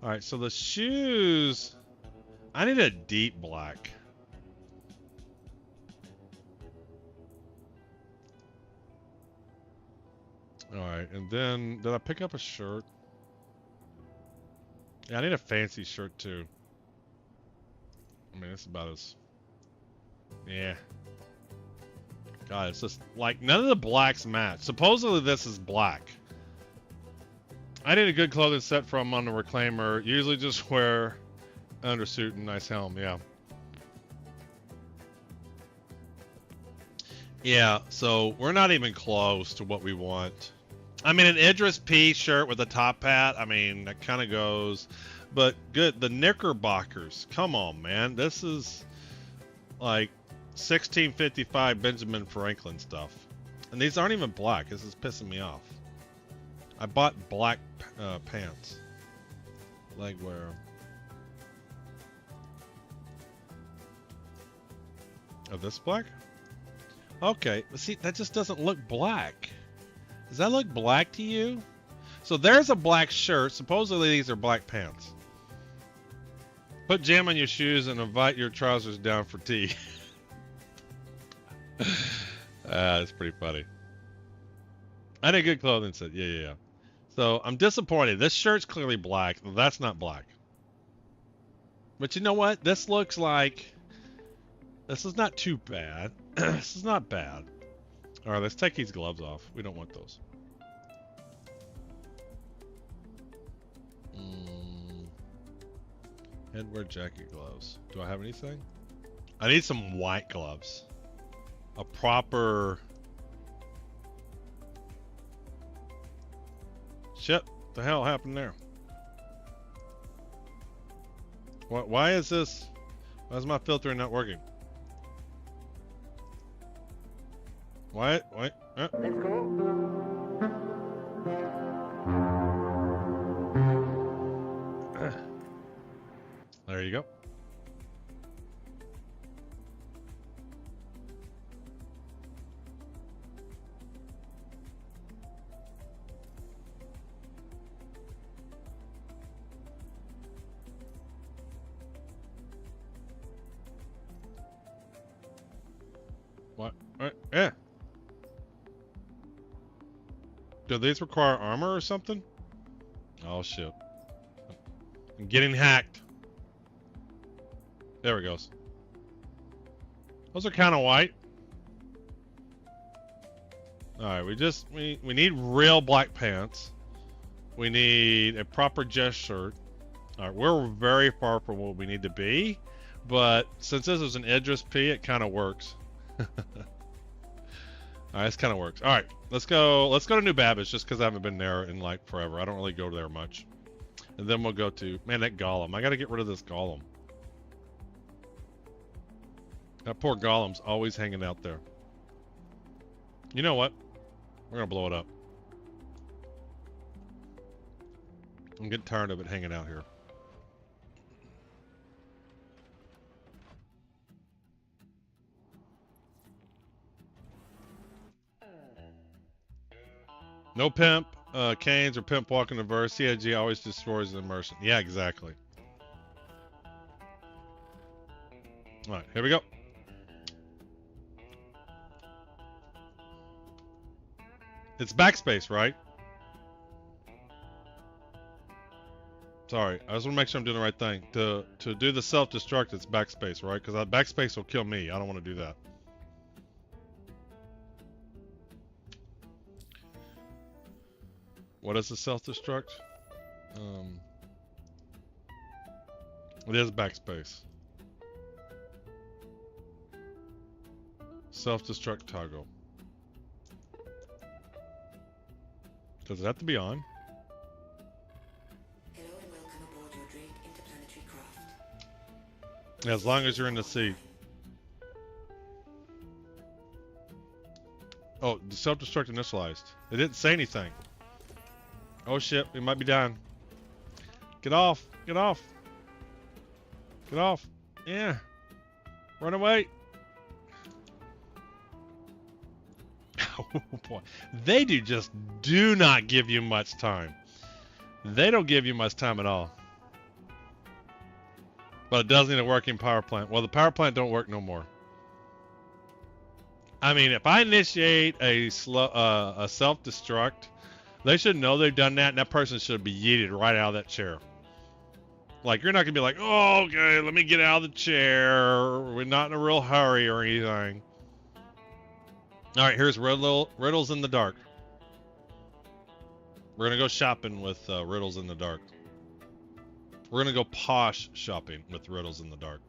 Alright, so the shoes... I need a deep black. Alright, and then... Did I pick up a shirt? Yeah, I need a fancy shirt too. I mean, it's about as... Yeah. God, it's just like none of the blacks match. Supposedly this is black. I need a good clothing set from on the Reclaimer. Usually just wear undersuit and nice helm, yeah. Yeah, so we're not even close to what we want. I mean, an Idris P shirt with a top hat, I mean, that kind of goes. But good, the Knickerbockers, come on, man. This is like 1655 Benjamin Franklin stuff. And these aren't even black. This is pissing me off. I bought black pants. Leg wear. Oh, this black? Okay, but see, that just doesn't look black. Does that look black to you? So there's a black shirt. Supposedly these are black pants. Put jam on your shoes and invite your trousers down for tea. That's pretty funny. I need a good clothing set. Yeah. So I'm disappointed. This shirt's clearly black. That's not black. But you know what? This looks like... This is not too bad. This is not bad. Alright, let's take these gloves off. We don't want those. Headwear jacket gloves. Do I have anything? I need some white gloves. A proper... Shit. What the hell happened there? Why is this... Why is my filtering not working? Why? Let's go. There you go. What? Yeah. Do these require armor or something? Oh shit. I'm getting hacked. There it goes. Those are kind of white. All right, we need real black pants. We need a proper dress shirt. All right, we're very far from what we need to be, but since this is an Idris P, it kind of works. All right, this kind of works. All right, let's go to New Babbage just because I haven't been there in like forever. I don't really go there much. And then we'll go to, man, that Golem. I got to get rid of this Golem. That poor Golem's always hanging out there. You know what? We're going to blow it up. I'm getting tired of it hanging out here. No pimp, canes, or pimp walking the verse. CIG always destroys the immersion. Yeah, exactly. All right, here we go. It's backspace, right? Sorry, I just want to make sure I'm doing the right thing. To do the self-destruct, it's backspace, right? Because backspace will kill me. I don't want to do that. What is the self-destruct? It is backspace. Self-destruct toggle. Does it have to be on? Hello and welcome aboard your Drake interplanetary craft. Yeah, as long as you're in the seat. Oh, the self-destruct initialized. It didn't say anything. Oh shit, we might be dying. Get off! Get off! Get off! Yeah! Run away! Oh boy. They do not give you much time. They don't give you much time at all. But it does need a working power plant. Well, the power plant don't work no more. I mean, if I initiate a self-destruct, they should know they've done that, and that person should be yeeted right out of that chair. Like, you're not going to be like, oh, okay, let me get out of the chair. We're not in a real hurry or anything. All right, here's Riddles in the Dark. We're going to go shopping with Riddles in the Dark. We're going to go posh shopping with Riddles in the Dark.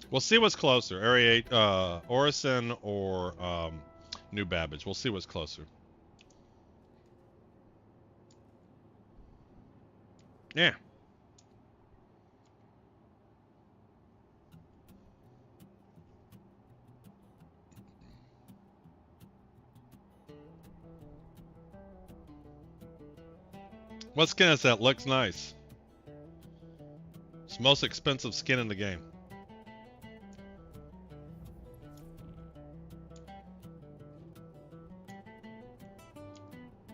We'll see what's closer. Area 8, Orison or New Babbage. We'll see what's closer. Yeah. What skin is that? Looks nice. It's the most expensive skin in the game.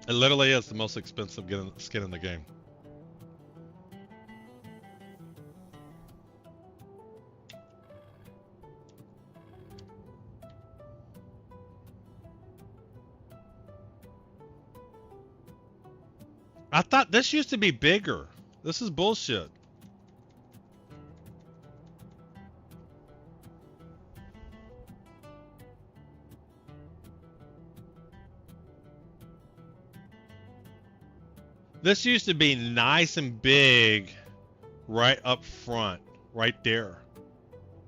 It literally is the most expensive skin in the game. I thought this used to be bigger. This is bullshit. This used to be nice and big right up front, right there.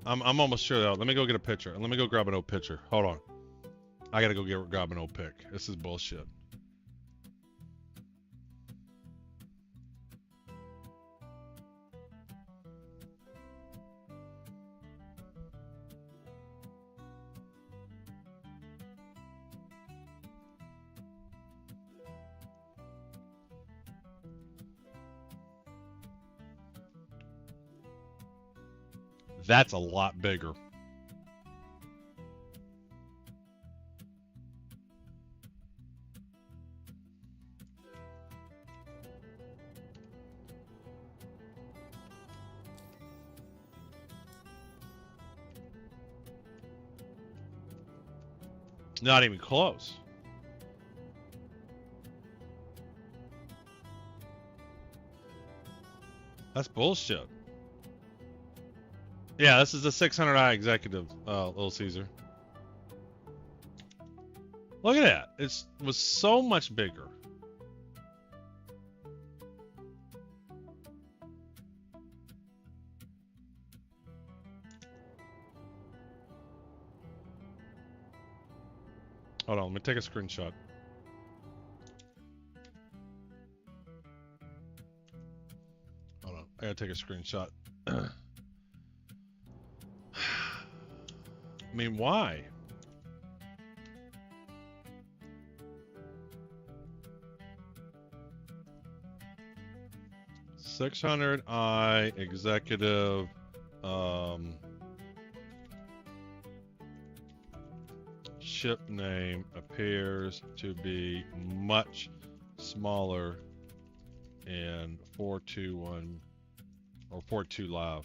I'm almost sure though. Let me go get a picture. Let me go grab an old picture. Hold on. I gotta go grab an old pic. This is bullshit. That's a lot bigger. Not even close. That's bullshit. Yeah, this is the 600i executive, Little Caesar. Look at that. It was so much bigger. Hold on, let me take a screenshot. Hold on, I gotta take a screenshot. I mean, why? $600i executive ship name appears to be much smaller in 421 or 42 live.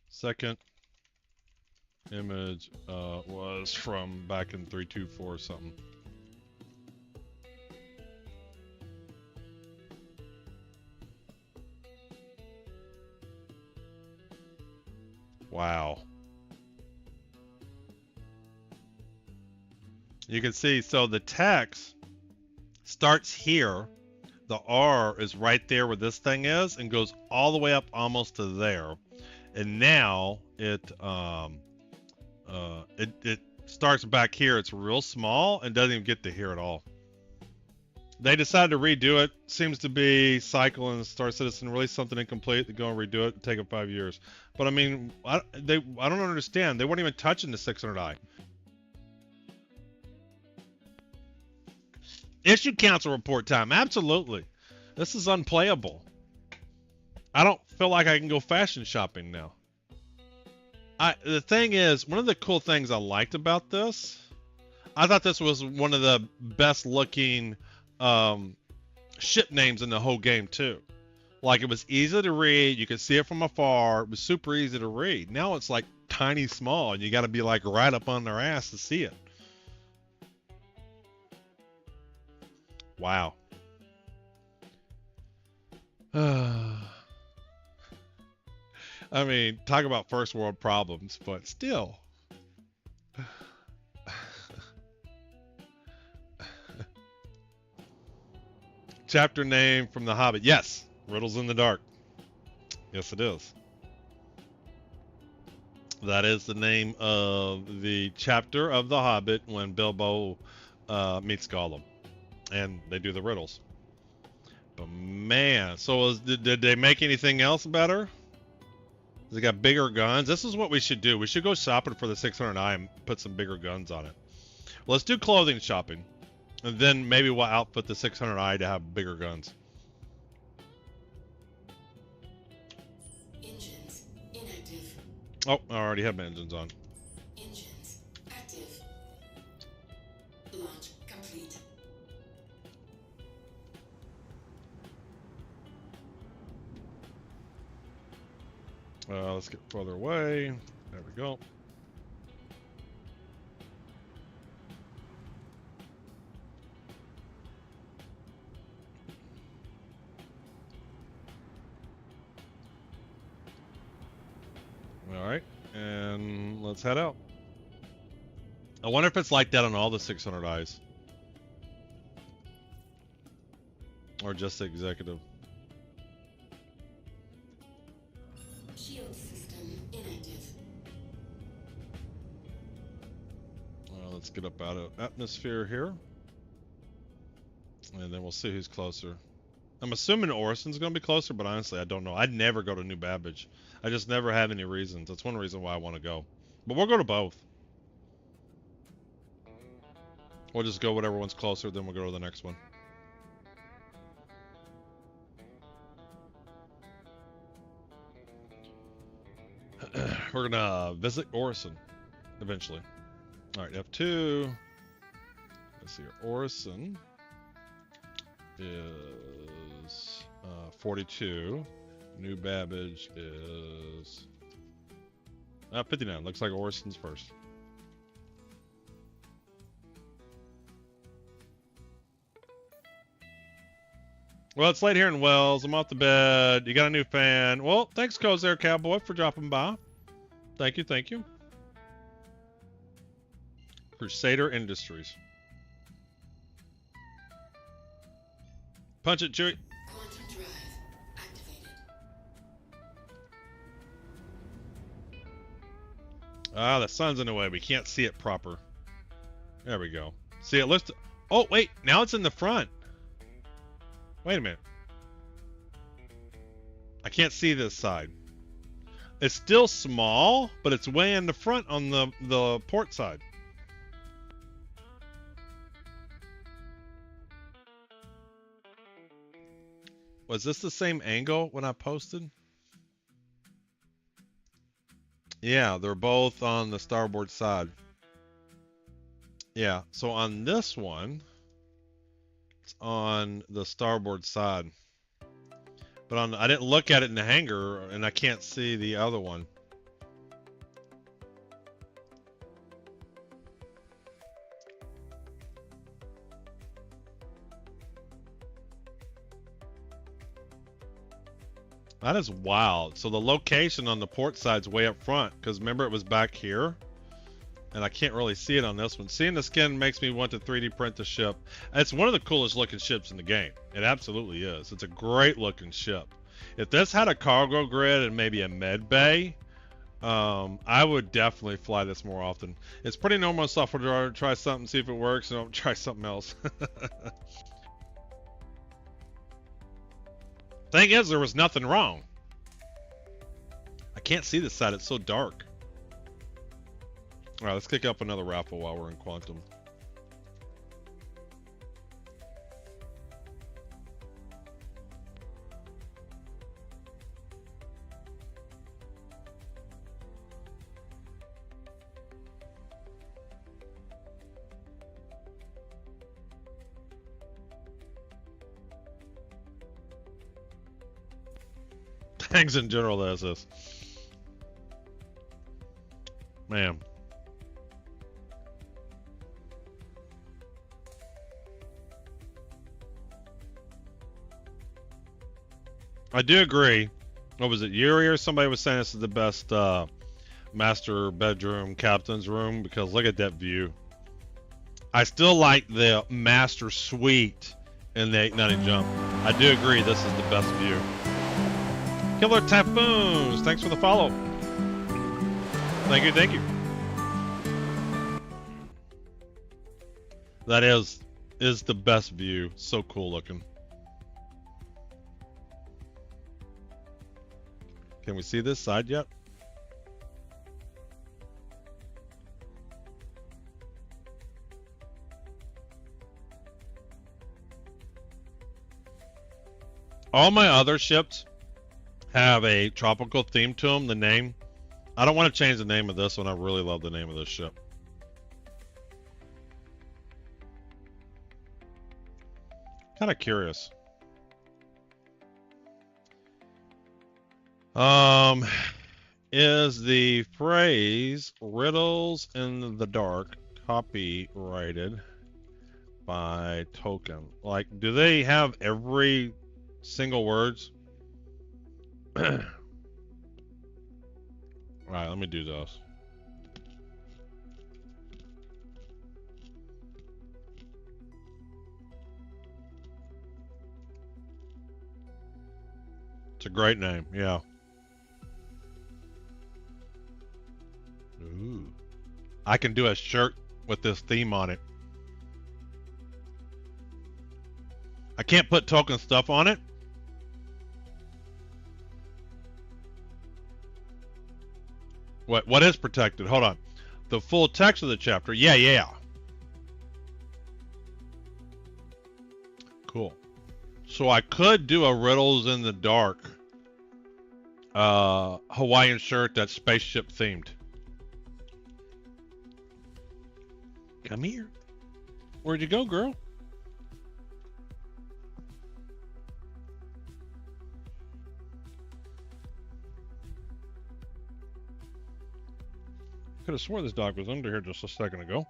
Second image was from back in 324 or something. Wow. You can see, so the text starts here. The R is right there where this thing is and goes all the way up almost to there. And now it starts back here. It's real small and doesn't even get to here at all. They decided to redo it. Seems to be Cycle and Star Citizen released something incomplete. They go and redo it and take them 5 years. But I mean, I don't understand. They weren't even touching the 600i. Issue council report time. Absolutely. This is unplayable. I don't feel like I can go fashion shopping now. The thing is, one of the cool things I liked about this, I thought this was one of the best looking ship names in the whole game too. Like, it was easy to read, you could see it from afar, it was super easy to read. Now it's like tiny small and you got to be like right up on their ass to see it. Wow. I mean, talk about first world problems, but still. Chapter name from The Hobbit. Yes, Riddles in the Dark. Yes, it is. That is the name of the chapter of The Hobbit when Bilbo meets Gollum. And they do the riddles. But man, so did they make anything else better? They got bigger guns. This is what we should do. We should go shopping for the 600i and put some bigger guns on it. Well, let's do clothing shopping. And then maybe we'll outfit the 600i to have bigger guns. Engines inactive. Oh, I already have my engines on. Engines active. Launch complete. Let's get further away. There we go. All right, and let's head out. I wonder if it's like that on all the 600i's. Or just the executive. Shield system inactive. Let's get up out of atmosphere here. And then we'll see who's closer. I'm assuming Orison's going to be closer, but honestly, I don't know. I'd never go to New Babbage. I just never have any reasons. That's one reason why I want to go. But we'll go to both. We'll just go whatever one's closer, then we'll go to the next one. We're going to visit Orison eventually. All right, F2. Let's see here. Orison is 42. New Babbage is 59. Looks like Orison's first. Well, it's late here in Wells. I'm off the bed. You got a new fan. Well, thanks, Coz Cowboy, for dropping by. Thank you, thank you. Crusader Industries. Punch it, Chewie. Quantum drive activated. Ah, the sun's in the way. We can't see it proper. There we go. See, it looks... Oh, wait. Now it's in the front. Wait a minute. I can't see this side. It's still small, but it's way in the front on the port side. Was this the same angle when I posted? Yeah, they're both on the starboard side. Yeah, so on this one, it's on the starboard side. But I didn't look at it in the hangar, and I can't see the other one. That is wild. So the location on the port side's way up front, because remember it was back here, and I can't really see it on this one. Seeing the skin makes me want to 3D print the ship. It's one of the coolest looking ships in the game. It absolutely is. It's a great looking ship. If this had a cargo grid and maybe a med bay, I would definitely fly this more often. It's pretty normal software to try something, see if it works, and don't try something else. Thing is, there was nothing wrong. I can't see this side. It's so dark. All right, let's kick up another raffle while we're in Quantum. Thanks in general, that's this. Man. I do agree. What was it, Yuri or somebody was saying this is the best master bedroom captain's room because look at that view. I still like the master suite in the 890 jump. I do agree this is the best view. Killer Typhoons, thanks for the follow. Thank you, thank you. That is the best view. So cool looking. Can we see this side yet? All my other ships have a tropical theme to them, the name. I don't want to change the name of this one. I really love the name of this ship. Kind of curious. Is the phrase riddles in the dark copyrighted by Token? Like, do they have every single words? All right, let me do those. It's a great name, yeah. Ooh. I can do a shirt with this theme on it. I can't put Token stuff on it. What is protected? Hold on. The full text of the chapter. Yeah. Cool. So I could do a riddles in the dark Hawaiian shirt that's spaceship themed. Come here. Where'd you go, girl? Could have swore this dog was under here just a second ago.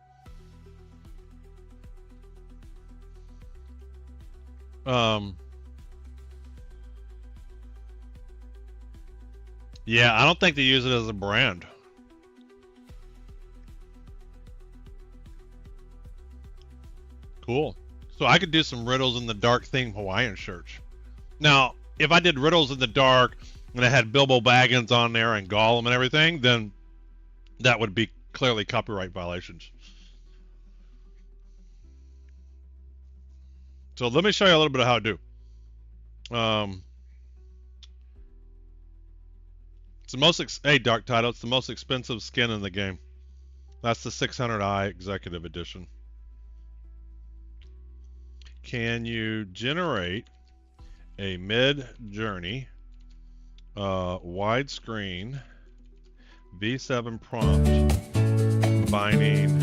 Yeah, I don't think they use it as a brand. Cool. So I could do some Riddles in the Dark theme Hawaiian shirts. Now, if I did Riddles in the Dark and I had Bilbo Baggins on there and Gollum and everything, then that would be clearly copyright violations. So let me show you a little bit of how to do. It's the most hey, Dark Title, it's the most expensive skin in the game. That's the 600i Executive Edition. Can you generate a mid-journey widescreen V7 prompt combining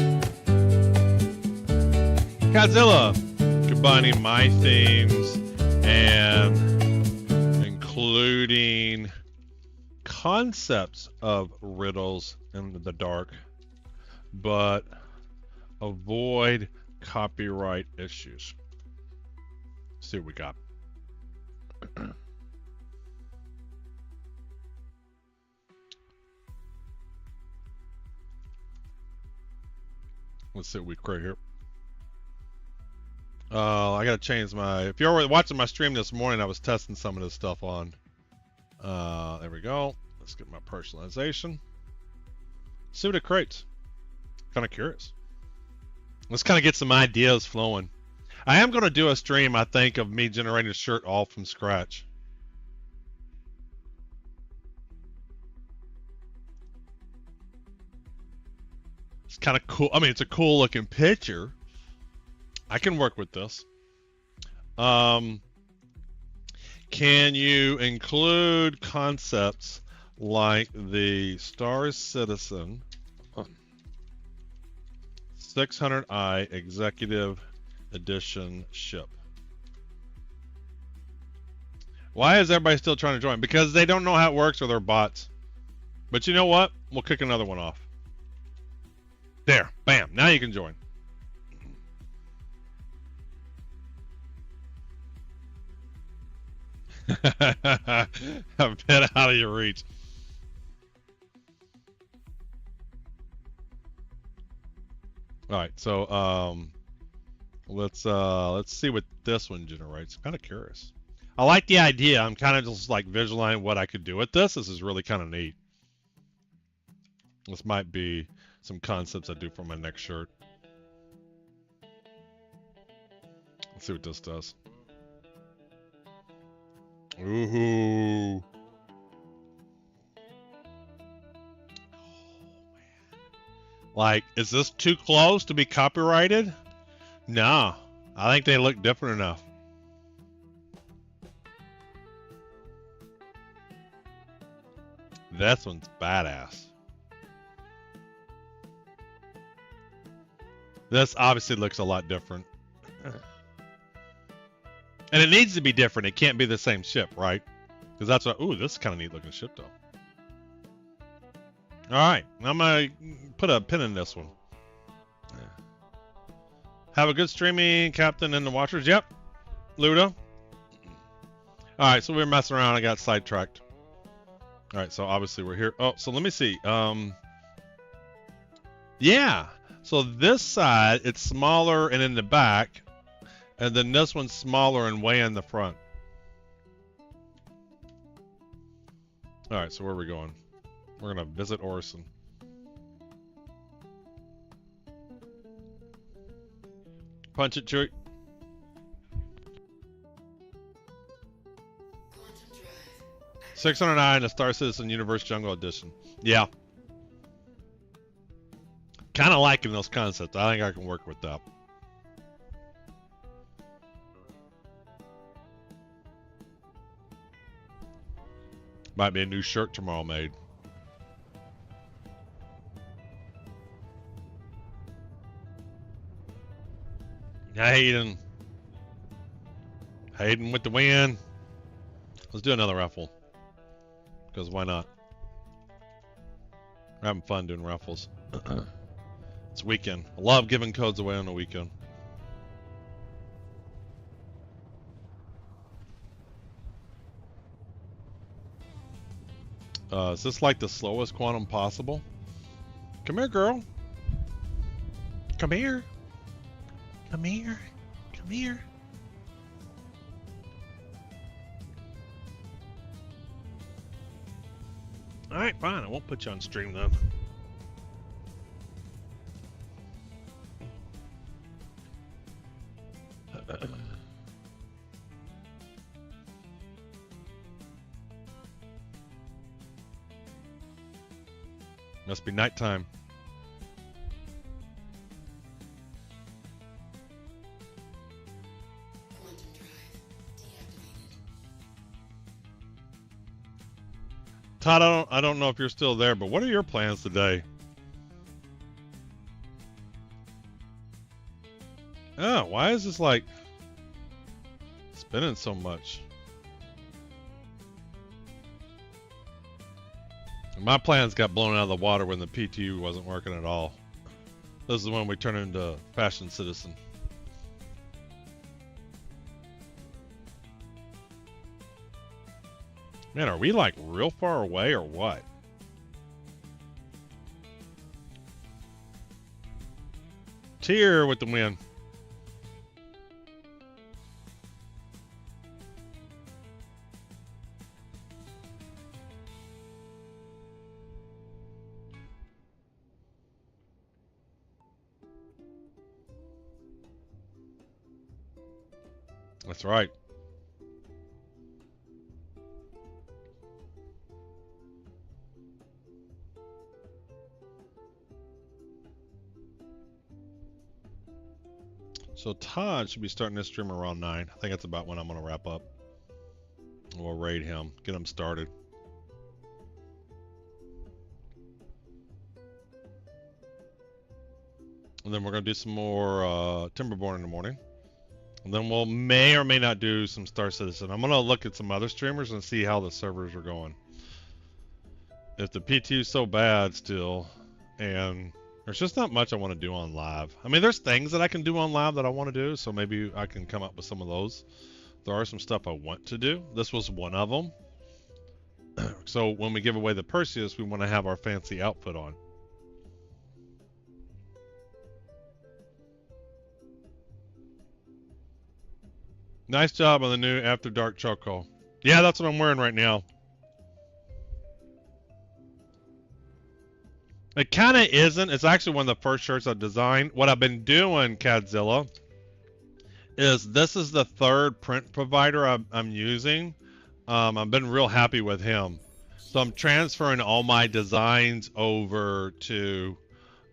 Godzilla, combining my themes and including concepts of Riddles in the Dark, but avoid copyright issues. Let's see what we got. Let's see what we create here. I gotta change my. If you were watching my stream this morning, I was testing some of this stuff on. There we go. Let's get my personalization. See what it creates. Kind of curious. Let's kind of get some ideas flowing. I am going to do a stream, I think, of me generating a shirt all from scratch. It's kind of cool. I mean, it's a cool looking picture. I can work with this. Can you include concepts like the Star Citizen 600i Executive Edition ship? Why is everybody still trying to join? Because they don't know how it works or they're bots. But you know what? We'll kick another one off. There. Bam. Now you can join. A bit out of your reach. All right, so let's see what this one generates. I'm kind of curious. I like the idea. I'm kind of just like visualizing what I could do with this. This is really kind of neat. This might be some concepts I do for my next shirt. Let's see what this does. Ooh. Like, is this too close to be copyrighted? No, I think they look different enough. This one's badass. This obviously looks a lot different. And it needs to be different. It can't be the same ship, right? Because that's what... Ooh, this is kind of neat looking ship, though. Alright, I'm going to put a pin in this one. Have a good streaming, Captain and the Watchers. Yep. Ludo. Alright, so we were messing around. I got sidetracked. Alright, so obviously we're here. Oh, so let me see. Yeah. So this side, it's smaller and in the back. And then this one's smaller and way in the front. Alright, so where are we going? We're going to visit Orson. Punch it, Chewie. $609, the Star Citizen Universe Jungle Edition. Yeah. Kind of liking those concepts. I think I can work with that. Might be a new shirt tomorrow made. Hayden. Hayden with the win. Let's do another raffle. Because why not? We're having fun doing raffles. It's weekend. I love giving codes away on the weekend. Is this like the slowest quantum possible? Come here, girl. Come here. Come here. Come here. Alright, fine. I won't put you on stream then. Must be nighttime. Quantum drive deactivated. Todd, I don't know if you're still there, but what are your plans today? Oh, why is this like spinning so much? My plans got blown out of the water when the PTU wasn't working at all. This is when we turn into Fashion Citizen. Man, are we like real far away or what? Tear with the win. That's right. So Todd should be starting this stream around 9. I think that's about when I'm going to wrap up. We'll raid him, get him started. And then we're going to do some more Timberborn in the morning. And then we'll may or may not do some Star Citizen. I'm going to look at some other streamers and see how the servers are going. If the PT is so bad still, and there's just not much I want to do on live. I mean, there's things that I can do on live that I want to do, so maybe I can come up with some of those. There are some stuff I want to do. This was one of them. So when we give away the Perseus, we want to have our fancy outfit on. Nice job on the new After Dark charcoal. Yeah, that's what I'm wearing right now. It kind of isn't. It's actually one of the first shirts I designed. What I've been doing, Cadzilla, is this is the third print provider I'm using. I've been real happy with him. So I'm transferring all my designs over to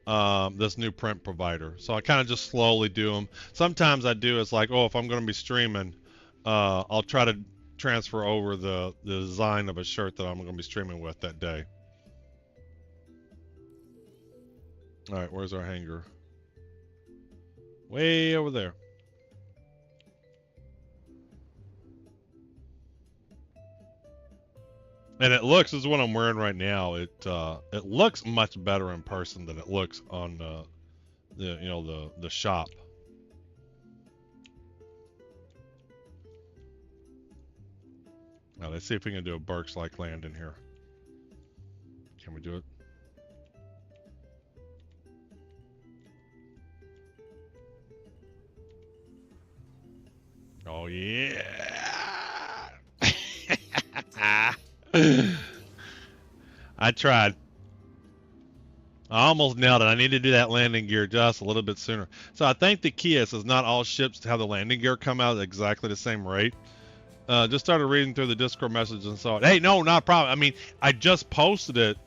this new print provider. So I kind of just slowly do them. Sometimes I do, it's like, oh, if I'm going to be streaming, I'll try to transfer over the design of a shirt that I'm going to be streaming with that day. All right, where's our hanger? Way over there. And it looks, this is what I'm wearing right now. It looks much better in person than it looks on the shop. Now let's see if we can do a Burks-like land in here. Can we do it? Oh yeah. I tried. I almost nailed it. I need to do that landing gear just a little bit sooner. So I think the key is not all ships have the landing gear come out at exactly the same rate. Just started reading through the Discord message and saw it. Hey, no, not a problem. I mean, I just posted it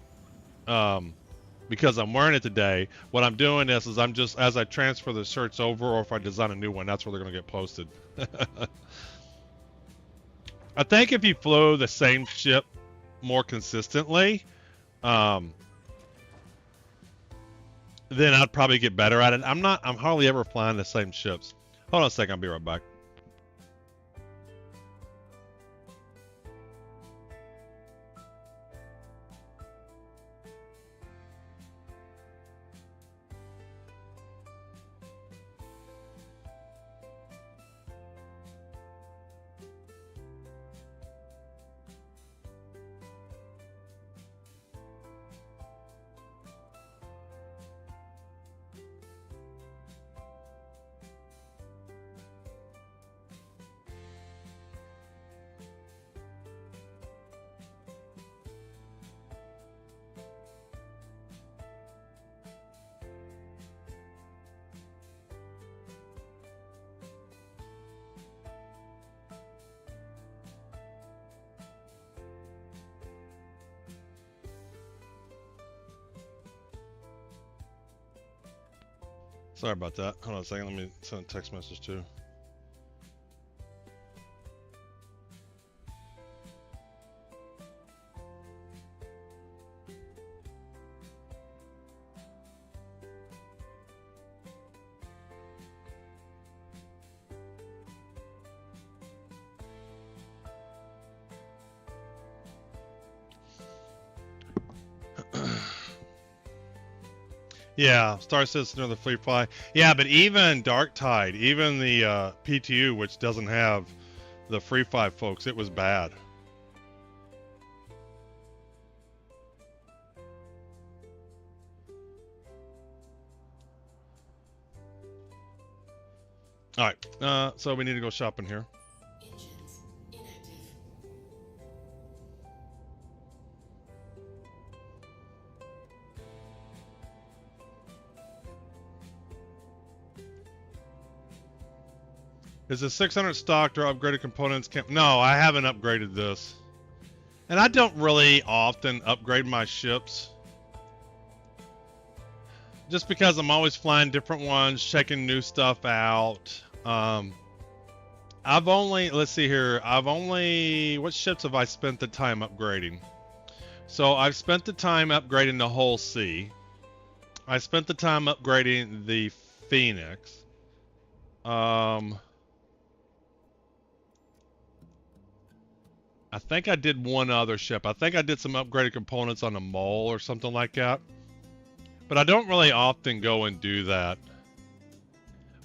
because I'm wearing it today. What I'm doing is I'm just, as I transfer the shirts over or if I design a new one, that's where they're going to get posted. I think if you flew the same ship more consistently, then I'd probably get better at it. I'm hardly ever flying the same ships. Hold on a second, I'll be right back. Sorry about that. Hold on a second. Let me send a text message too. Yeah, Star Citizen or the Free Fly. Yeah, but even Dark Tide, even the PTU, which doesn't have the Free Fly folks, it was bad. All right, so we need to go shopping here. Engines inactive. Is the 600 stocked or upgraded components? No, I haven't upgraded this. And I don't really often upgrade my ships. Just because I'm always flying different ones, checking new stuff out. I've only, let's see here, what ships have I spent the time upgrading? So I've spent the time upgrading the Hull C. I spent the time upgrading the Phoenix. I think I did one other ship. I think I did some upgraded components on the Mole or something like that. But I don't really often go and do that.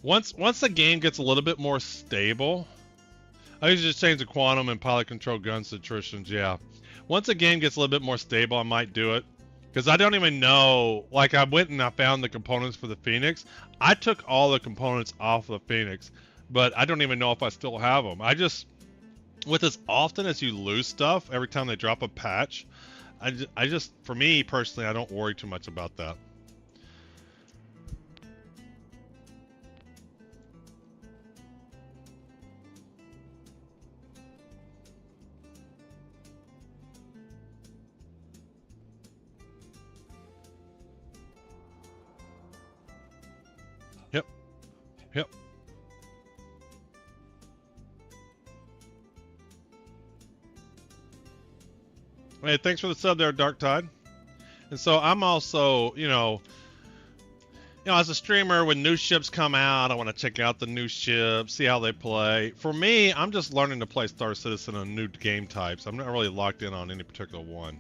Once the game gets a little bit more stable, I usually just change the quantum and pilot control guns to attritions, yeah. Once the game gets a little bit more stable, I might do it. Because I don't even know, like I went and I found the components for the Phoenix. I took all the components off the Phoenix, but I don't even know if I still have them. With as often as you lose stuff every time they drop a patch, I just, for me personally, I don't worry too much about that. Yep. Yep. Hey, thanks for the sub there, Dark Tide. And so I'm also, as a streamer, when new ships come out, I want to check out the new ships, see how they play. For me, I'm just learning to play Star Citizen on new game types. I'm not really locked in on any particular one.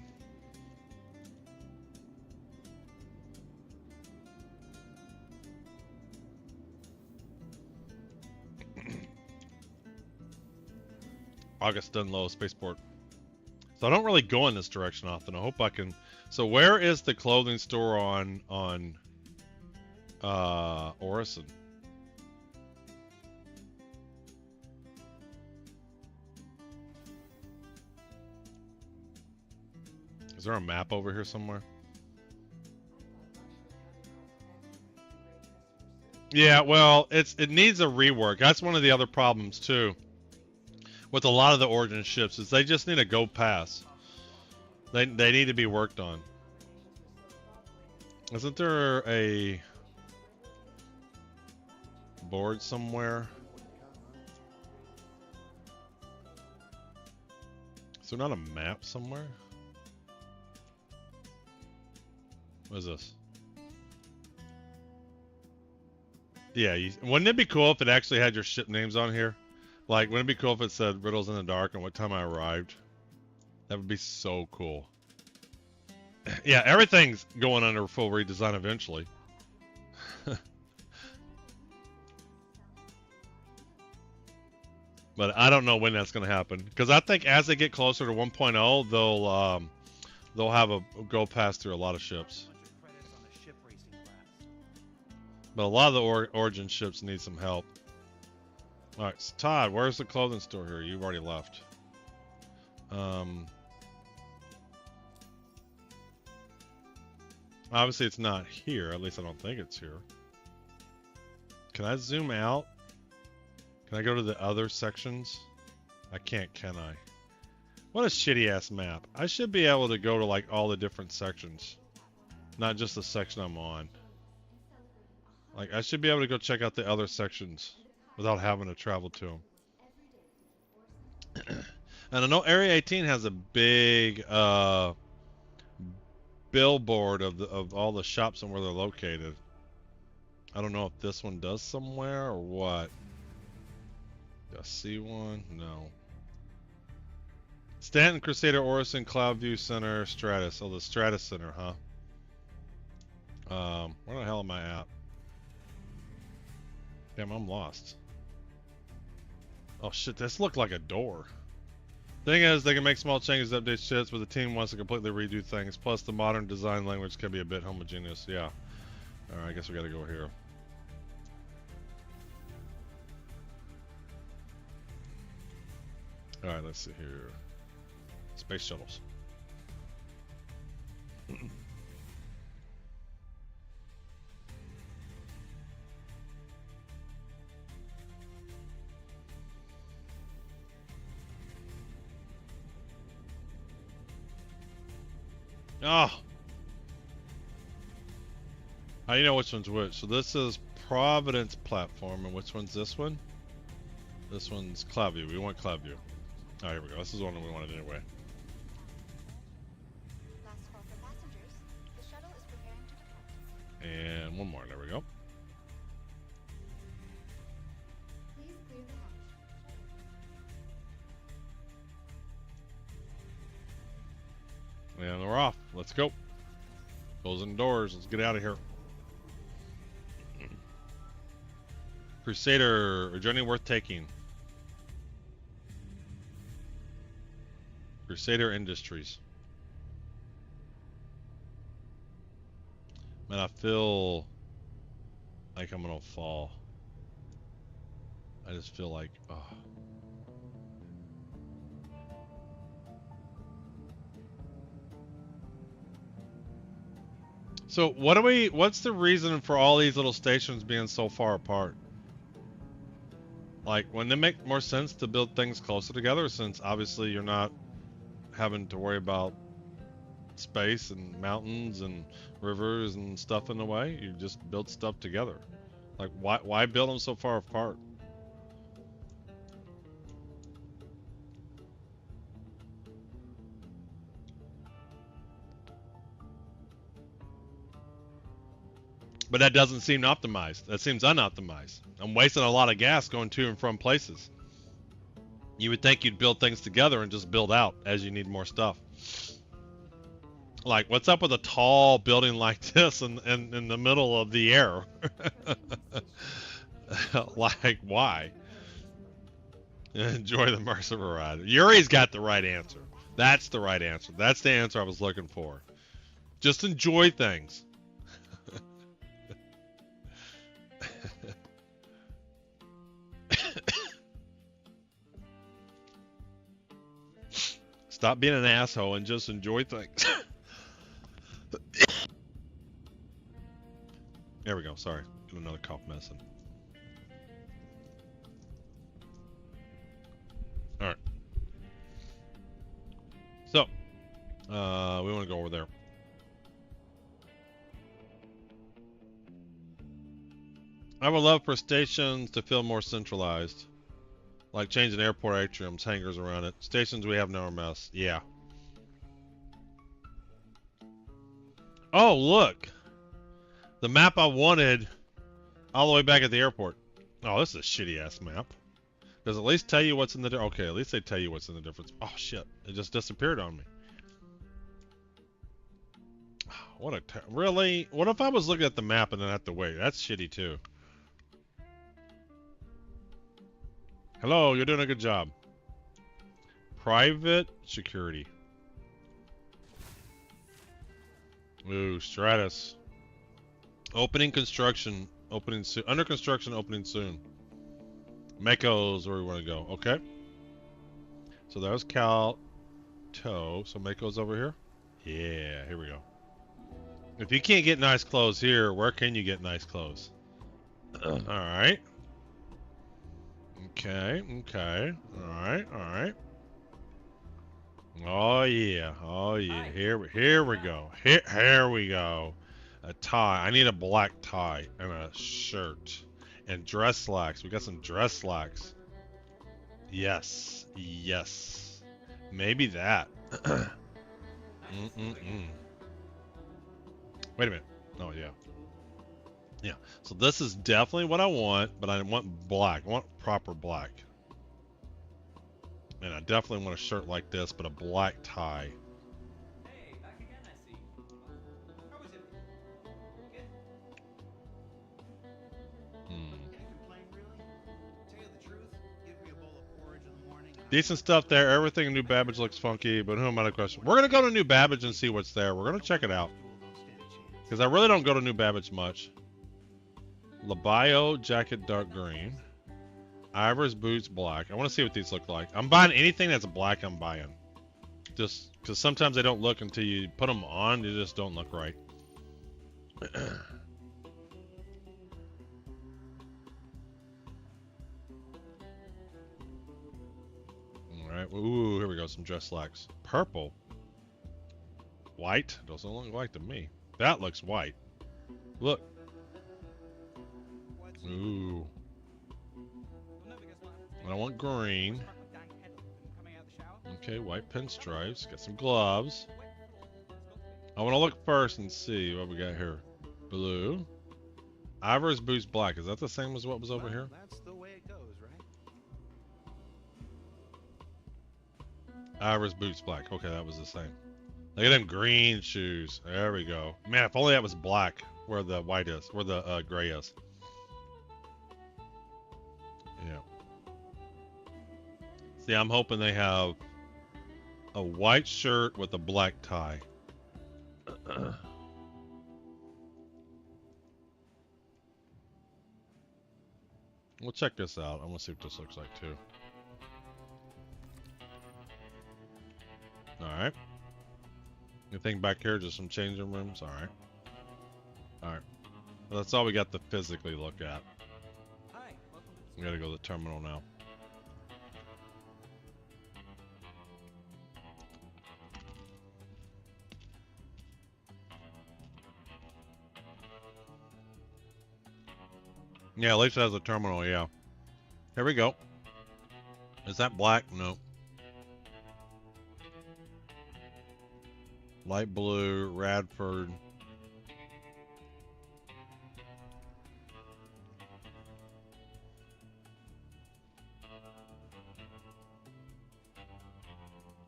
August Dunlow, Spaceport. So I don't really go in this direction often. I hope I can. So where is the clothing store on Orison? Is there a map over here somewhere? Yeah, well, it needs a rework. That's one of the other problems too. With a lot of the Origin ships is they just need a go pass. They need to be worked on. Isn't there a board somewhere? Is there not a map somewhere? What is this? Yeah, wouldn't it be cool if it actually had your ship names on here? Like, wouldn't it be cool if it said Riddles in the Dark and what time I arrived? That would be so cool. Yeah, everything's going under full redesign eventually. But I don't know when that's going to happen. Because I think as they get closer to 1.0, they'll have a go pass through a lot of ships. But a lot of the Origin ships need some help. Alright, so Todd, where's the clothing store here? You've already left. Obviously it's not here, at least I don't think it's here. Can I zoom out? Can I go to the other sections? I can't, can I? What a shitty ass map. I should be able to go to like all the different sections. Not just the section I'm on. Like, I should be able to go check out the other sections without having to travel to them. And I know Area 18 has a big billboard of all the shops and where they're located. I don't know if this one does somewhere or what. Do I see one? No. Stanton, Crusader, Orison, Cloudview Center, Stratus. Oh, the Stratus Center, huh? Where the hell am I at? Damn, I'm lost. Oh shit, this looked like a door. Thing is, they can make small changes, update shits, but the team wants to completely redo things. Plus, the modern design language can be a bit homogeneous. Yeah. Alright, I guess we gotta go here. Alright, let's see here. Space shuttles. Oh! How do you know which one's which? So this is Providence platform, and which one's this one? This one's Cloudview. We want Cloudview. Oh, here we go. This is the one we wanted anyway. Last call for passengers. The shuttle is preparing to depart. And one more. There we go. Please clear the hatch. And we're off. Let's go. Closing doors. Let's get out of here. Crusader, a journey worth taking. Crusader Industries. Man, I feel like I'm gonna fall. I just feel like, oh. So what's the reason for all these little stations being so far apart? Like, wouldn't it make more sense to build things closer together, since obviously you're not having to worry about space and mountains and rivers and stuff in the way? You just build stuff together. Like, why build them so far apart? But that doesn't seem optimized. That seems unoptimized. I'm wasting a lot of gas going to and from places. You would think you'd build things together and just build out as you need more stuff. Like, what's up with a tall building like this in the middle of the air? Like, why? Enjoy the Mercer ride. Yuri's got the right answer. That's the right answer. That's the answer I was looking for. Just enjoy things. Stop being an asshole and just enjoy things. There we go. Sorry. Get another cough medicine. Alright. So, we want to go over there. I would love for stations to feel more centralized. Like changing airport atriums, hangars around it. Stations we have no mess. Yeah. Oh, look. The map I wanted all the way back at the airport. Oh, this is a shitty ass map. Does it at least tell you what's in the... Okay, at least they tell you what's in the difference. Oh, shit. It just disappeared on me. What a... Really? What if I was looking at the map and then had to wait? That's shitty, too. Hello, you're doing a good job. Private security. Ooh, Stratus. Opening construction. Opening soon. Under construction, opening soon. Mako's where we want to go. Okay. So that was Cal Toe. So Mako's over here. Yeah, here we go. If you can't get nice clothes here, where can you get nice clothes? Alright. Okay, okay. Alright, alright. Oh yeah, oh yeah. Here we go. Here we go. A tie. I need a black tie and a shirt. And dress slacks. We got some dress slacks. Yes. Yes. Maybe that. Wait a minute. Oh, yeah. Yeah. So this is definitely what I want, but I want black. I want proper black. And I definitely want a shirt like this, but a black tie. Hey, back again, I see. How was it? Good? Can't complain, really. Tell you the truth, give me a bowl of porridge in the morning. Decent stuff there. Everything in New Babbage looks funky, but who am I to question? We're going to go to New Babbage and see what's there. We're going to check it out. Because I really don't go to New Babbage much. Labio jacket dark green. Ivor's boots black. I want to see what these look like. I'm buying anything that's black. I'm buying. Just because sometimes they don't look until you put them on. They just don't look right. Alright. Ooh, here we go. Some dress slacks. Purple. White. Doesn't look like to me. That looks white. Look. Ooh. I want green. Okay, white pinstripes. Got some gloves. I want to look first and see what we got here. Blue. Ivor's boots black. Is that the same as what was over here? That's the way it goes, right? Ivor's boots black. Okay, that was the same. Look at them green shoes. There we go. Man, if only that was black where the white is, where the gray is. Yeah. See, I'm hoping they have a white shirt with a black tie. We'll check this out. I want to see what this looks like too. Alright. Anything back here? Just some changing rooms? Alright. Alright. Well, that's all we got to physically look at. Hi, We gotta go to the terminal now. Yeah, at least it has a terminal, yeah. Here we go. Is that black? No. Light blue, Radford.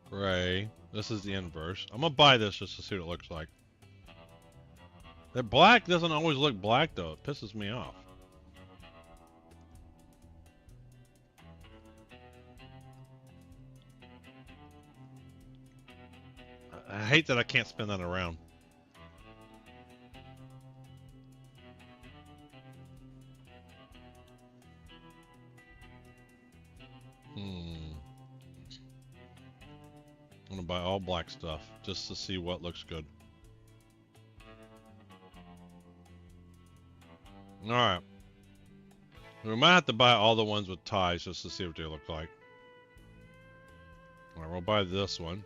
Gray. This is the inverse. I'm gonna buy this just to see what it looks like. That black doesn't always look black though. It pisses me off. I hate that I can't spin that around. I'm gonna buy all black stuff just to see what looks good. Alright. We might have to buy all the ones with ties just to see what they look like. Alright, we'll buy this one.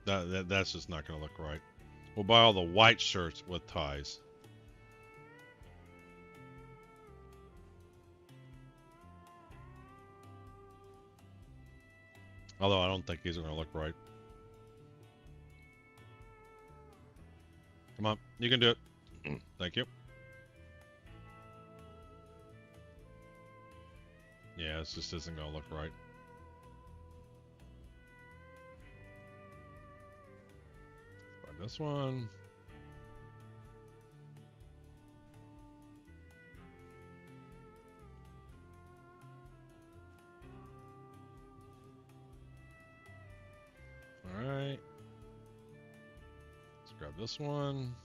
That's just not gonna look right. We'll buy all the white shirts with ties. Although I don't think these are gonna look right. Come on, you can do it. Thank you. Yeah, this just isn't gonna look right. Buy this one. Alright. Let's grab this one.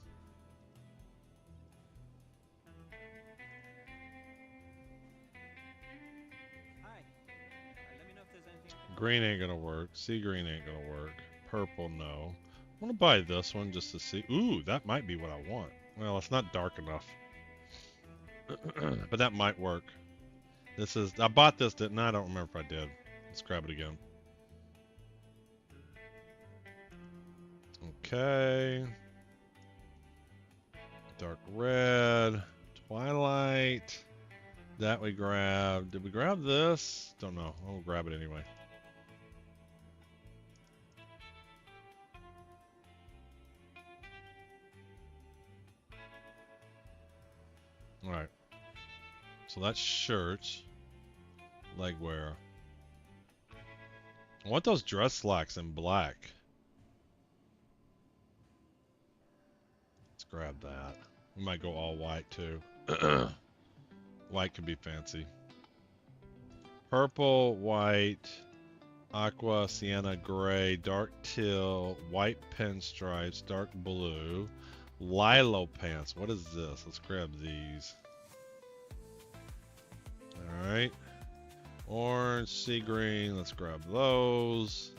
Green ain't gonna work. Sea green ain't gonna work. Purple, no. I'm gonna buy this one just to see. Ooh, that might be what I want. Well, it's not dark enough. But that might work. This is, I bought this, didn't I? I don't remember if I did. Let's grab it again. Okay. Dark red. Twilight. That we grabbed. Did we grab this? Don't know. I'll grab it anyway. Alright. So that's shirts. Leg wear. I want those dress slacks in black. Let's grab that. We might go all white too. White could be fancy. Purple, white, aqua, sienna, gray, dark teal, white pinstripes, dark blue, lilo pants. What is this? Let's grab these. Alright. Orange, sea green. Let's grab those.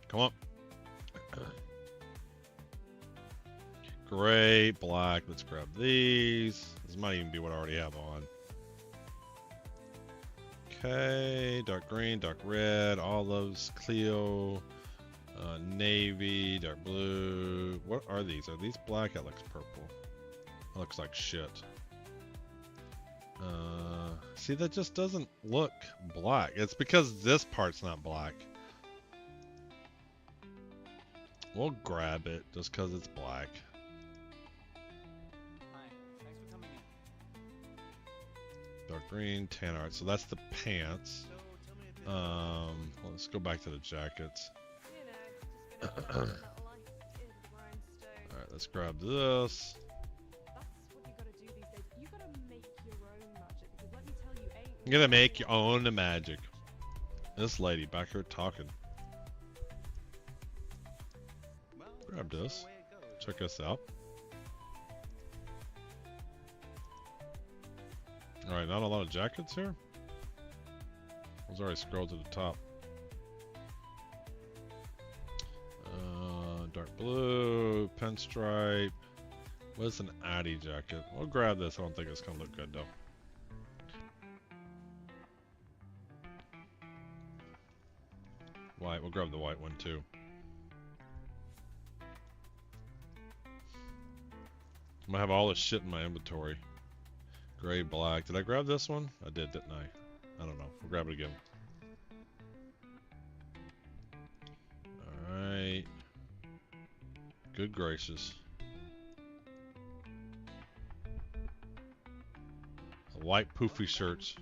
Come on. Gray, black. Let's grab these. This might even be what I already have on. Okay. Dark green, dark red. All those. Cleo. Navy, dark blue. What are these? Are these black? That looks purple. That looks like shit. See, that just doesn't look black. It's because this part's not black. We'll grab it just because it's black. Hi, thanks for coming in. Dark green, tan art. So that's the pants. Let's go back to the jackets. Alright, let's grab this. You gotta make your own magic. This lady back here talking. Grab this. Check us out. Alright, not a lot of jackets here. I was already scrolled to the top. Dark blue, pinstripe. What's an Addy jacket? We'll grab this. I don't think it's gonna look good though. White. We'll grab the white one too. I'm gonna have all this shit in my inventory. Gray, black. Did I grab this one? I did, didn't I? I don't know. We'll grab it again. Alright. Good gracious. White poofy shirts.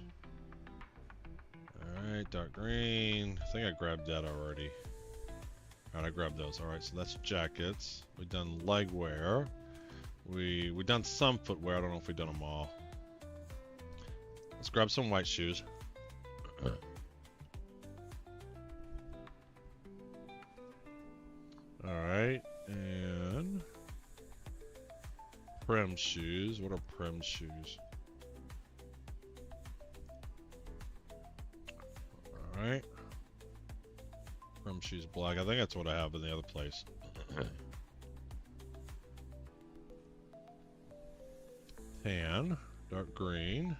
Alright, dark green. I think I grabbed that already. Alright, I grabbed those. Alright, so that's jackets. We've done leg wear. We've done some footwear. I don't know if we've done them all. Let's grab some white shoes. Alright, and prim shoes. What are prim shoes? Alright. Prim shoes black. I think that's what I have in the other place. Tan. Dark green.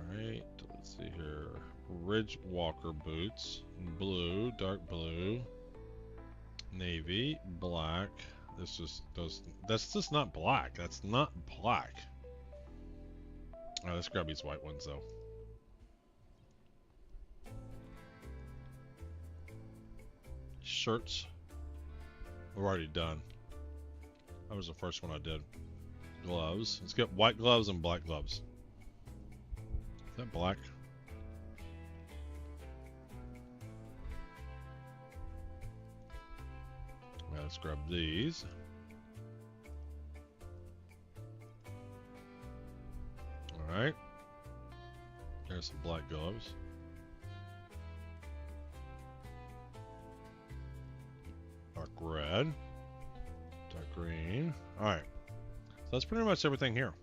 Alright, let's see here. Ridge Walker boots. Blue. Dark blue. Navy. Black. This just does. That's just not black. That's not black. Alright, let's grab these white ones though. Shirts. We're already done. That was the first one I did. Gloves. Let's get white gloves and black gloves. Is that black? Yeah, let's grab these. Alright. There's some black gloves. Dark red. Dark green. Alright. So that's pretty much everything here.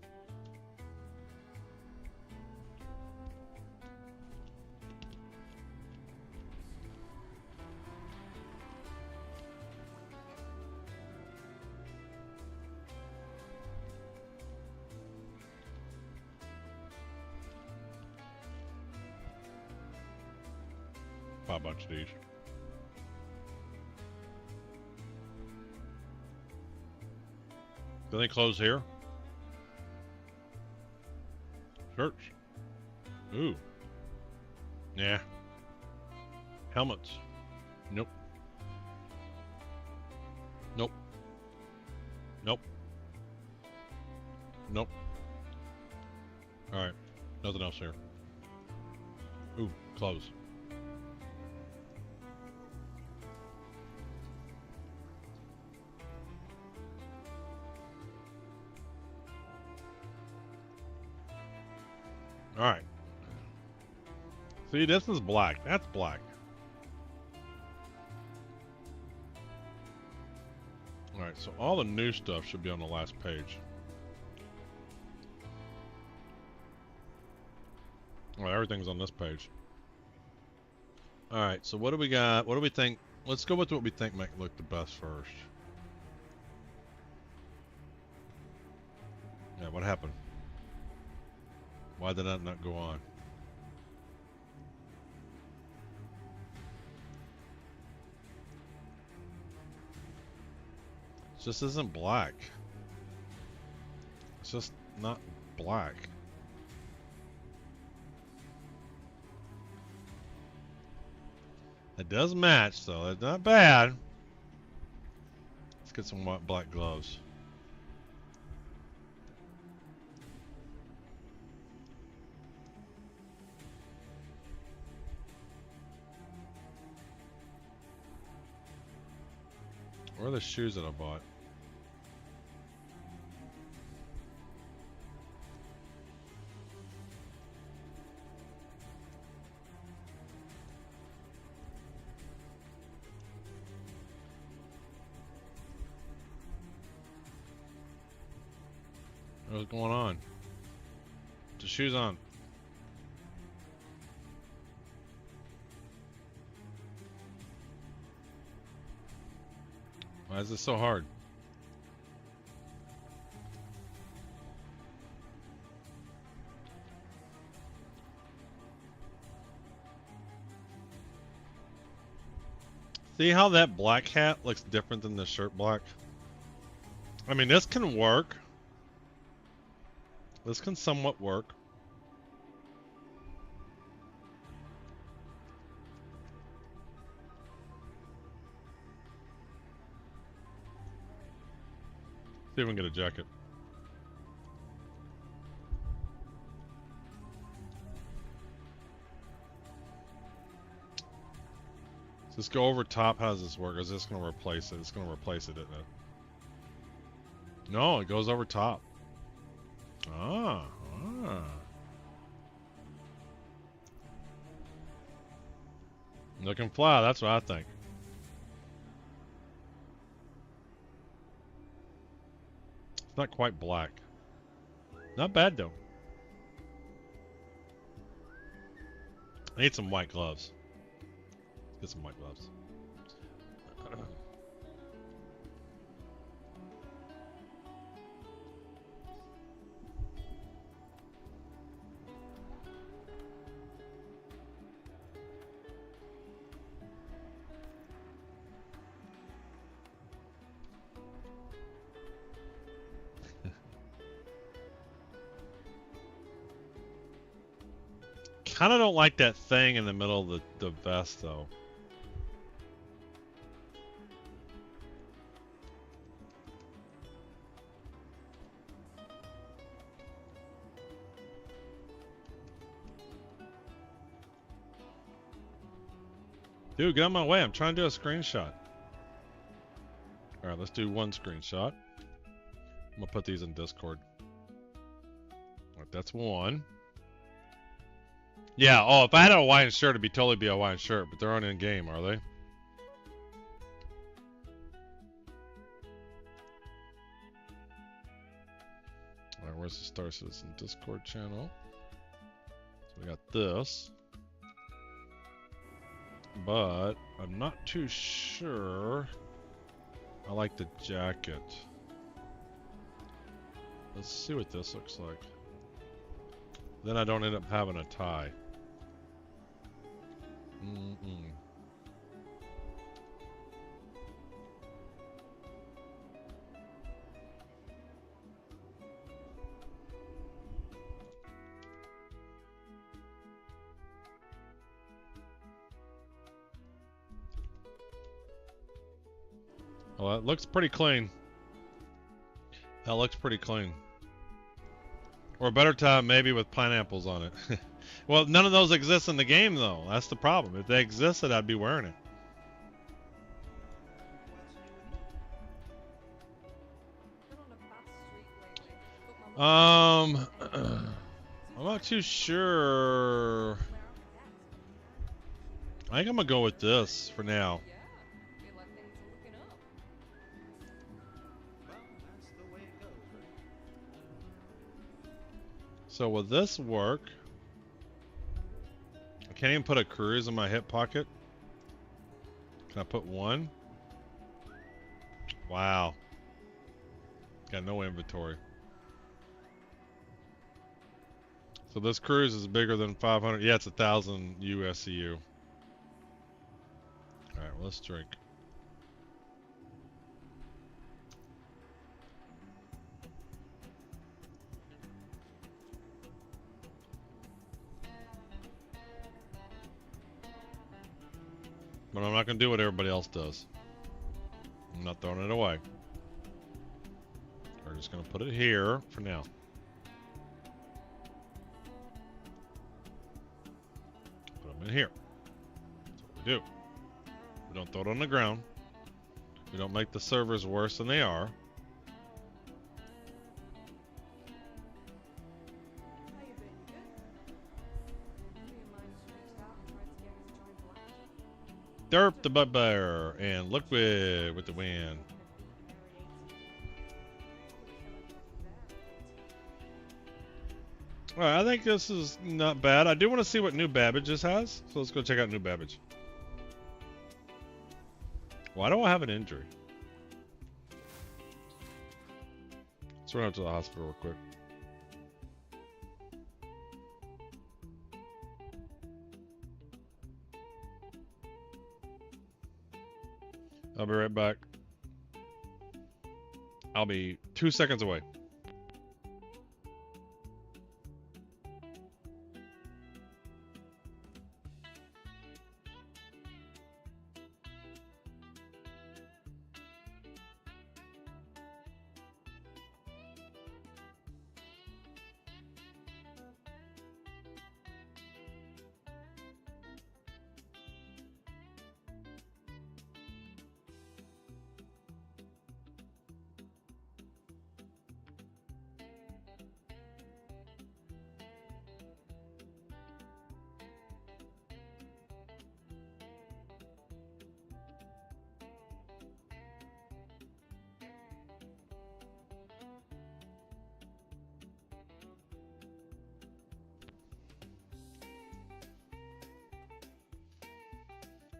buy a bunch of these. Do they close here? Shirts. Ooh. Yeah. Helmets. Nope. Nope. Nope. Nope. Alright. Nothing else here. Ooh, close. Alright. See, this is black. That's black. Alright, so all the new stuff should be on the last page. Alright, everything's on this page. Alright, so what do we got? What do we think? Let's go with what we think might look the best first. Yeah, what happened? Why did that not go on? It just isn't black. It's just not black. It does match, so it's not bad. Let's get some white black gloves. Where are the shoes that I bought? What's going on? Put the shoes on. Why is this so hard? See how that black hat looks different than the shirt black? I mean, this can work. This can somewhat work. See if we can get a jacket. Does this go over top? How does this work? Or is this going to replace it? It's going to replace it, isn't it? No, it goes over top. Ah. Looking fly, that's what I think. It's not quite black. Not bad though. I need some white gloves. Get some white gloves. Kinda don't like that thing in the middle of the vest though. Dude, get out of my way. I'm trying to do a screenshot. Alright, let's do one screenshot. I'm gonna put these in Discord. Alright, that's one. Yeah, oh, if I had a Hawaiian shirt, it'd totally be a Hawaiian shirt, but they're on in-game, are they? Alright, where's the Star Citizen Discord channel? So we got this. But I'm not too sure I like the jacket. Let's see what this looks like. Then I don't end up having a tie. that looks pretty clean. That looks pretty clean. Or a better time maybe with pineapples on it. Well, none of those exist in the game though. That's the problem. If they existed, I'd be wearing it. I'm not too sure. I think I'm gonna go with this for now. So will this work? I can't even put a cruise in my hip pocket. Can I put one? Wow. Got no inventory. So this cruise is bigger than 500. Yeah, it's 1,000 USCU. All right, well, let's drink. But I'm not going to do what everybody else does. I'm not throwing it away. We're just going to put it here for now. Put them in here. That's what we do. We don't throw it on the ground. We don't make the servers worse than they are. Derp the bugbear and liquid with the wind. Alright, I think this is not bad. I do want to see what New Babbage's has, so let's go check out New Babbage. Why do I have an injury? Let's run up to the hospital real quick. I'll be right back. I'll be 2 seconds away.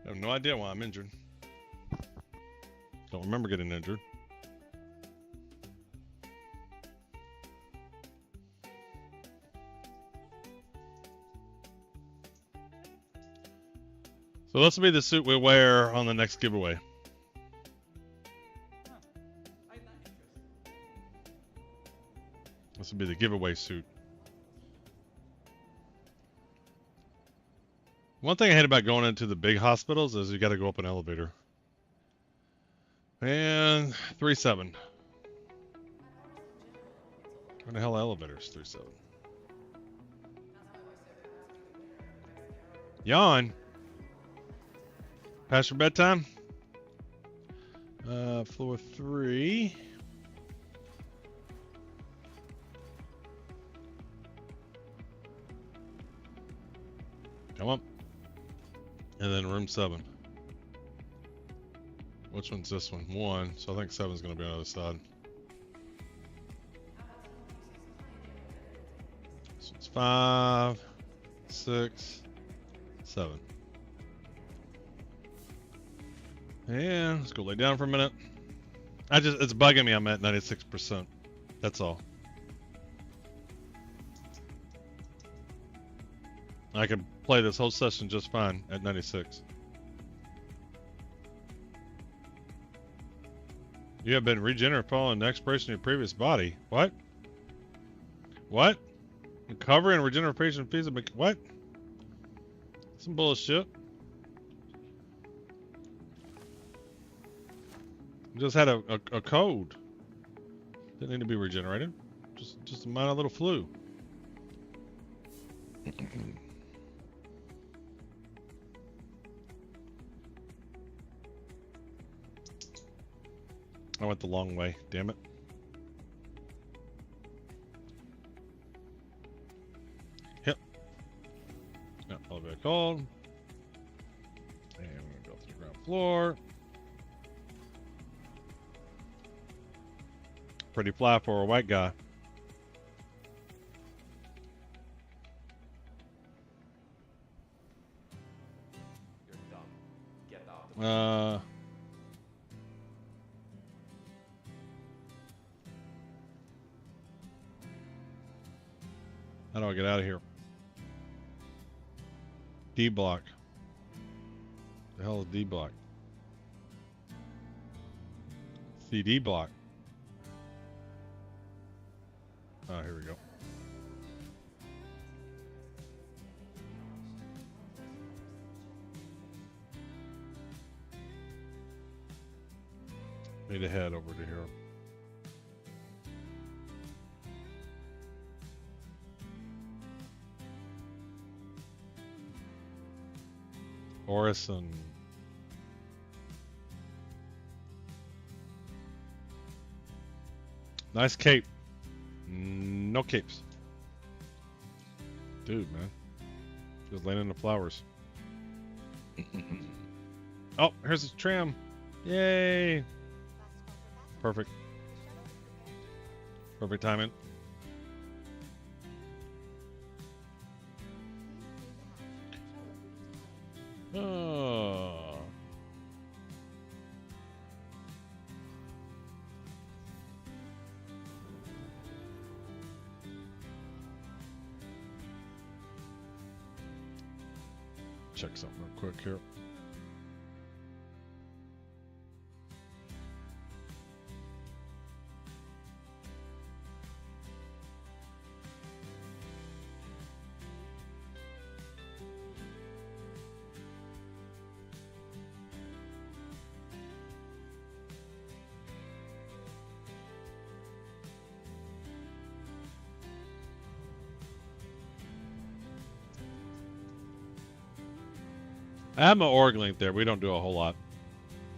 I have no idea why I'm injured. Don't remember getting injured. So this will be the suit we wear on the next giveaway. This will be the giveaway suit. One thing I hate about going into the big hospitals is you got to go up an elevator. And 3-7. Where the hell elevators? 3-7. Yawn. Past your bedtime? Floor 3. Come on. And then room 7. Which one's this one? 1. So I think 7's going to be on the other side. So it's 5, 6, 7. And let's go lay down for a minute. It's bugging me. I'm at 96%. That's all. I could play this whole session just fine at 96. You have been regenerated following the expiration of your previous body. What? What? Recovery and regeneration fees have been... What? Some bullshit. Just had a code. Didn't need to be regenerated. Just a minor little flu. I went the long way. Damn it. Yep. Yep. Elevator called. And we're gonna go to the ground floor. Pretty flat for a white guy. You're dumb. Get out. How do I get out of here? D block. The hell is D block? CD block. Oh, here we go. Need to head over to here. Orison. Nice cape. No capes. Dude, man. Just laying in the flowers. Oh, here's his tram. Yay. Perfect. Perfect timing. Oh. Check something real quick here. I have my org link there. We don't do a whole lot.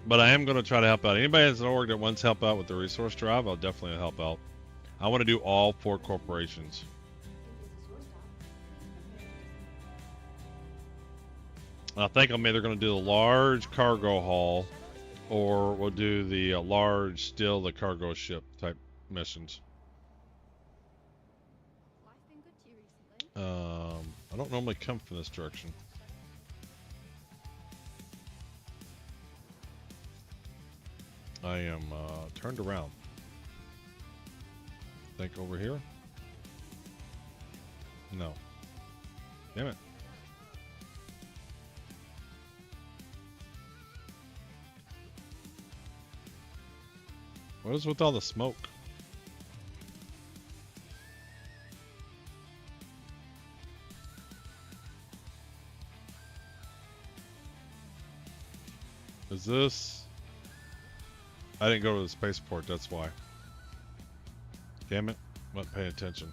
But I am going to try to help out. Anybody has an org that wants help out with the resource drive, I'll definitely help out. I want to do all 4 corporations. I think I'm either going to do the large cargo haul, or we'll do the large, still the cargo ship type missions. I don't normally come from this direction. I am turned around. Think over here? No. Damn it. What is with all the smoke? Is this... I didn't go to the spaceport, that's why. Damn it. Wasn't paying attention.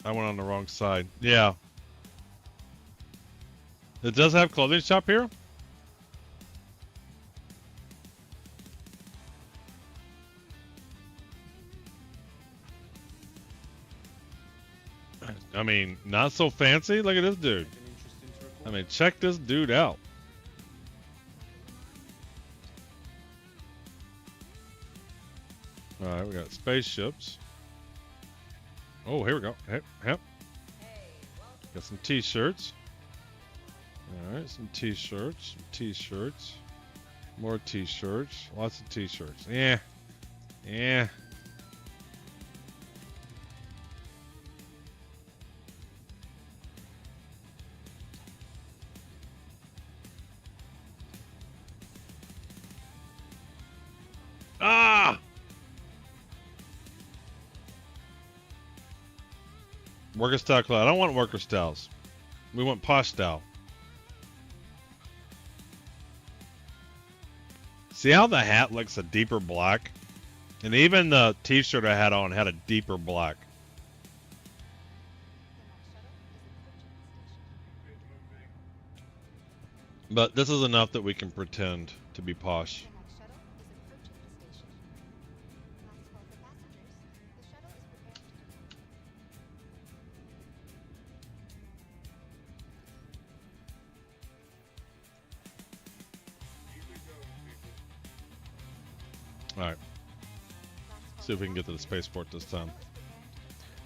I went on the wrong side. Yeah. It does have clothing shop here? I mean, not so fancy. Look at this dude. I mean, check this dude out. Alright, we got spaceships. Oh, here we go. Yep. Got some t-shirts. Alright, some t-shirts. T-shirts. More t-shirts. Lots of t-shirts. Yeah. Yeah. Ah! Worker style cloud. I don't want worker styles. We want posh style. See how the hat looks a deeper black? And even the t-shirt I had on had a deeper black. But this is enough that we can pretend to be posh. Alright. See if we can get to the spaceport this time.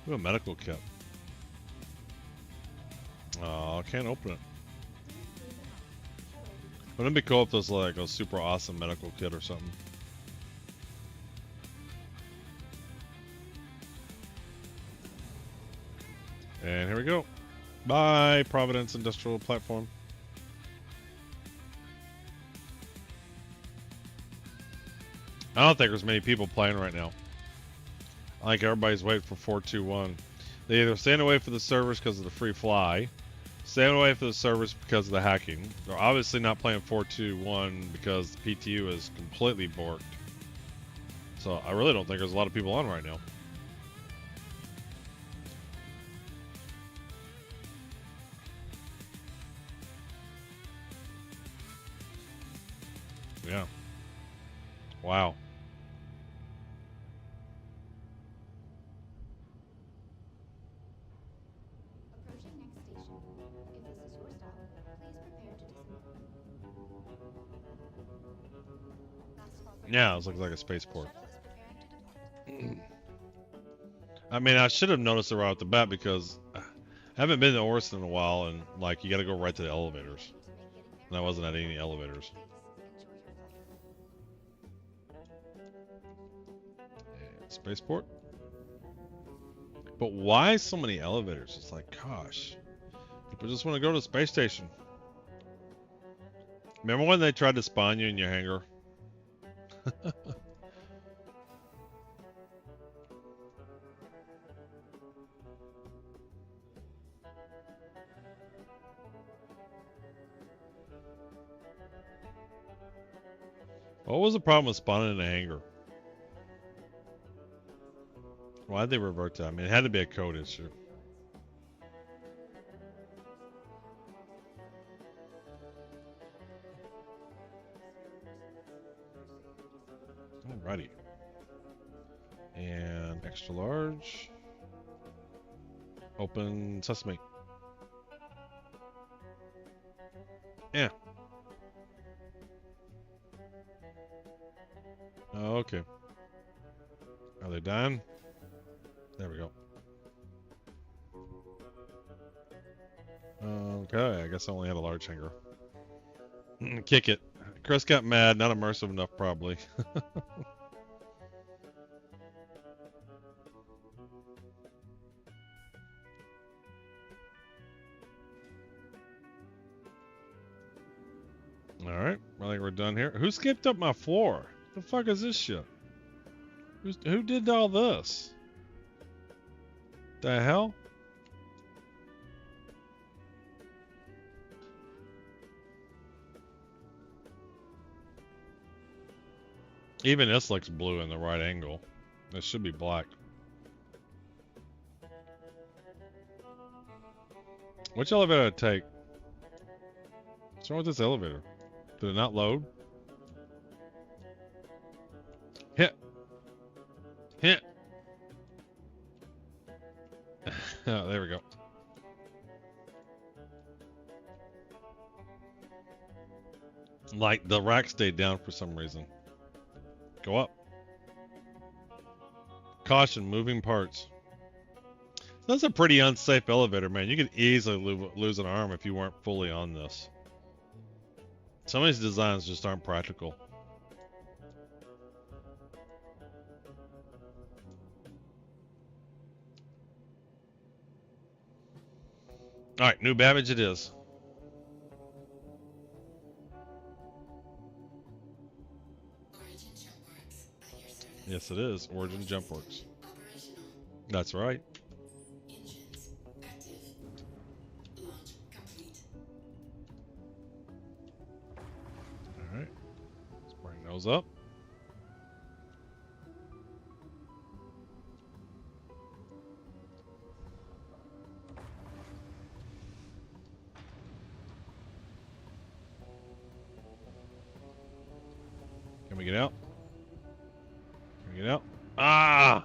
We have a medical kit. Oh, I can't open it. Wouldn't it be cool if there's like a super awesome medical kit or something? And here we go. Bye, Providence Industrial Platform. I don't think there's many people playing right now. I think everybody's waiting for 421. They either staying away for the servers because of the free fly, staying away for the servers because of the hacking. They're obviously not playing 421 because the PTU is completely borked. So I really don't think there's a lot of people on right now. Yeah. Wow. Yeah, it looks like a spaceport. I mean, I should have noticed it right off the bat because I haven't been to Orson in a while, and like you got to go right to the elevators. And I wasn't at any elevators. And spaceport. But why so many elevators? It's like, gosh, people just want to go to the space station. Remember when they tried to spawn you in your hangar? What was the problem with spawning in a hangar? Why'd they revert that? I mean, it had to be a code issue. Alrighty. And extra large. Open sesame. Yeah. Oh, okay. Are they done? There we go. Okay, I guess I only had a large hanger. Kick it. Chris got mad, not immersive enough probably. Alright, I think we're done here. Who skipped up my floor? The fuck is this shit? Who did all this? The hell? Even this looks blue in the right angle. This should be black. Which elevator did I take? What's wrong with this elevator? Did it not load? Hit. Hit. Oh, there we go. Like the rack stayed down for some reason. Go up. Caution, moving parts. That's a pretty unsafe elevator, man. You could easily lose an arm if you weren't fully on this. Some of these designs just aren't practical. Alright, new Babbage it is. Yes, it is. Origin Jump Works. That's right. Alright. Let's bring Those up. Can we get out? Can we get out? Ah!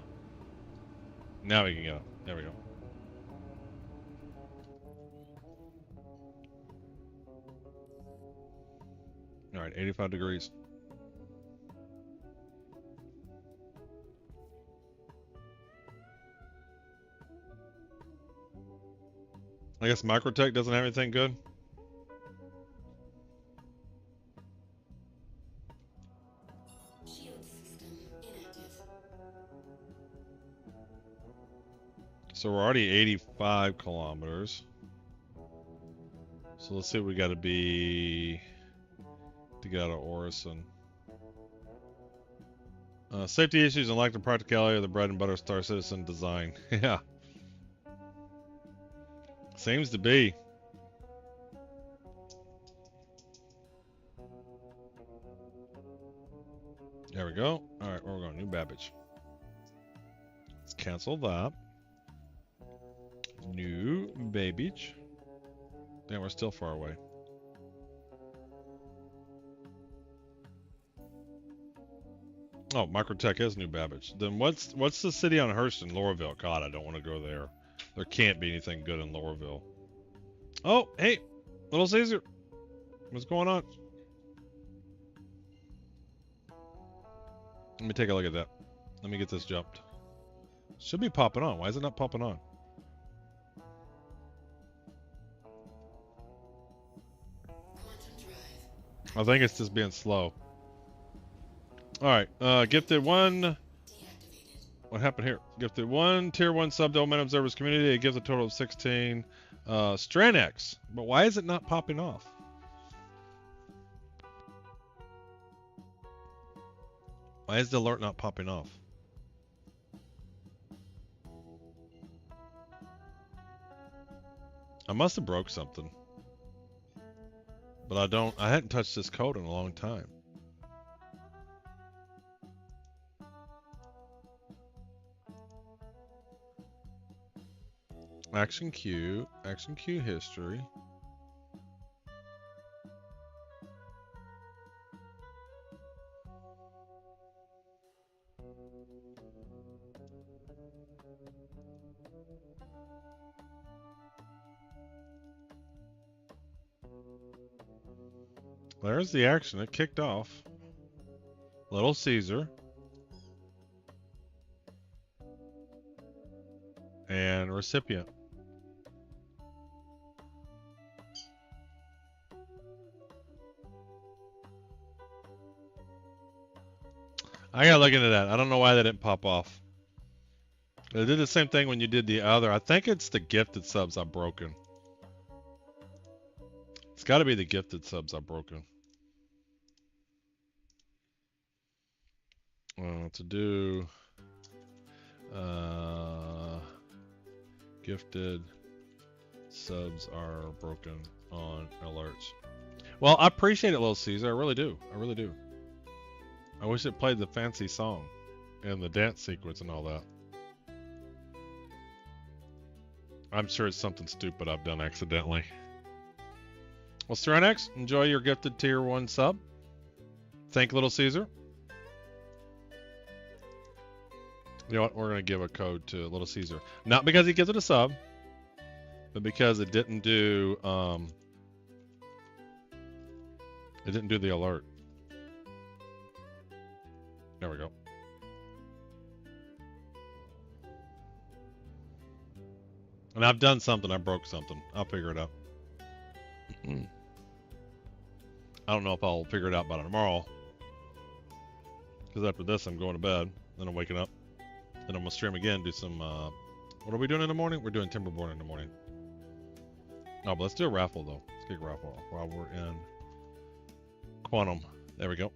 Now we can get out. There we go. All right, 85 degrees. I guess Microtech doesn't have anything good. So we're already 85 kilometers. So let's see what we got to be to get out of Orison. Safety issues and lack of practicality are the bread and butter Star Citizen design. Yeah. Seems to be. There we go. Alright, where are we going? New Babbage. Let's cancel that. New Babbage. Damn, we're still far away. Oh, Microtech is New Babbage. Then what's the city on Hurston? Laurelville. God, I don't want to go there. There can't be anything good in Laurelville. Oh, hey, Little Caesar. What's going on? Let me take a look at that. Let me get this jumped. Should be popping on. Why is it not popping on? I think it's just being slow. Alright, gifted one. What happened here? Gifted one tier 1 sub to Element Observers community. It gives a total of 16. Stranex. But why is it not popping off? Why is the alert not popping off? I must have broke something. But I hadn't touched this code in a long time. Action queue history. There's the action. It kicked off. Little Caesar. And recipient. I gotta look into that. I don't know why that didn't pop off. It did the same thing when you did the other. I think it's the gifted subs I've broken. It's gotta be the gifted subs I've broken. To do gifted subs are broken on alerts. Well, I appreciate it, Little Caesar. I really do. I really do. I wish it played the fancy song and the dance sequence and all that. I'm sure it's something stupid I've done accidentally. Well, Stranex, enjoy your gifted tier 1 sub. Thank Little Caesar. You know what? We're going to give a code to Little Caesar. Not because he gives it a sub, but because it didn't do the alert. There we go. And I've done something. I broke something. I'll figure it out. I don't know if I'll figure it out by tomorrow. Because after this, I'm going to bed. Then I'm waking up. Then I'm going to stream again, do some, what are we doing in the morning? We're doing Timberborn in the morning. Oh, but let's do a raffle, though. Let's kick a raffle off while we're in Quantum. There we go.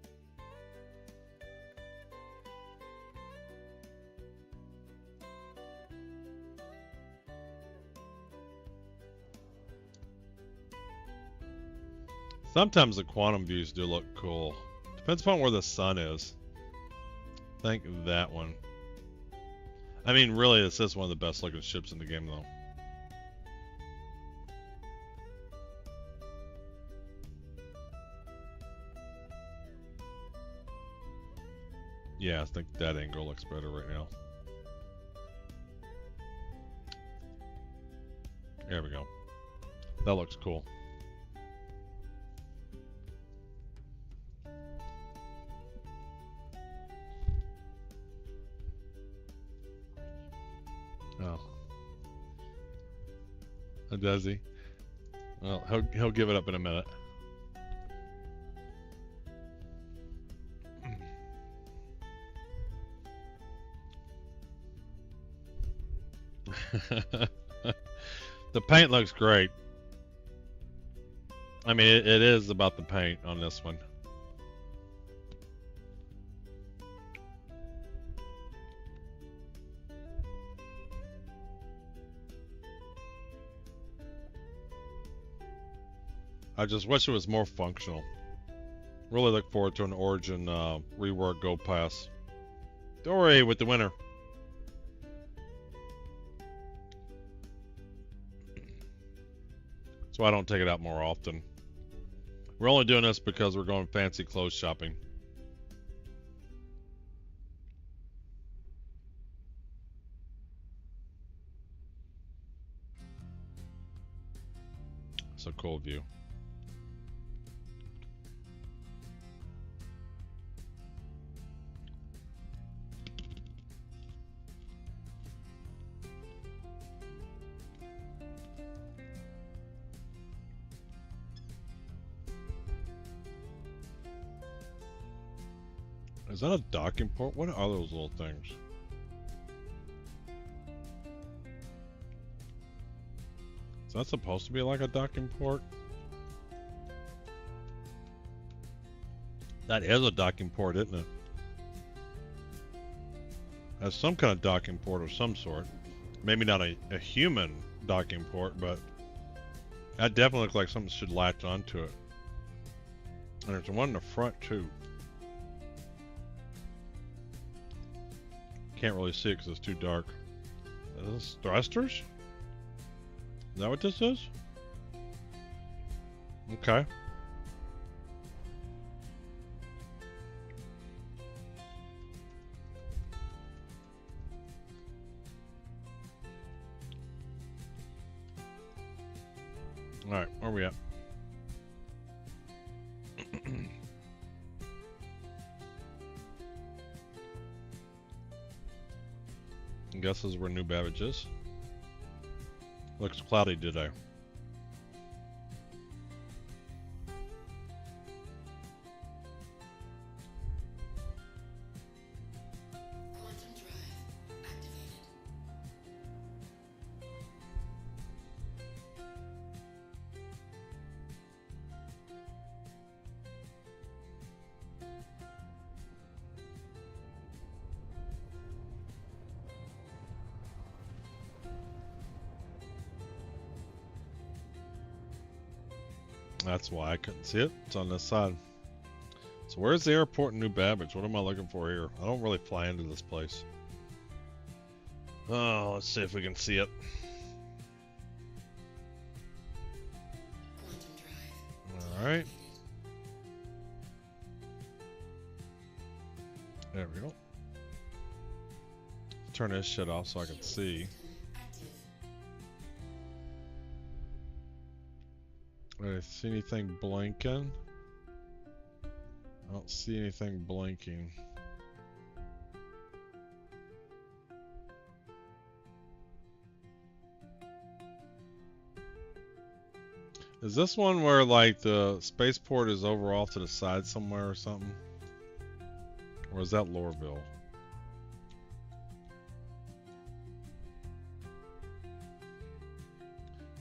Sometimes the Quantum views do look cool, Depends upon where the sun is. I think that one. I mean, really, this is one of the best looking ships in the game, though. Yeah, I think that angle looks better right now. There we go. That looks cool. Oh. Oh, does he? Well, he'll give it up in a minute. The paint looks great. I mean, it is about the paint on this one. I just wish it was more functional. Really look forward to an Origin rework Go Pass. Dory with the winner. So I don't take it out more often. We're only doing this because we're going fancy clothes shopping. It's a cool view. Is that a docking port? What are those little things? Is that supposed to be like a docking port? That is a docking port, isn't it? That's some kind of docking port of some sort. Maybe not a human docking port, but that definitely looks like something should latch onto it. And there's one in the front too. Can't really see it because it's too dark. Is this thrusters? Is that what this is? Okay. Alright, where are we at? I guess this is where New Babbage is. Looks cloudy today. That's why I couldn't see it. It's on this side. So where's the airport in New Babbage? What am I looking for here? I don't really fly into this place. Oh, let's see if we can see it. Alright. There we go. Turn this shit off so I can see. I see anything blinking? I don't see anything blinking. Is this one where like the spaceport is over off to the side somewhere or something? Or is that Lorville?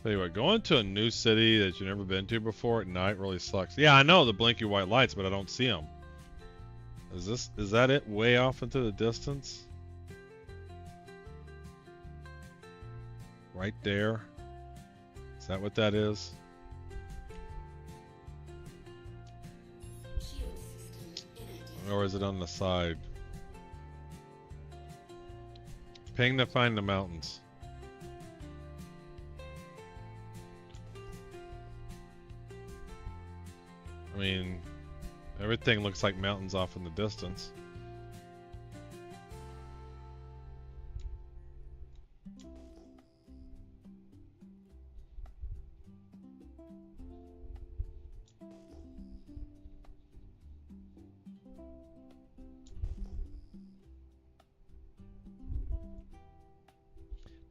Tell you what, going to a new city that you've never been to before at night really sucks. Yeah, I know the blinky white lights, but I don't see them. Is that it way off into the distance? Right there. Is that what that is? Or is it on the side? Ping to find the mountains. I mean, everything looks like mountains off in the distance.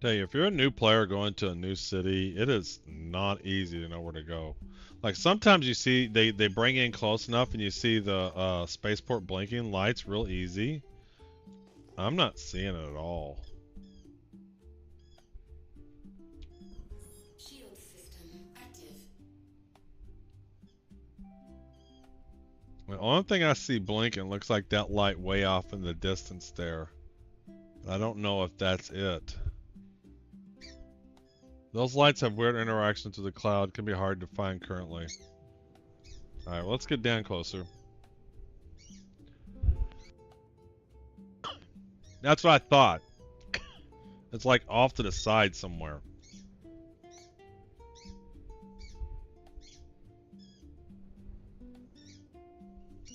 Tell you, if you're a new player going to a new city, it is not easy to know where to go. Like sometimes you see they bring in close enough and you see the spaceport blinking lights real easy. I'm not seeing it at all. Shield system active. The only thing I see blinking looks like that light way off in the distance there. I don't know if that's it. Those lights have weird interactions with the cloud, can be hard to find currently. Alright, well, let's get down closer. That's what I thought. It's like off to the side somewhere.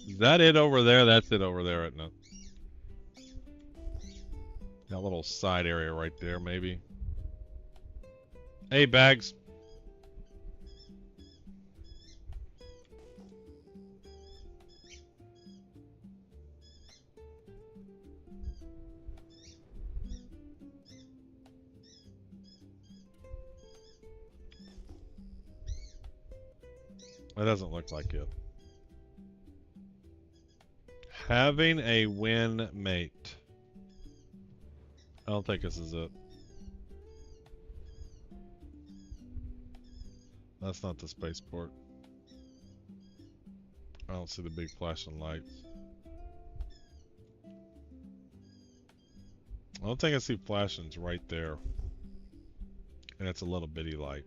Is that it over there? That's it over there, isn't it? That little side area right there, maybe. Hey, Bags. That doesn't look like it. Having a win mate. I don't think this is it. That's not the spaceport. I don't see the big flashing lights. I don't think I see flashings right there. And it's a little bitty light.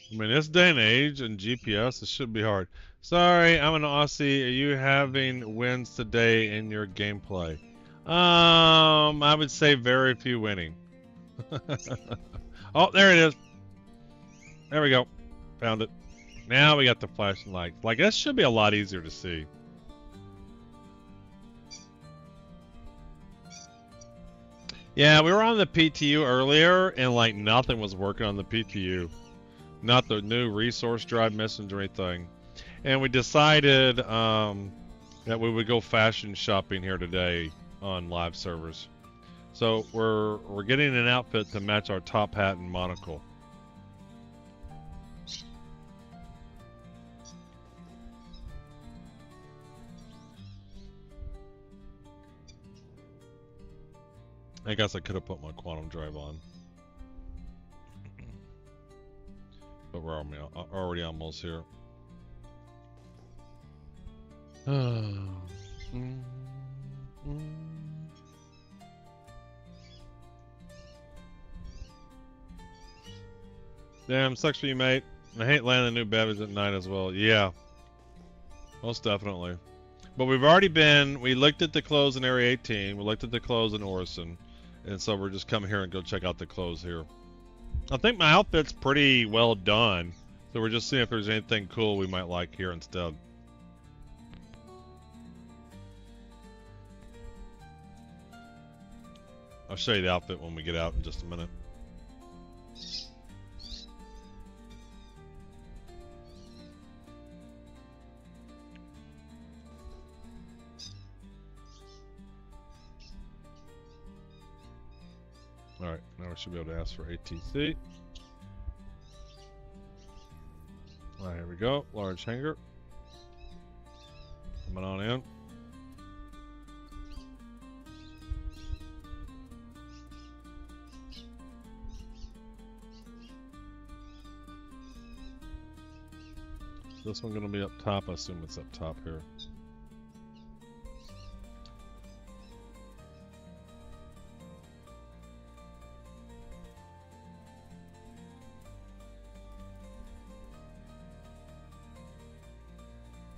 I mean, this day and age and GPS, it should be hard. Sorry, I'm an Aussie. Are you having wins today in your gameplay? I would say very few winning. Oh, there it is. There we go. Found it. Now we got the flashing lights. Like, this should be a lot easier to see. Yeah, we were on the PTU earlier, and like nothing was working on the PTU. Not the new resource drive message or anything. And we decided that we would go fashion shopping here today on live servers. So we're getting an outfit to match our top hat and monocle. I guess I could have put my quantum drive on. But we're already almost here. Damn, sucks for you, mate. I hate landing new babies at night as well. Yeah. Most definitely. But we've already been, we looked at the clothes in Area 18, we looked at the clothes in Orison, and so we're just coming here and go check out the clothes here. I think my outfit's pretty well done, so we're just seeing if there's anything cool we might like here instead. I'll show you the outfit when we get out in just a minute. Alright, now we should be able to ask for ATC. Alright, here we go. Large hanger. Coming on in. This one gonna be up top. I assume it's up top here.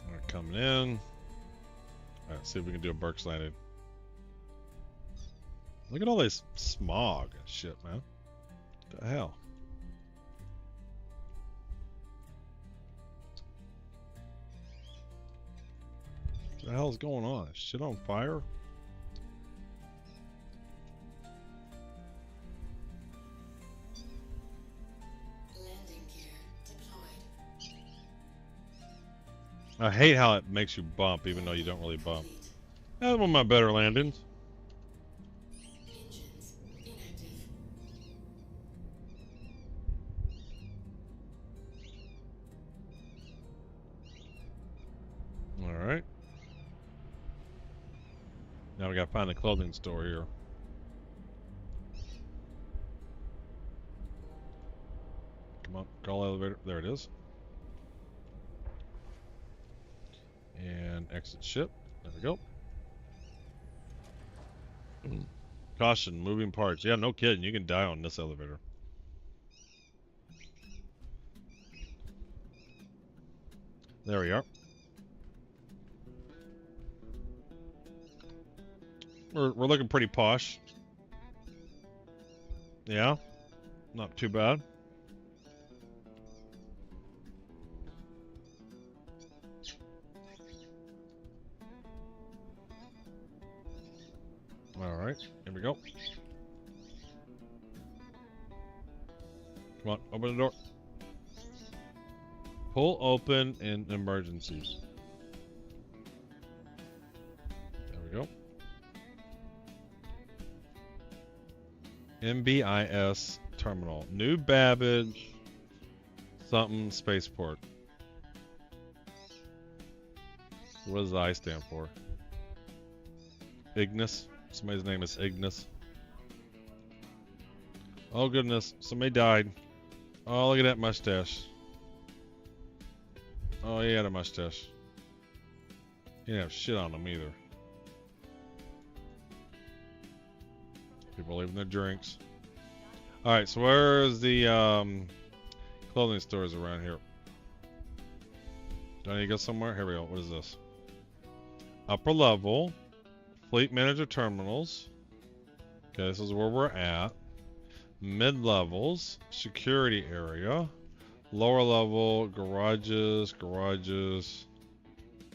Alright, coming in. Alright, see if we can do a Burke's Landing. Look at all this smog and shit, man. What the hell? What the hell's going on? Is shit on fire? Landing gear deployed. I hate how it makes you bump even though you don't really bump. That's one of my better landings. Engines inactive. Alright. Now we gotta find the clothing store here. Come on, call elevator. There it is. And exit ship. There we go. Caution, moving parts. Yeah, no kidding. You can die on this elevator. There we are. We're looking pretty posh. Yeah, not too bad. All right, here we go. Come on, open the door. Pull open in emergencies. There we go. MBIS terminal. New Babbage. Something spaceport. What does the I stand for? Ignis. Somebody's name is Ignis. Oh goodness, somebody died. Oh, look at that mustache. Oh, he had a mustache. He didn't have shit on him either. People leaving their drinks. Alright, so where's the clothing stores around here? Do I need to go somewhere? Here we go. What is this? Upper level. Fleet manager terminals. Okay, this is where we're at. Mid-levels. Security area. Lower level. Garages.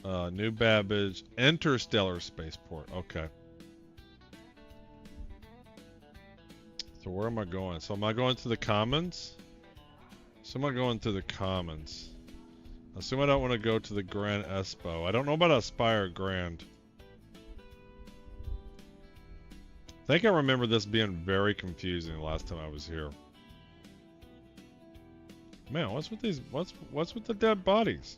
New Babbage. Interstellar spaceport. Okay. So where am I going? So am I going to the commons? So am I going to the commons? I assume I don't want to go to the Grand Expo. I don't know about Aspire Grand. I think I remember this being very confusing the last time I was here. Man, what's with these? What's with the dead bodies?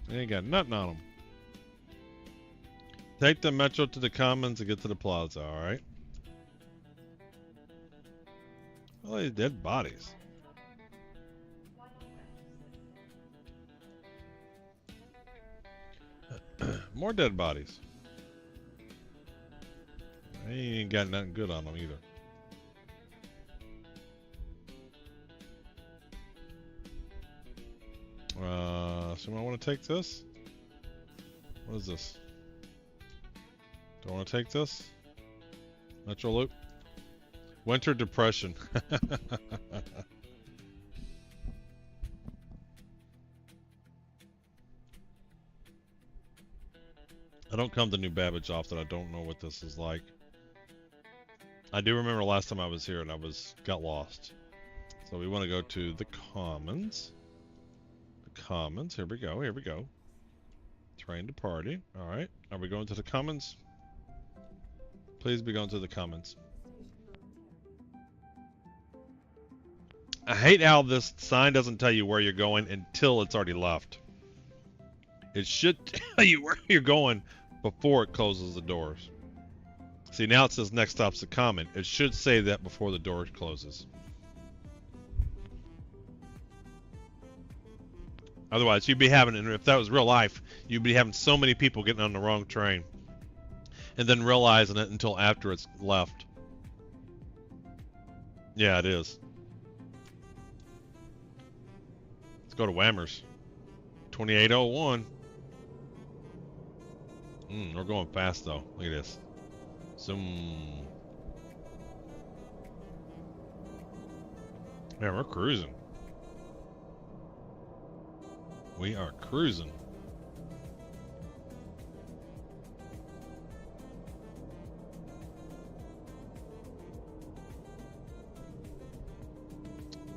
They ain't got nothing on them. Take the metro to the commons and get to the plaza, alright? Well, these dead bodies. More dead bodies. They ain't got nothing good on them either. So I want to take this? What is this? Do I want to take this? Metro loop? Winter depression. I don't come to New Babbage often. I don't know what this is like. I do remember last time I was here and I got lost. So we want to go to the commons. The commons. Here we go. Here we go. Train to party. All right. Are we going to the commons? Please be going to the commons. I hate how this sign doesn't tell you where you're going until it's already left. It should tell you where you're going before it closes the doors. See, now it says next stop's the common. It should say that before the door closes. Otherwise, you'd be having, and if that was real life, you'd be having so many people getting on the wrong train and then realizing it until after it's left. Yeah, it is. Let's go to Whammers. 2801. We're going fast though. Look at this. Zoom. Man, we're cruising. We are cruising.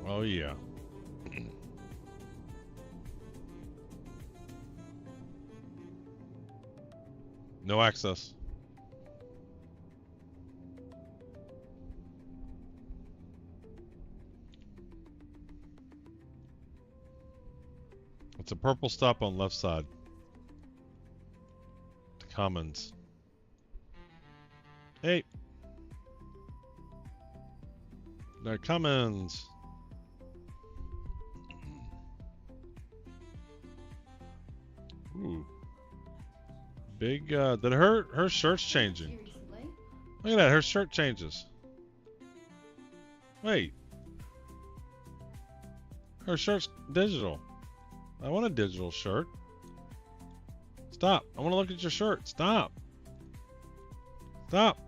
Oh yeah. No access. It's a purple stop on left side. The Commons. Hey. The Commons. Ooh. Big, did her shirt's changing. Look at that, her shirt changes. Wait. Her shirt's digital. I want a digital shirt. Stop. I want to look at your shirt. Stop. Stop.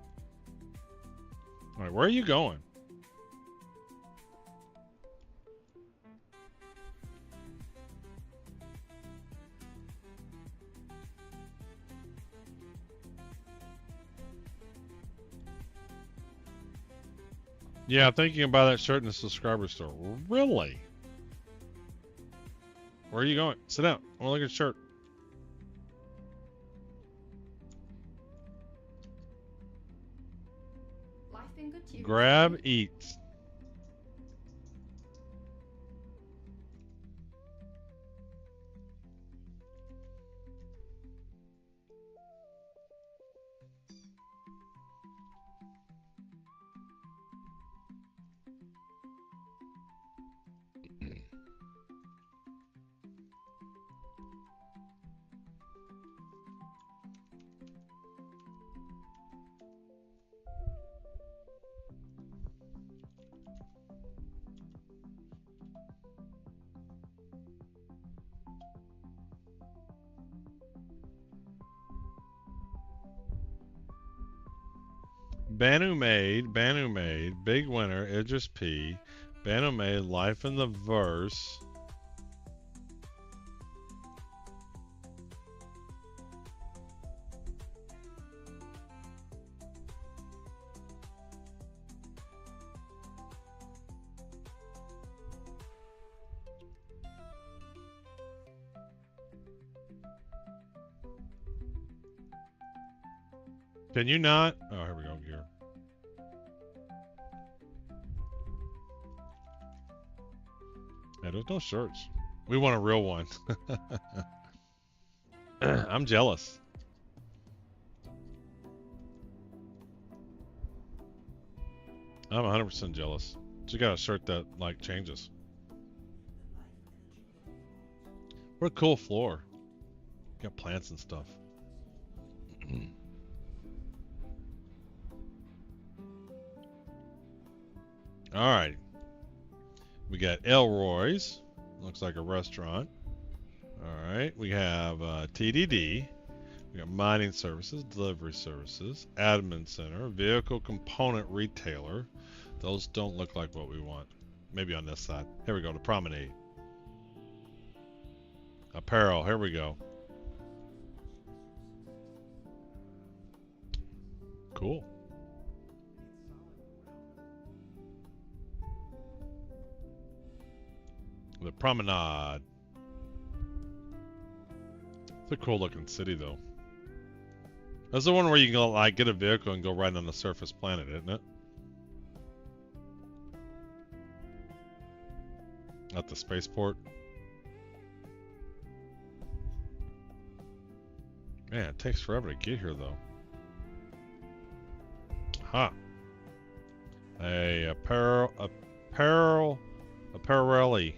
Alright, where are you going? Yeah, I'm thinking about that shirt in the subscriber store. Really? Where are you going? Sit down. I want to look at your shirt. Life been good to you? Grab, eat. Banu made, big winner, Idris P. Banu made, life in the verse. Can you not? Oh, here we go, here. Yeah, there's no shirts. We want a real one. I'm jealous. I'm 100% jealous. She got a shirt that, like, changes. What a cool floor. Got plants and stuff. Alright. We got Elroy's. Looks like a restaurant. Alright. We have TDD. We got mining services, delivery services, admin center, vehicle component retailer. Those don't look like what we want. Maybe on this side. Here we go, the promenade. Apparel, here we go. Cool. The promenade. It's a cool looking city though. That's the one where you can like get a vehicle and go right on the surface planet, isn't it? At the spaceport. Man, it takes forever to get here though. Huh. Apparelli.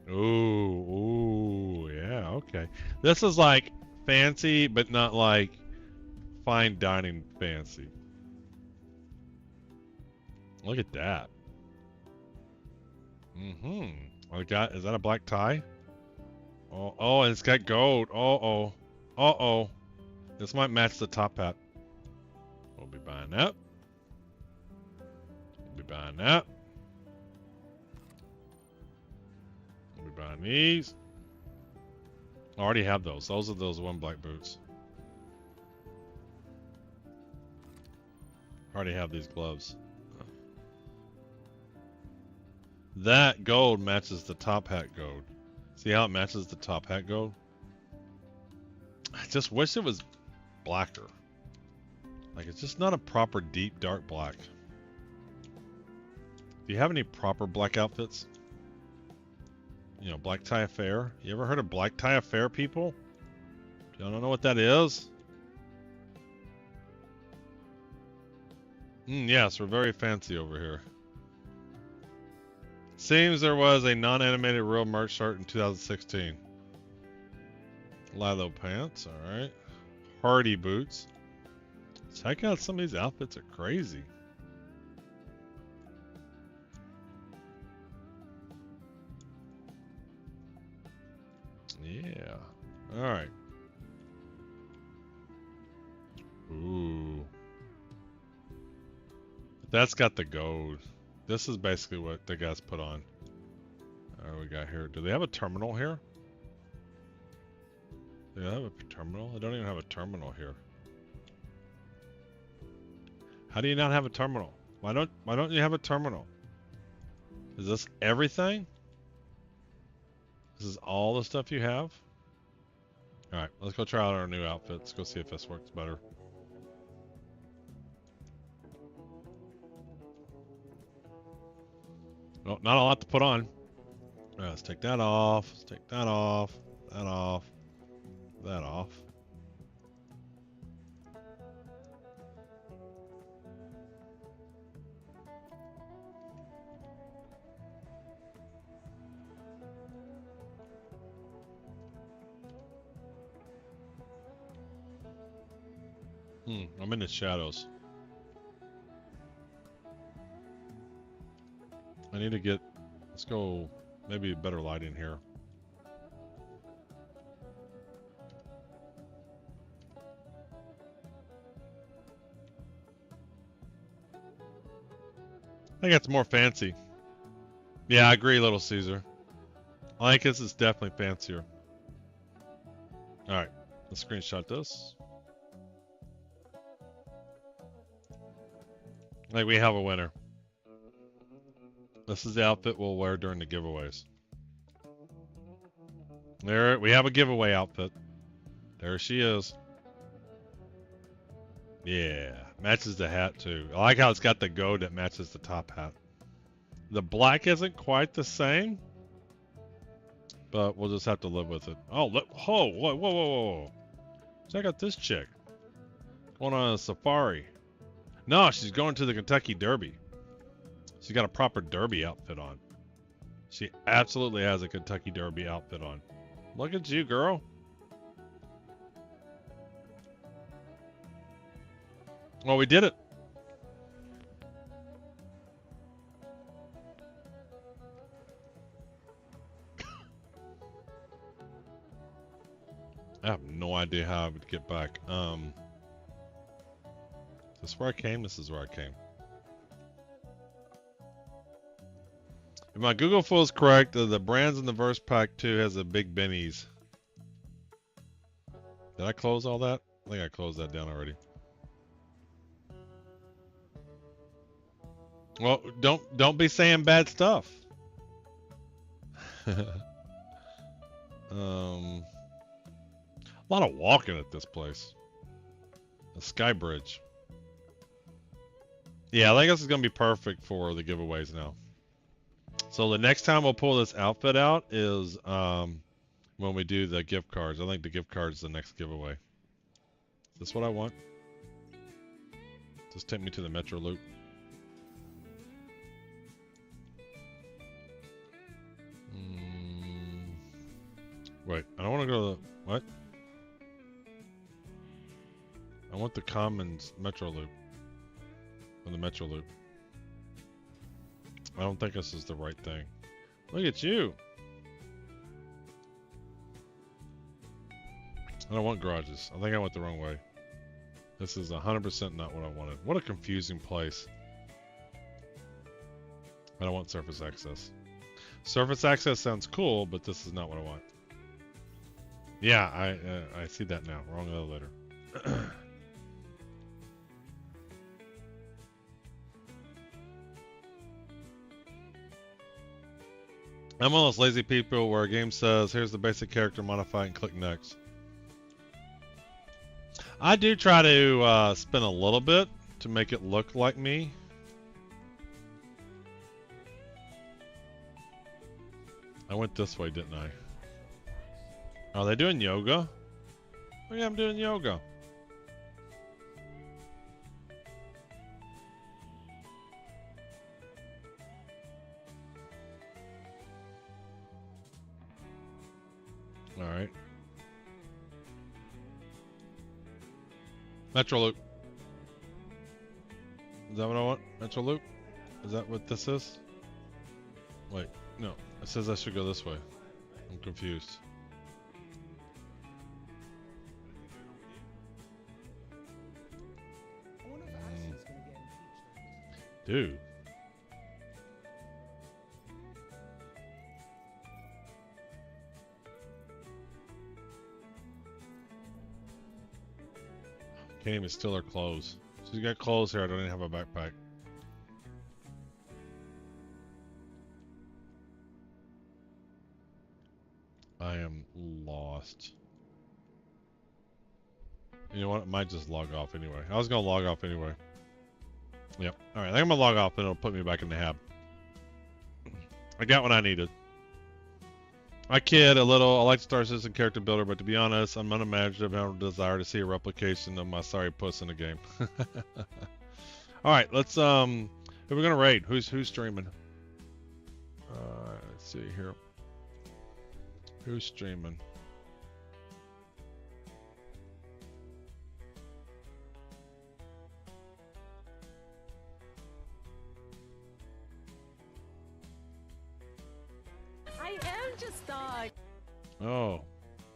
Ooh, yeah, okay. This is like fancy, but not like fine dining fancy. Look at that. Mm-hmm. Is that a black tie? Oh, and it's got gold. Uh-oh. This might match the top hat. We'll be buying that. We'll be buying that. We'll be buying these. I already have those. Those are those one black boots. I already have these gloves. That gold matches the top hat gold. See how it matches the top hat gold? I just wish it was blacker. Like, it's just not a proper deep dark black. Do you have any proper black outfits? You know, black tie affair. You ever heard of black tie affair, people? Do y'all know what that is? Yes, we're very fancy over here. Seems there was a non-animated real merch shirt in 2016. Lilo pants, alright. Hardy boots. Check out some of these outfits are crazy. Yeah. Alright. Ooh. That's got the gold. This is basically what the guys put on. Alright, we got here. Do they have a terminal here? Do they have a terminal? I don't even have a terminal here. How do you not have a terminal? Why don't you have a terminal? Is this everything? This is all the stuff you have? Alright, let's go try out our new outfit. Let's go see if this works better. Oh, not a lot to put on. Alright, let's take that off. Let's take that off. That off. That off. I'm in the shadows. I need to get, let's go, maybe better lighting here. I think it's more fancy. Yeah, I agree, Little Caesar. I think this is definitely fancier. Alright, let's screenshot this. I think we have a winner. This is the outfit we'll wear during the giveaways. There, we have a giveaway outfit. There she is. Yeah, matches the hat too. I like how it's got the gold that matches the top hat. The black isn't quite the same, but we'll just have to live with it. Oh, look! Whoa! Check out this chick. Going on a safari. No, she's going to the Kentucky Derby. She's got a proper Derby outfit on. She absolutely has a Kentucky Derby outfit on. Look at you, girl. Well, we did it. I have no idea how I would get back. Is this where I came? This is where I came. If my Google full is correct, the brands in the Verse Pack 2 has a Big Benny's. Did I close all that? I think I closed that down already. Well, don't be saying bad stuff. A lot of walking at this place. The Sky Bridge. Yeah, I think this is gonna be perfect for the giveaways now. So the next time we'll pull this outfit out is when we do the gift cards. I think the gift card is the next giveaway. Is this what I want? Just take me to the Metro Loop. Wait, I don't want to go to the... What? I want the Commons Metro Loop. Or the Metro Loop. I don't think this is the right thing. Look at you! I don't want garages. I think I went the wrong way. This is 100% not what I wanted. What a confusing place. I don't want surface access. Surface access sounds cool, but this is not what I want. Yeah, I see that now. Wrong elevator. I'm one of those lazy people where a game says, here's the basic character, modify it, and click next. I do try to spin a little bit to make it look like me. I went this way, didn't I? Are they doing yoga? Oh yeah, I'm doing yoga. Alright. Metro Loop. Is that what I want? Metro Loop? Is that what this is? Wait, no. It says I should go this way. I'm confused. Dude. Can't even steal her clothes. She's got clothes here. I don't even have a backpack. I am lost. You know what? I might just log off anyway. I was gonna log off anyway. Yep. Alright, I think I'm gonna log off and it'll put me back in the hab. I got what I needed. I kid a little. I like Star Citizen character builder, but to be honest, I'm unimaginative and have a desire to see a replication of my sorry puss in the game. Alright, let's who are we gonna raid? Who's streaming? Let's see here. Who's streaming? I am just dog. Oh.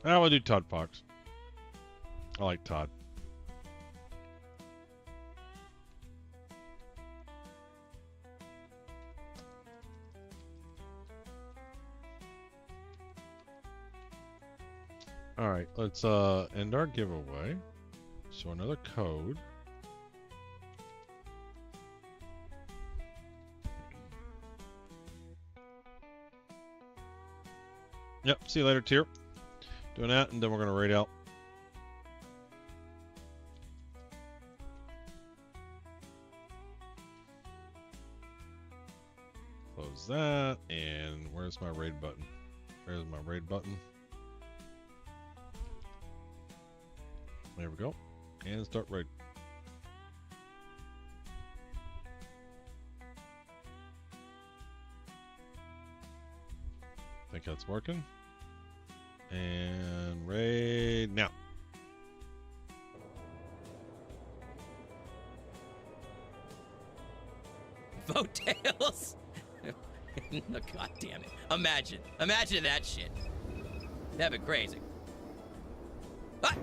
I will do Todd Fox. I like Todd. Alright, let's end our giveaway. So another code. Yep, see you later, tier. Doing that, and then we're gonna raid out. Close that, and where's my raid button? Where's my raid button? There we go. And start raid. I think that's working. And raid now. Vote tails. No, God damn it. Imagine that shit. That'd be crazy. Ah!